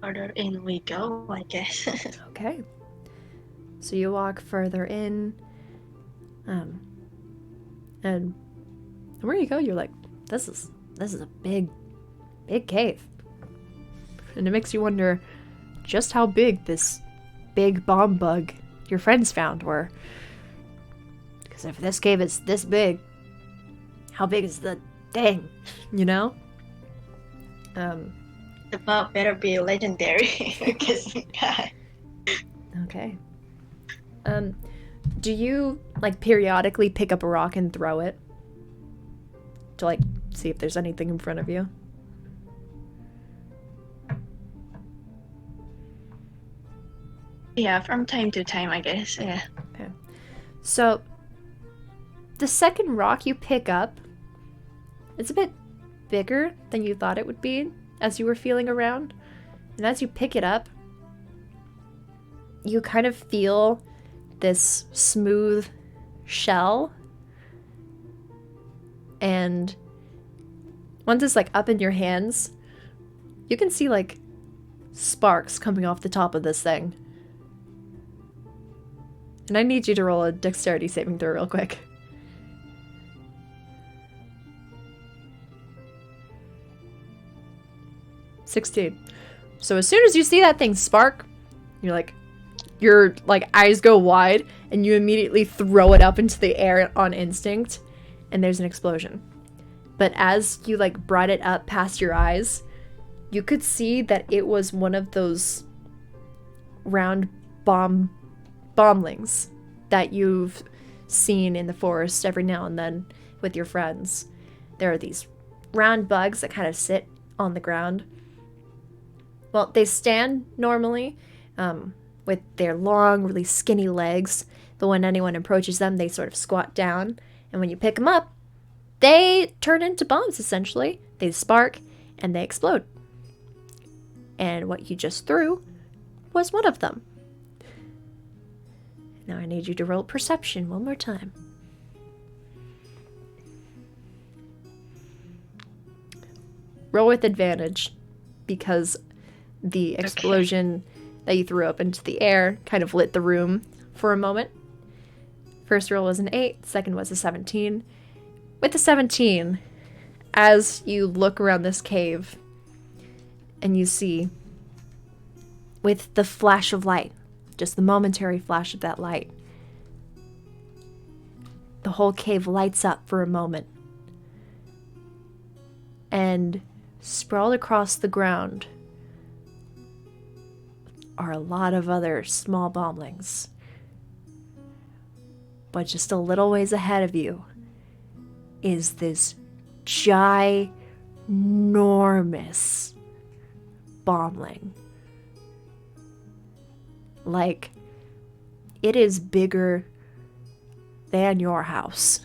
Further in we go, I guess. Okay. So you walk further in, and where you go, you're like, this is a big cave, and it makes you wonder just how big this big bomb bug your friends found were. Because if this cave is this big, how big is the thing? You know? The bug better be legendary. Because, God. Okay. Do you, periodically pick up a rock and throw it? To, see if there's anything in front of you? Yeah, from time to time, I guess, yeah. Okay. So, the second rock you pick up, it's a bit bigger than you thought it would be as you were feeling around. And as you pick it up, you kind of feel this smooth shell. And once it's up in your hands, you can see sparks coming off the top of this thing. And I need you to roll a dexterity saving throw real quick. 16. So as soon as you see that thing spark, your eyes go wide and you immediately throw it up into the air on instinct and there's an explosion. But as you like brought it up past your eyes, you could see that it was one of those round bomblings that you've seen in the forest every now and then with your friends. There are these round bugs that kind of sit on the ground. Well, they stand normally with their long, really skinny legs, but when anyone approaches them, they sort of squat down, and when you pick them up, they turn into bombs, essentially. They spark, and they explode. And what you just threw was one of them. Now I need you to roll perception one more time. Roll with advantage, because the explosion that you threw up into the air kind of lit the room for a moment. First roll was an 8, second was a 17. With the 17, as you look around this cave, and you see, with the flash of light, just the momentary flash of that light, the whole cave lights up for a moment. And sprawled across the ground are a lot of other small bomblings. But just a little ways ahead of you is this ginormous bombling. Like, it is bigger than your house.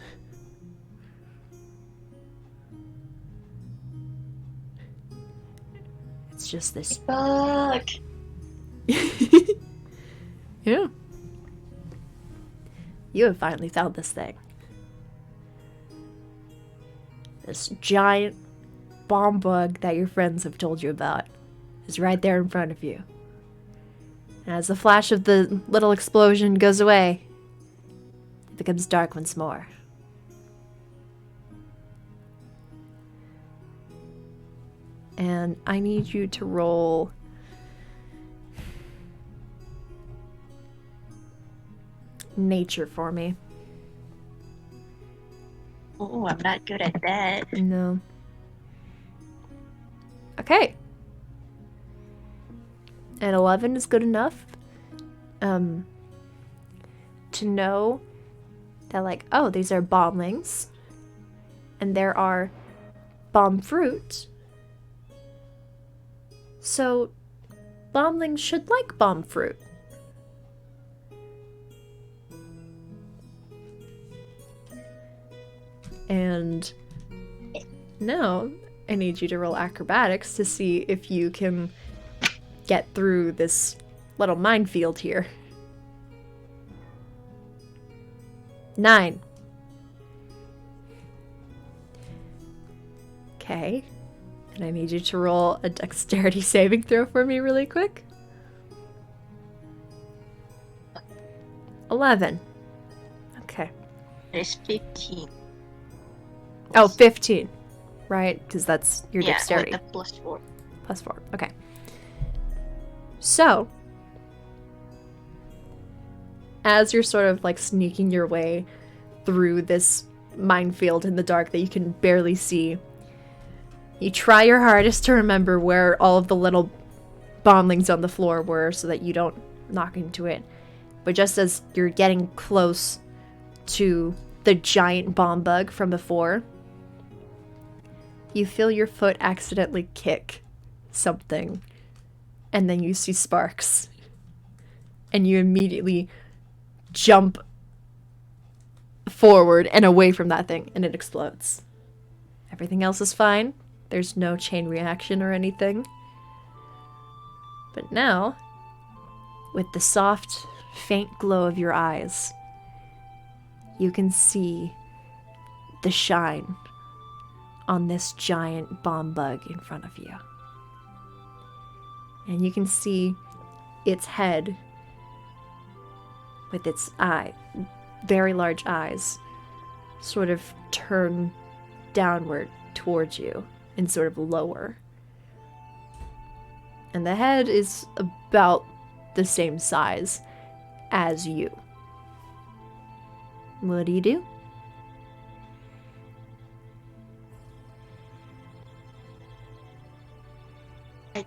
It's just this. Fuck. Yeah. You have finally found this thing. This giant bomb bug that your friends have told you about is right there in front of you. And as the flash of the little explosion goes away, it becomes dark once more. And I need you to roll nature for me. Oh, I'm not good at that. No. Okay. And 11 is good enough to know that, like, oh, these are bomblings, and there are bomb fruit. So, bomblings should like bomb fruit. And now I need you to roll acrobatics to see if you can get through this little minefield here. 9. Okay. And I need you to roll a dexterity saving throw for me really quick. 11. Okay. It's 15. Oh, 15. Right? Because that's your Yeah, dexterity. with the +4. +4. Okay. So, as you're sort of like sneaking your way through this minefield in the dark that you can barely see, you try your hardest to remember where all of the little bomblings on the floor were so that you don't knock into it. But just as you're getting close to the giant bomb bug from before, you feel your foot accidentally kick something, and then you see sparks. And you immediately jump forward and away from that thing, and it explodes. Everything else is fine. There's no chain reaction or anything. But now, with the soft, faint glow of your eyes, you can see the shine on this giant bomb bug in front of you. And you can see its head with its very large eyes, sort of turn downward towards you and sort of lower. And the head is about the same size as you. What do you do?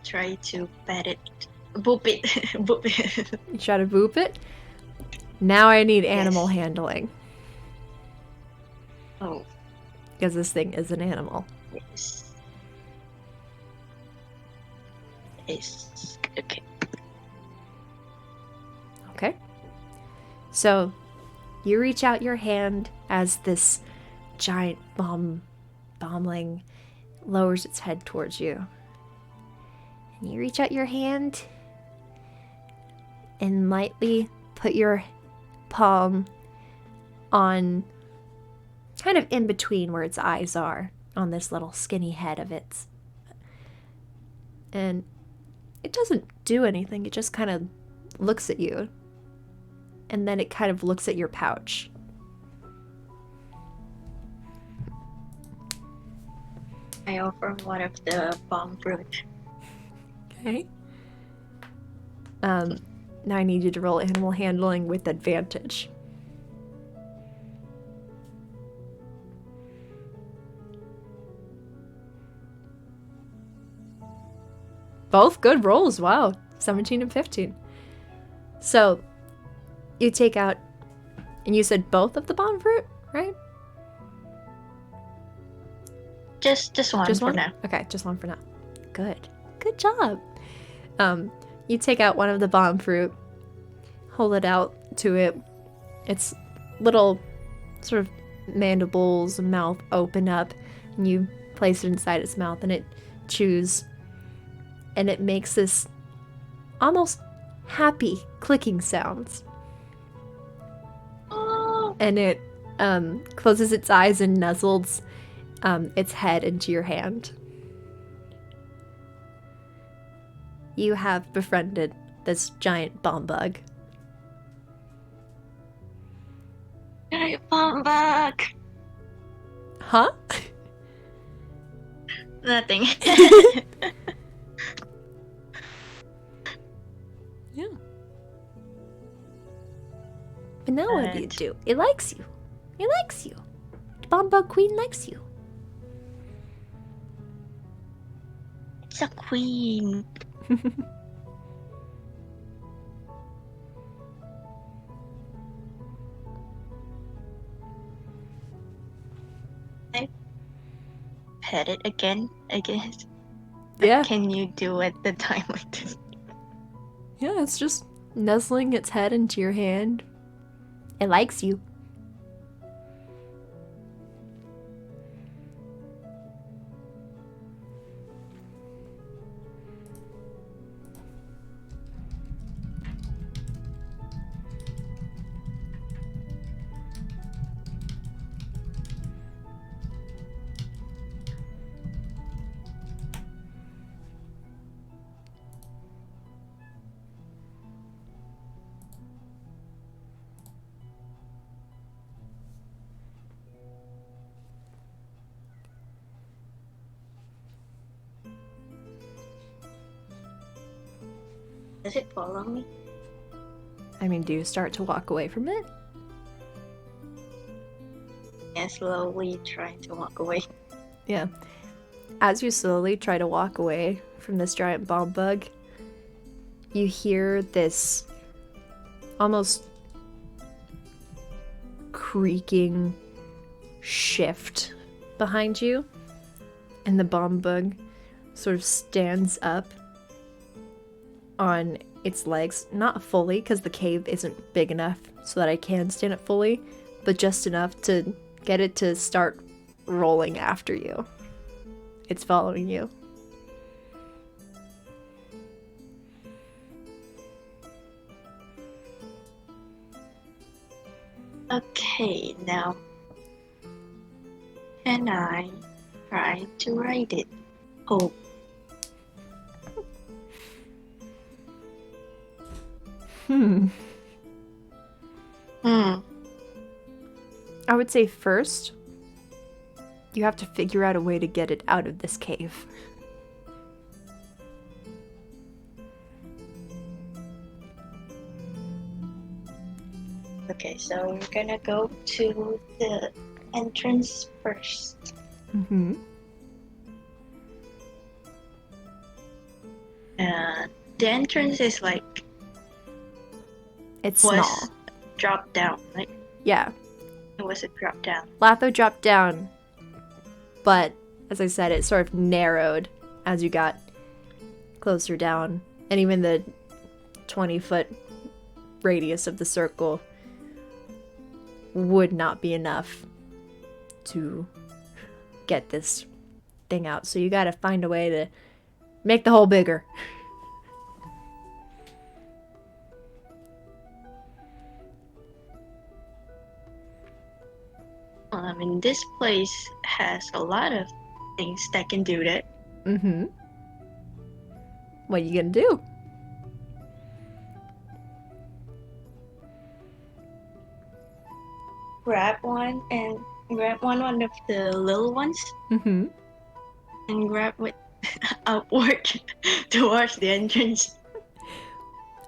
try to pet it. Boop it. Boop it. You try to boop it. Now I need animal Yes. handling. Oh, Because this thing is an animal. yes. Yes. Okay. Okay. So, you reach out your hand as this giant bombling lowers its head towards you. And you reach out your hand and lightly put your palm on kind of in between where its eyes are on this little skinny head of its. And it doesn't do anything, it just kind of looks at you. And then it kind of looks at your pouch. I offer one of the bomb fruit. Okay. Now I need you to roll animal handling with advantage. Both good rolls, wow. 17 and 15. So, you take out, and you said both of the bomb fruit, right? Just one Just for one? now. Okay, just one for now. Good. Good job. You take out one of the bomb fruit, hold it out to it. Its little sort of mandibles and mouth open up, and you place it inside its mouth, and it chews. And it makes this almost happy clicking sounds. Oh, And it closes its eyes and nuzzles its head into your hand. You have befriended this giant bomb bug. bomb back. Huh? Nothing. Yeah. But now what do you And- do? It likes you. It likes you. The bomb bug queen likes you. It's a queen. I pet it again, I guess. Yeah. Can you do at the time like this? Yeah, it's just nuzzling its head into your hand. It likes you. Does it follow me? I mean, do you start to walk away from it? And slowly trying to walk away. Yeah. As you slowly try to walk away from this giant bomb bug, you hear this almost creaking shift behind you, and the bomb bug sort of stands up on its legs, not fully because the cave isn't big enough so that I can stand it fully, but just enough to get it to start rolling after you. It's following you. Okay, now can I try to ride it? Oh, Hmm. hmm. I would say first, you have to figure out a way to get it out of this cave. Okay, so we're gonna go to the entrance first. Mm-hmm. The entrance is like It's was small. dropped down, right? Yeah. It was a drop down. Latho dropped down, but as I said, it sort of narrowed as you got closer down, and even the 20-foot radius of the circle would not be enough to get this thing out. So you gotta find a way to make the hole bigger. This place has a lot of things that can do that. Mm-hmm. What are you gonna do? Grab one of the little ones Mm-hmm. and grab it outward towards the entrance.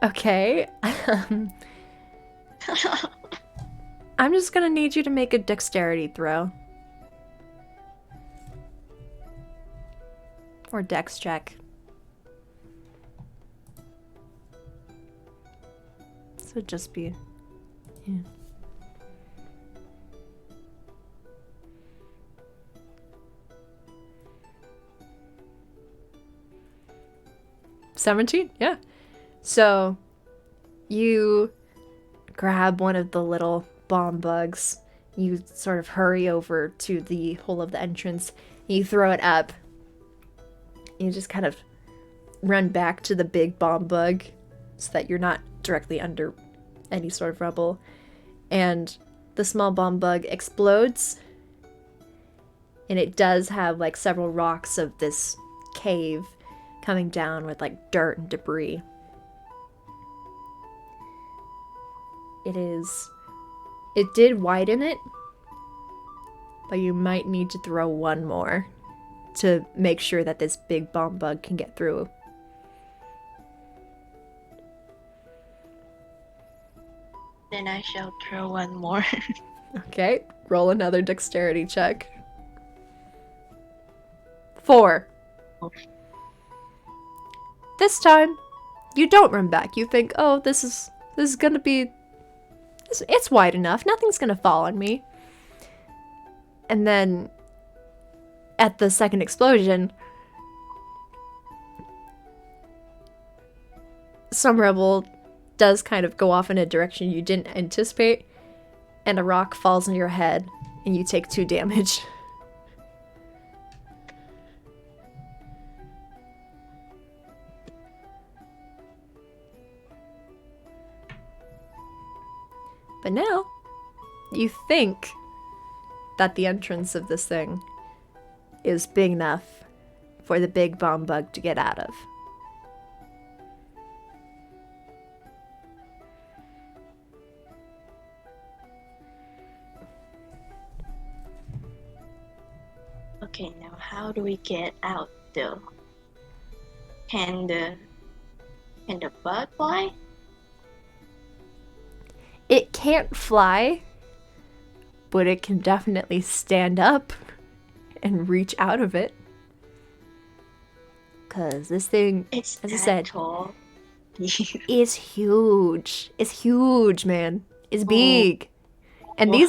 Okay. I'm just gonna need you to make a dexterity throw. Or dex check. So just be... Yeah. $17? Yeah. So you grab one of the little bomb bugs. You sort of hurry over to the hole of the entrance. You throw it up. You just kind of run back to the big bomb bug so that you're not directly under any sort of rubble. And the small bomb bug explodes. And it does have like several rocks of this cave coming down with like dirt and debris. It did widen it, but you might need to throw one more to make sure that this big bomb bug can get through. Then I shall throw one more. Okay, roll another dexterity check. 4. This time, you don't run back. You think, oh, this is gonna be... It's wide enough. Nothing's gonna fall on me. And then, at the second explosion, some rubble does kind of go off in a direction you didn't anticipate, and a rock falls on your head, and you take 2 damage. But now, you think that the entrance of this thing is big enough for the big bomb bug to get out of. Okay, now how do we get out though? Can the bug fly? It can't fly, but it can definitely stand up and reach out of it. Cause this thing, It's as I that said, tall. is huge. It's huge, man. It's big. And Wha-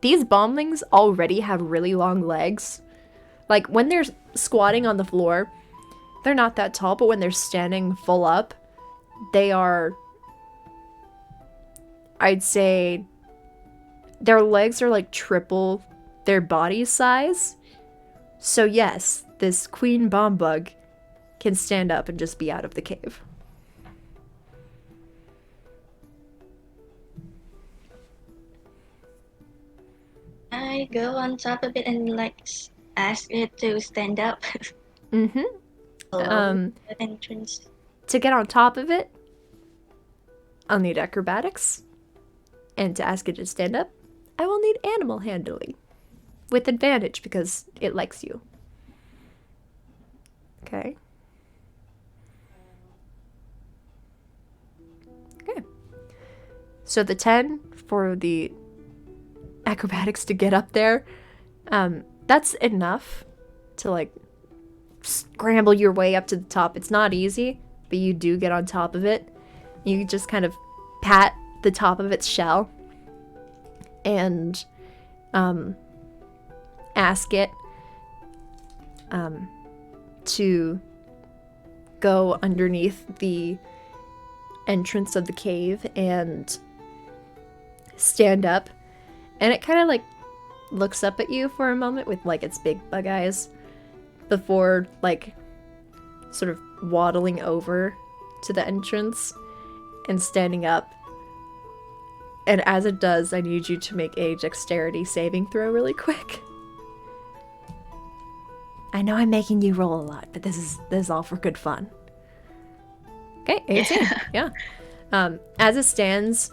these bomblings already have really long legs. Like when they're squatting on the floor, they're not that tall, but when they're standing full up, they are, I'd say, their legs are like triple their body size. So yes, this queen bomb bug can stand up and just be out of the cave. I go on top of it and like ask it to stand up. Mm-hmm. Below the entrance. To get on top of it, I'll need acrobatics. And to ask it to stand up, I will need animal handling. With advantage because it likes you. Okay. Okay. So the 10 for the acrobatics to get up there, that's enough to like scramble your way up to the top. It's not easy, but you do get on top of it. You just kind of pat the top of its shell and ask it to go underneath the entrance of the cave and stand up. And it kind of like looks up at you for a moment with like its big bug eyes before like sort of waddling over to the entrance and standing up. And as it does, I need you to make a dexterity saving throw really quick. I know I'm making you roll a lot, but this is all for good fun. Okay, 18. Yeah. As it stands,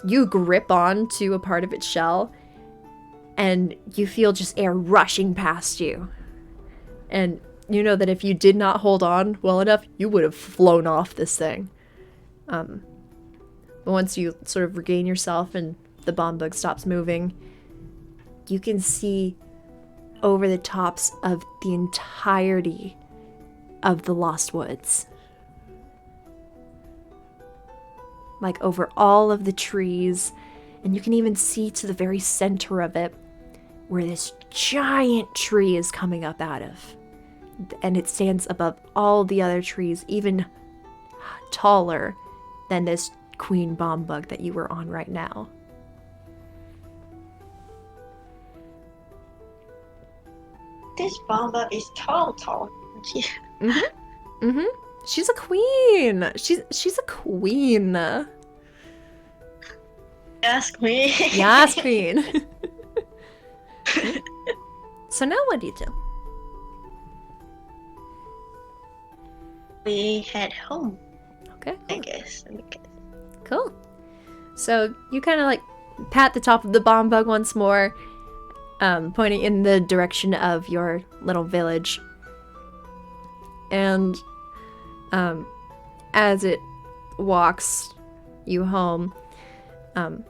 you grip on to a part of its shell, and you feel just air rushing past you. And you know that if you did not hold on well enough, you would have flown off this thing. But once you sort of regain yourself and the bomb bug stops moving, you can see over the tops of the entirety of the Lost Woods. Like over all of the trees, and you can even see to the very center of it where this giant tree is coming up out of. And it stands above all the other trees, even taller than this Queen Bomb Bug that you were on right now. This bomber is tall. She's a queen. She's a queen. Yes, queen. Yes, queen. So now what do you do? We head home, Okay. I guess. Cool. So you kind of like pat the top of the bomb bug once more, pointing in the direction of your little village. And as it walks you home,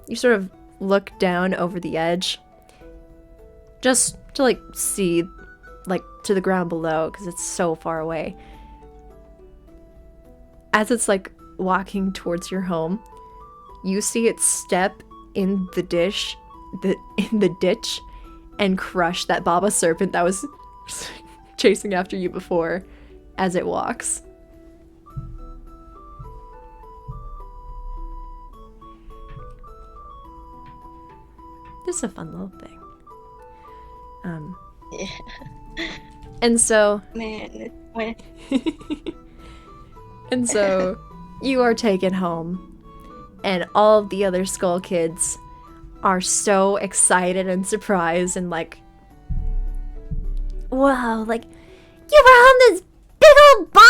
you sort of look down over the edge just to like see like to the ground below because it's so far away. As it's like walking towards your home, you see it step in the ditch and crush that Baba serpent that was chasing after you before as it walks. This is a fun little thing. Yeah. And so Man, when And so you are taken home, and all of the other Skull Kids are so excited and surprised and like, wow, like, you brought home this big old bomb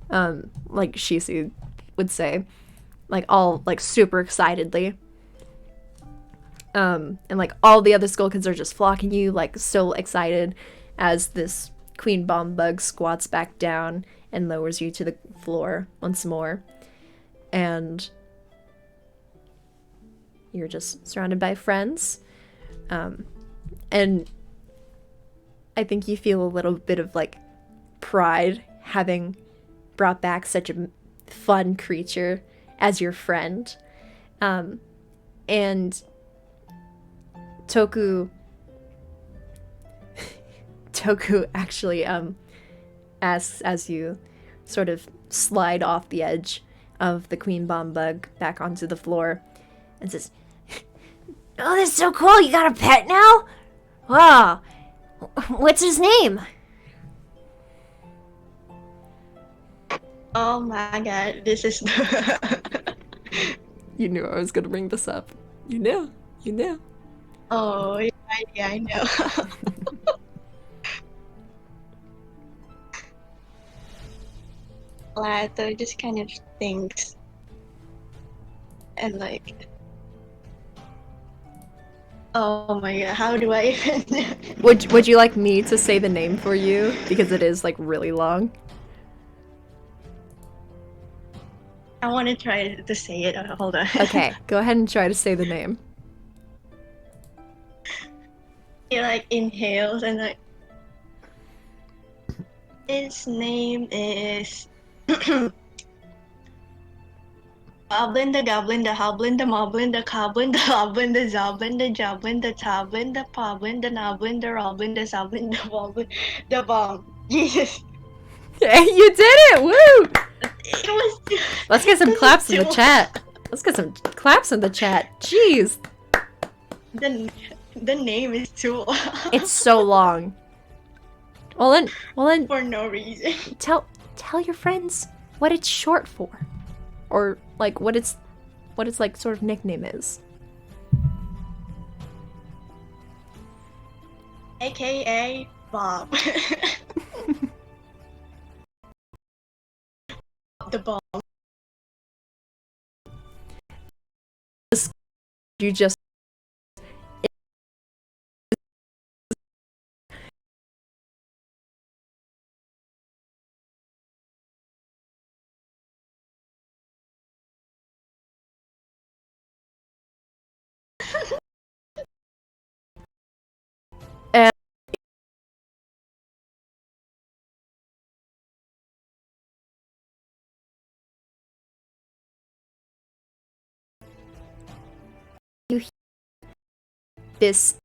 bug? Like Shisu would say, like all like super excitedly. And like all the other Skull Kids are just flocking you, like so excited as this Queen Bomb Bug squats back down and lowers you to the floor once more. And you're just surrounded by friends. And I think you feel a little bit of like pride having brought back such a fun creature as your friend. And Toku actually asks as you sort of slide off the edge of the Queen Bomb Bug back onto the floor and says, "Oh, that's so cool. You got a pet now? Wow. What's his name?" oh my god, this is You knew I was going to bring this up. You knew. Oh, yeah, I know. Latho just kind of thinks and like, oh my god, how do I even Would you like me to say the name for you? Because it is like really long. I want to try to say it. Hold on. Okay, go ahead and try to say the name. He like inhales and like His name is Boblin the Goblin, the Hoblin, the Moblin, the Coblin, the Hoblin, the Zoblin, the Joblin, the Toblin, the Poblin, the Noblin, the Roblin, the Zoblin, the Woblin, the Bomb. Jesus. You did it! Woo! It was too, Let's get some this is claps in the too chat. Let's get some claps in the chat. Jeez. The name is too long. It's so long. Well then For no reason. tell your friends what it's short for. Or like what its like sort of nickname is. AKA Bob. The Bomb. You just and you hear this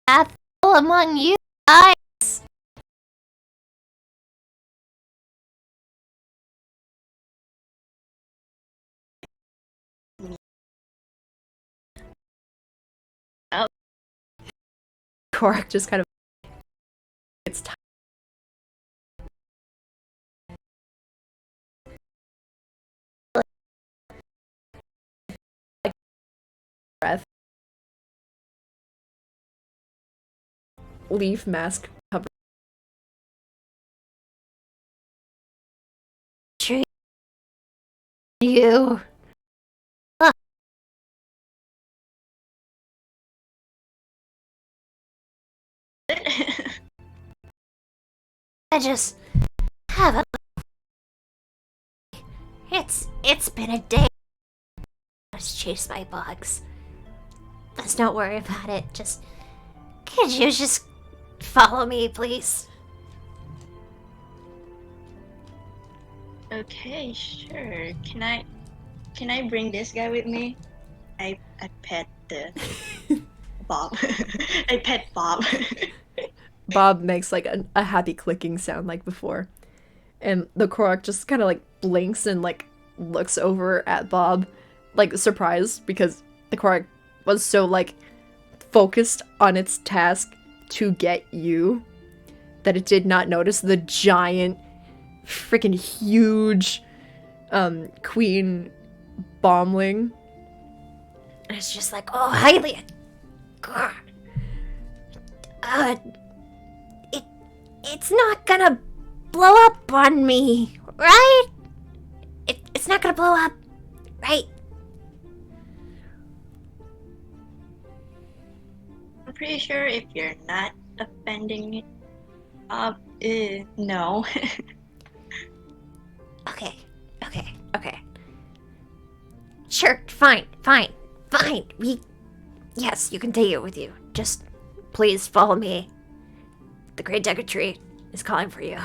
Apple among you guys. Korak just kind of it's time. Breath. Leaf mask cover. Tree. You. I just have a. It's been a day. I was chased by bugs. Let's not worry about it. Could you just follow me, please? Okay, sure. Can I bring this guy with me? I pet the Bob. I pet Bob. Bob makes like a happy clicking sound like before. And the Korok just kind of like blinks and like looks over at Bob, like surprised because the Korok was so like focused on its task to get you that it did not notice the giant, freaking huge Queen Bombling. And it's just like, oh, Hylia. God. It's not gonna blow up on me, right? It's not gonna blow up, right? I'm pretty sure if you're not offending Bob, no. Okay. Sure, fine. Yes, you can take it with you. Just please follow me. The Great Decker Tree is calling for you.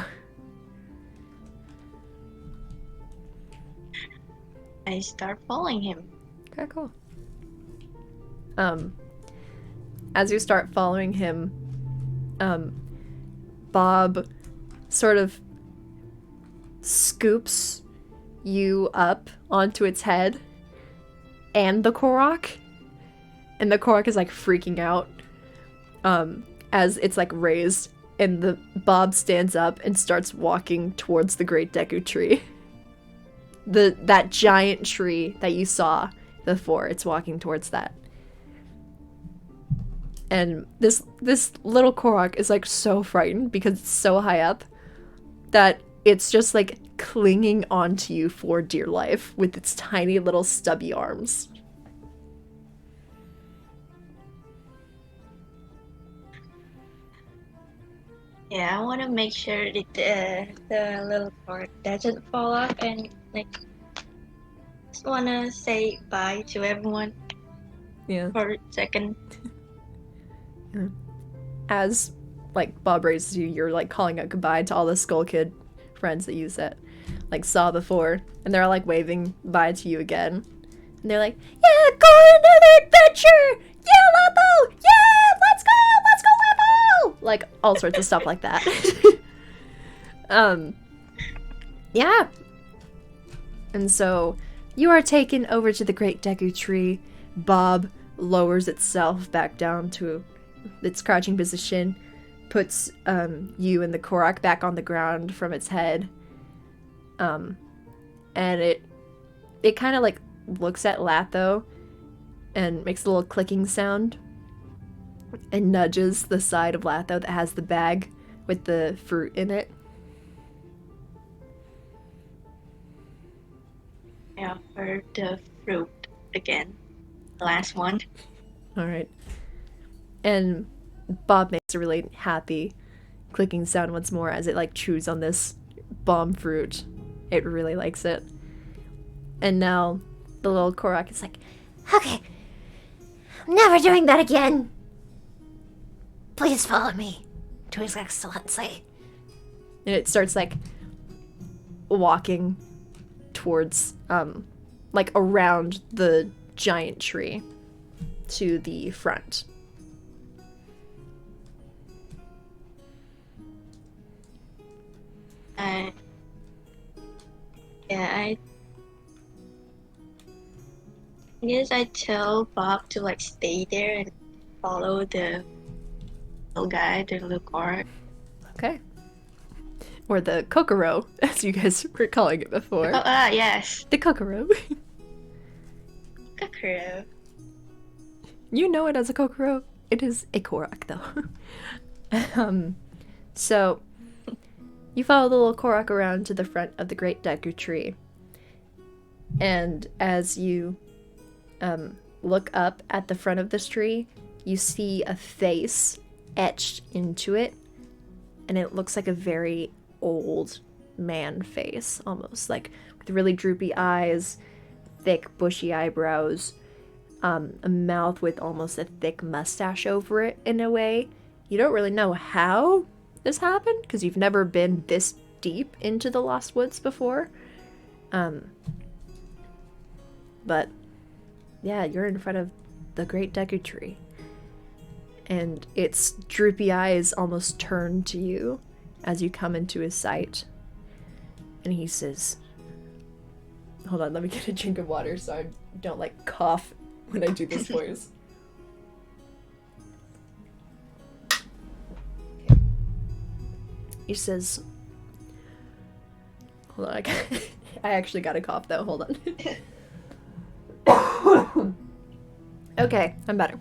I start following him. Okay, cool. As you start following him, Bob sort of scoops you up onto its head and the Korok. And the Korok is like freaking out as it's like raised, and the Bob stands up and starts walking towards the Great Deku Tree. That giant tree that you saw before, it's walking towards that. And this little Korok is like so frightened because it's so high up that it's just like clinging onto you for dear life with its tiny little stubby arms. Yeah, I want to make sure that the little cord doesn't fall off, and like just want to say bye to everyone Yeah. for a second. As like Bob raises you, you're like calling out goodbye to all the Skull Kid friends that you saw before, and they're all like waving bye to you again. And they're like, "Yeah, go on another adventure! Yeah, Latho! Yeah, let's go, Latho!" Like all sorts of stuff like that. Yeah. And so you are taken over to the Great Deku Tree. Bob lowers itself back down to its crouching position, puts you and the Korok back on the ground from its head. And it kind of like looks at Latho and makes a little clicking sound and nudges the side of Latho that has the bag with the fruit in it. I offer the fruit again. Last one. All right. And Bob makes a really happy clicking sound once more as it like chews on this bomb fruit. It really likes it. And now the little Korok is like, Okay. I'm never doing that again. Please follow me to His Excellency. and it starts like walking towards like around the giant tree to the front. I guess I tell Bob to like stay there and follow the little guy, the little car. Okay. Or the Kokoro, as you guys were calling it before. Oh, yes. The Kokoro. Kokoro. You know it as a Kokoro. It is a Korok, though. So, you follow the little Korok around to the front of the Great Deku Tree. And as you look up at the front of this tree, you see a face etched into it. And it looks like a very old man face, almost. Like, with really droopy eyes, thick, bushy eyebrows, a mouth with almost a thick mustache over it in a way. You don't really know how this happened, because you've never been this deep into the Lost Woods before. But, yeah, you're in front of the Great Deku Tree. And its droopy eyes almost turn to you as you come into his sight. And he says, hold on, let me get a drink of water so I don't, like, cough when I do this voice. He says, hold on, I actually got a cough though, hold on. Okay, I'm better.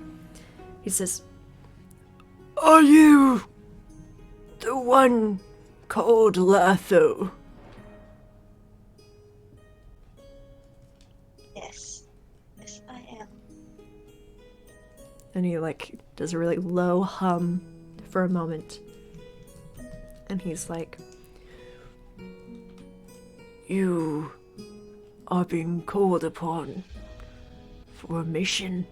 He says, "Are you the one called Latho?" Yes. Yes, I am. And he like does a really low hum for a moment. And he's like, "You are being called upon for a mission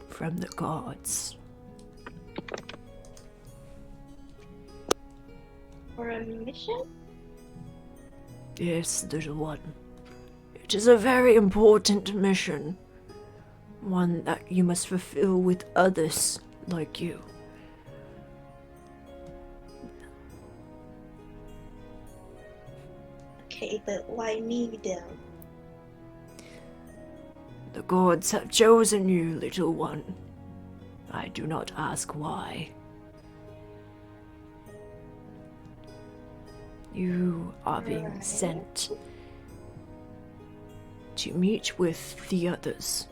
from the gods." For a mission? Yes, little one. It is a very important mission. One that you must fulfill with others like you. Okay, but why me then? The gods have chosen you, little one. I do not ask why. You are being sent to meet with the others,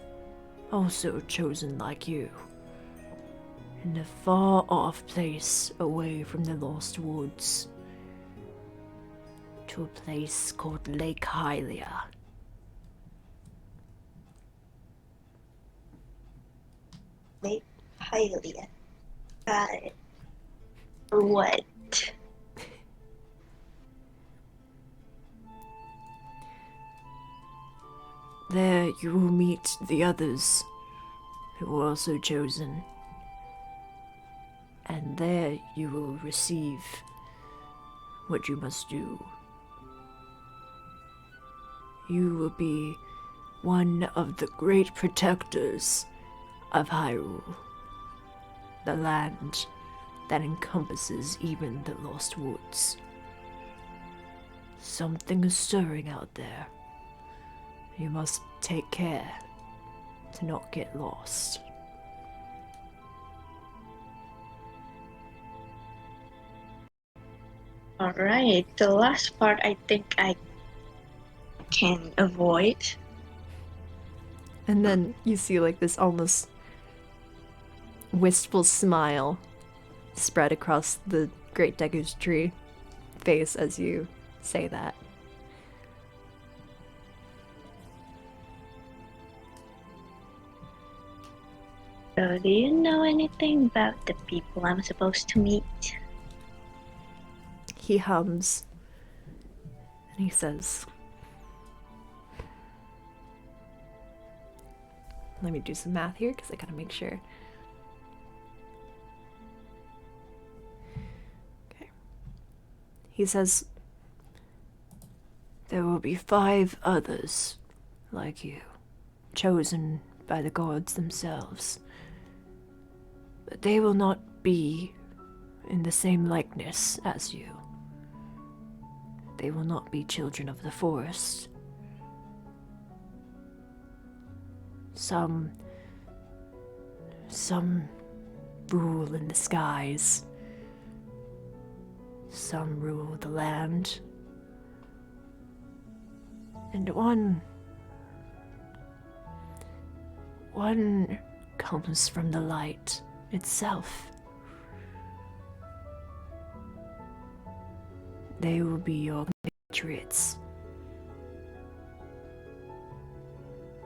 also chosen like you, in a far-off place away from the Lost Woods, to a place called Lake Hylia. Lake Hylia. Got it. Or what? There you will meet the others who were also chosen. And there you will receive what you must do. You will be one of the great protectors of Hyrule, the land that encompasses even the Lost Woods. Something is stirring out there. You must take care to not get lost. Alright, the last part I think I can avoid. And then you see like this almost wistful smile spread across the Great Deku's tree face as you say that. So, do you know anything about the people I'm supposed to meet? He hums and he says, let me do some math here because I gotta make sure. Okay. He says, There will be 5 others like you, chosen by the gods themselves. But they will not be in the same likeness as you. They will not be children of the forest. Some rule in the skies. Some rule the land. And one comes from the light itself. They will be your patriots.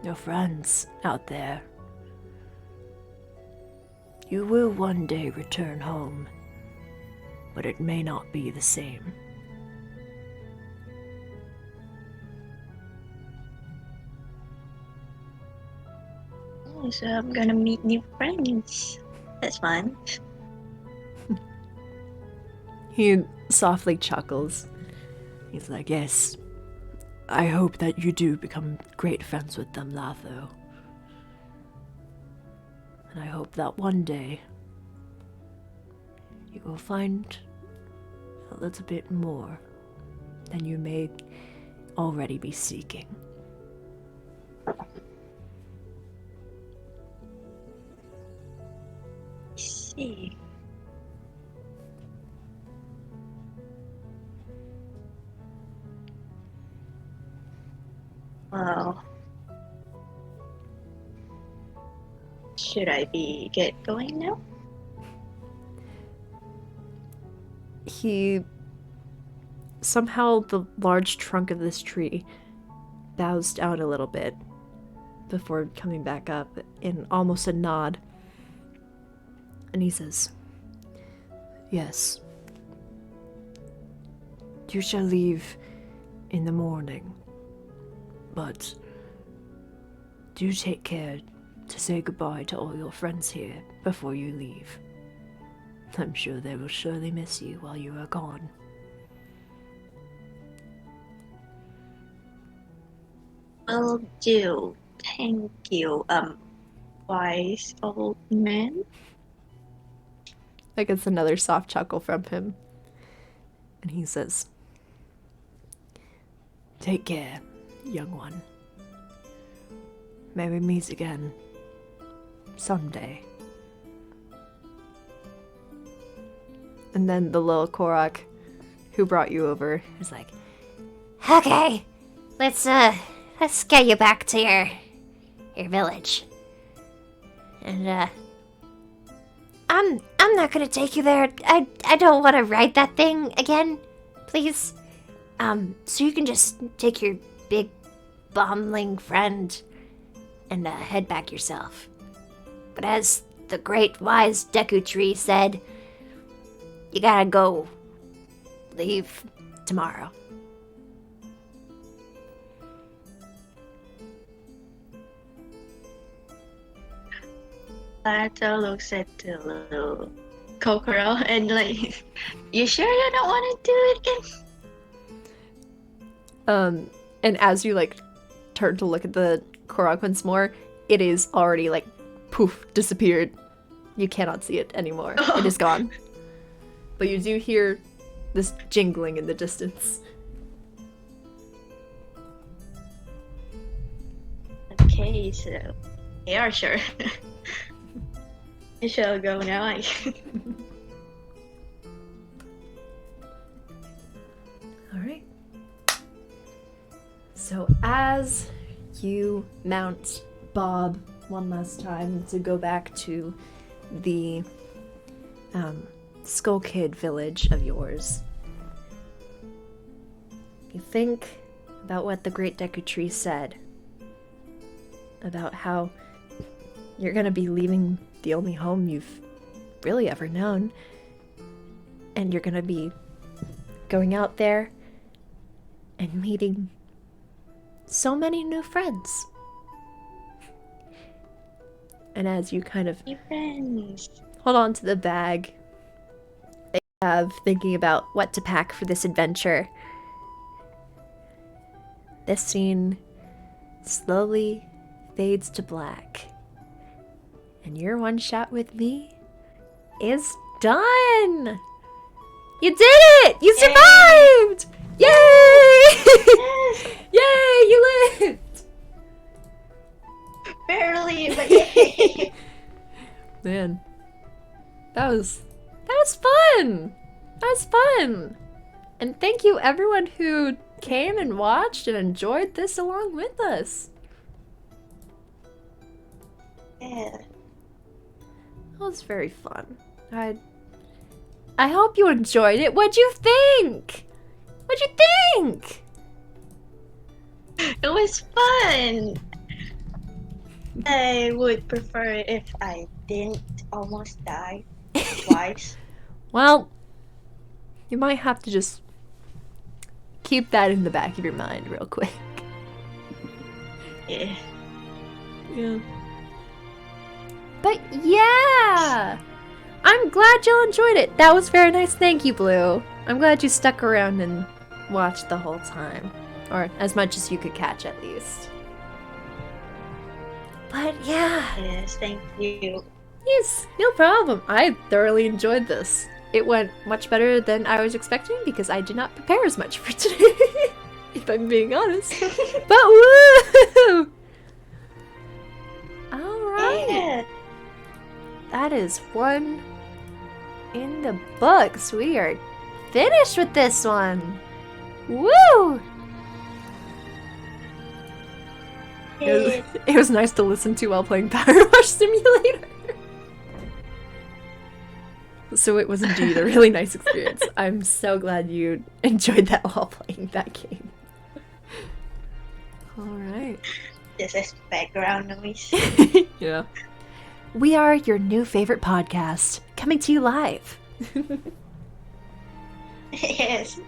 Your friends out there. You will one day return home, but it may not be the same. Oh, so I'm gonna meet new friends. That's fun. he softly chuckles. He's like, yes, I hope that you do become great friends with them, Latho. And I hope that one day you will find a little bit more than you may already be seeking. See. Well, should I get going now? Somehow the large trunk of this tree bows down a little bit before coming back up in almost a nod. And he says, Yes. You shall leave in the morning, but do take care to say goodbye to all your friends here before you leave. I'm sure they will surely miss you while you are gone. Will do. Thank you, wise old man. I guess another soft chuckle from him. And he says, Take care, young one. May we meet again someday. and then the little Korok who brought you over is like, Okay, let's get you back to your village. And I'm not gonna take you there. I don't want to ride that thing again, please. So you can just take your big bombling friend and head back yourself. But as the great wise Deku Tree said, You gotta go. Leave tomorrow. Latho looks at the little cockerel and like, you sure you don't want to do it again? And as you like turn to look at the Korok once more, it is already like poof, disappeared. You cannot see it anymore. It is gone. But you do hear this jingling in the distance. Okay, so they are sure. I shall go now. Alright. So as you mount Bob one last time to go back to the Skull Kid village of yours, you think about what the Great Deku Tree said about how you're gonna be leaving the only home you've really ever known, and you're gonna be going out there and meeting so many new friends. And as you kind of Hey, friends. hold on to the bag that you have, thinking about what to pack for this adventure, this scene slowly fades to black. And your one shot with me is done! You did it! You survived! Yay! Yay! You lived! Barely, but yay! Man, that was fun. That was fun. And thank you everyone who came and watched and enjoyed this along with us. Yeah. That was very fun. I hope you enjoyed it. What'd you think? What'd you think? It was fun. I would prefer if I didn't almost die twice. Well, you might have to just keep that in the back of your mind real quick. Yeah. Yeah. But yeah! I'm glad y'all enjoyed it. That was very nice. Thank you, Blue. I'm glad you stuck around and watched the whole time. Or as much as you could catch, at least. But yeah. Yes, thank you. Yes, no problem. I thoroughly enjoyed this. It went much better than I was expecting because I did not prepare as much for today, if I'm being honest. But woo! Alright. Yeah. That is one in the books. We are finished with this one. Woo! It was nice to listen to while playing Power Wash Simulator. So it was indeed a really nice experience. I'm so glad you enjoyed that while playing that game. Alright. This is background noise. Yeah. We are your new favorite podcast, coming to you live. Yes.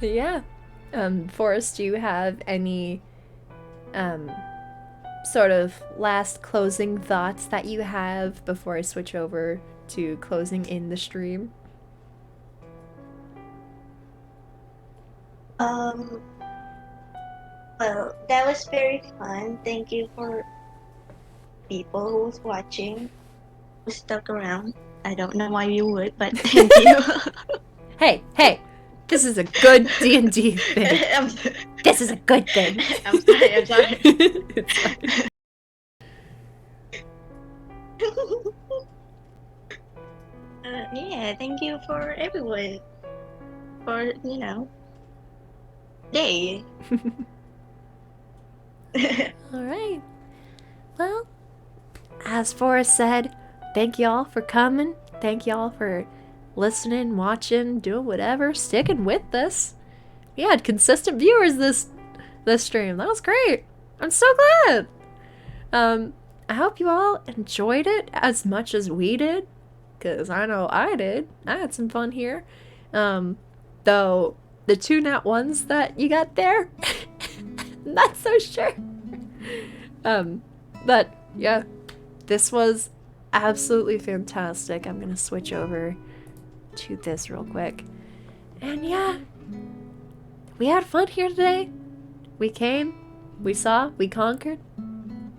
But yeah. Forrest, do you have any sort of last closing thoughts that you have before I switch over to closing in the stream? Well, that was very fun. Thank you for people who was watching, who stuck around. I don't know why you would, but thank you. Hey! This is a good D&D thing. This is a good thing. I'm sorry. It's fine. Yeah, thank you for everyone. For, day. Alright. Well, as Forrest said, thank y'all for coming. Thank y'all for listening, watching, doing whatever, sticking with us. We had consistent viewers this stream. That was great. I'm so glad. I hope you all enjoyed it as much as we did. because I know I did. I had some fun here. Though the 2 nat 1s that you got there, not so sure. But yeah, this was absolutely fantastic. I'm gonna switch over to this real quick. And yeah, we had fun here today. We came, we saw, we conquered.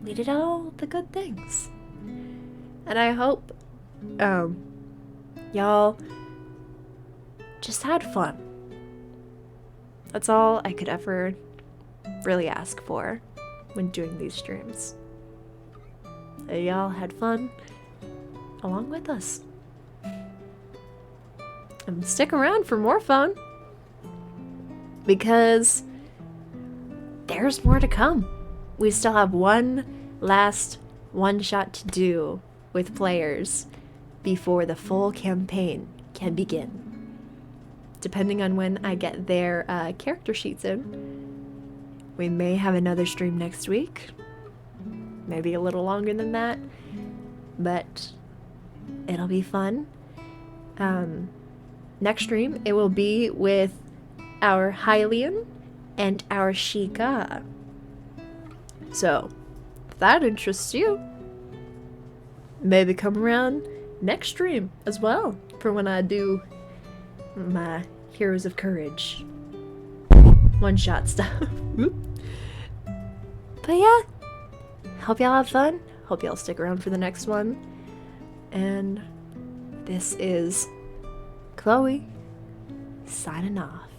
We did all the good things. And I hope y'all just had fun. That's all I could ever really ask for when doing these streams. That y'all had fun along with us. And stick around for more fun, because there's more to come. We still have one last one-shot to do with players before the full campaign can begin. Depending on when I get their character sheets in, we may have another stream next week. Maybe a little longer than that, but it'll be fun. Next stream, it will be with our Hylian and our Sheikah. So, if that interests you, maybe come around next stream as well for when I do my Heroes of Courage one-shot stuff. But yeah, hope y'all have fun. Hope y'all stick around for the next one. And this is Chloe signing off.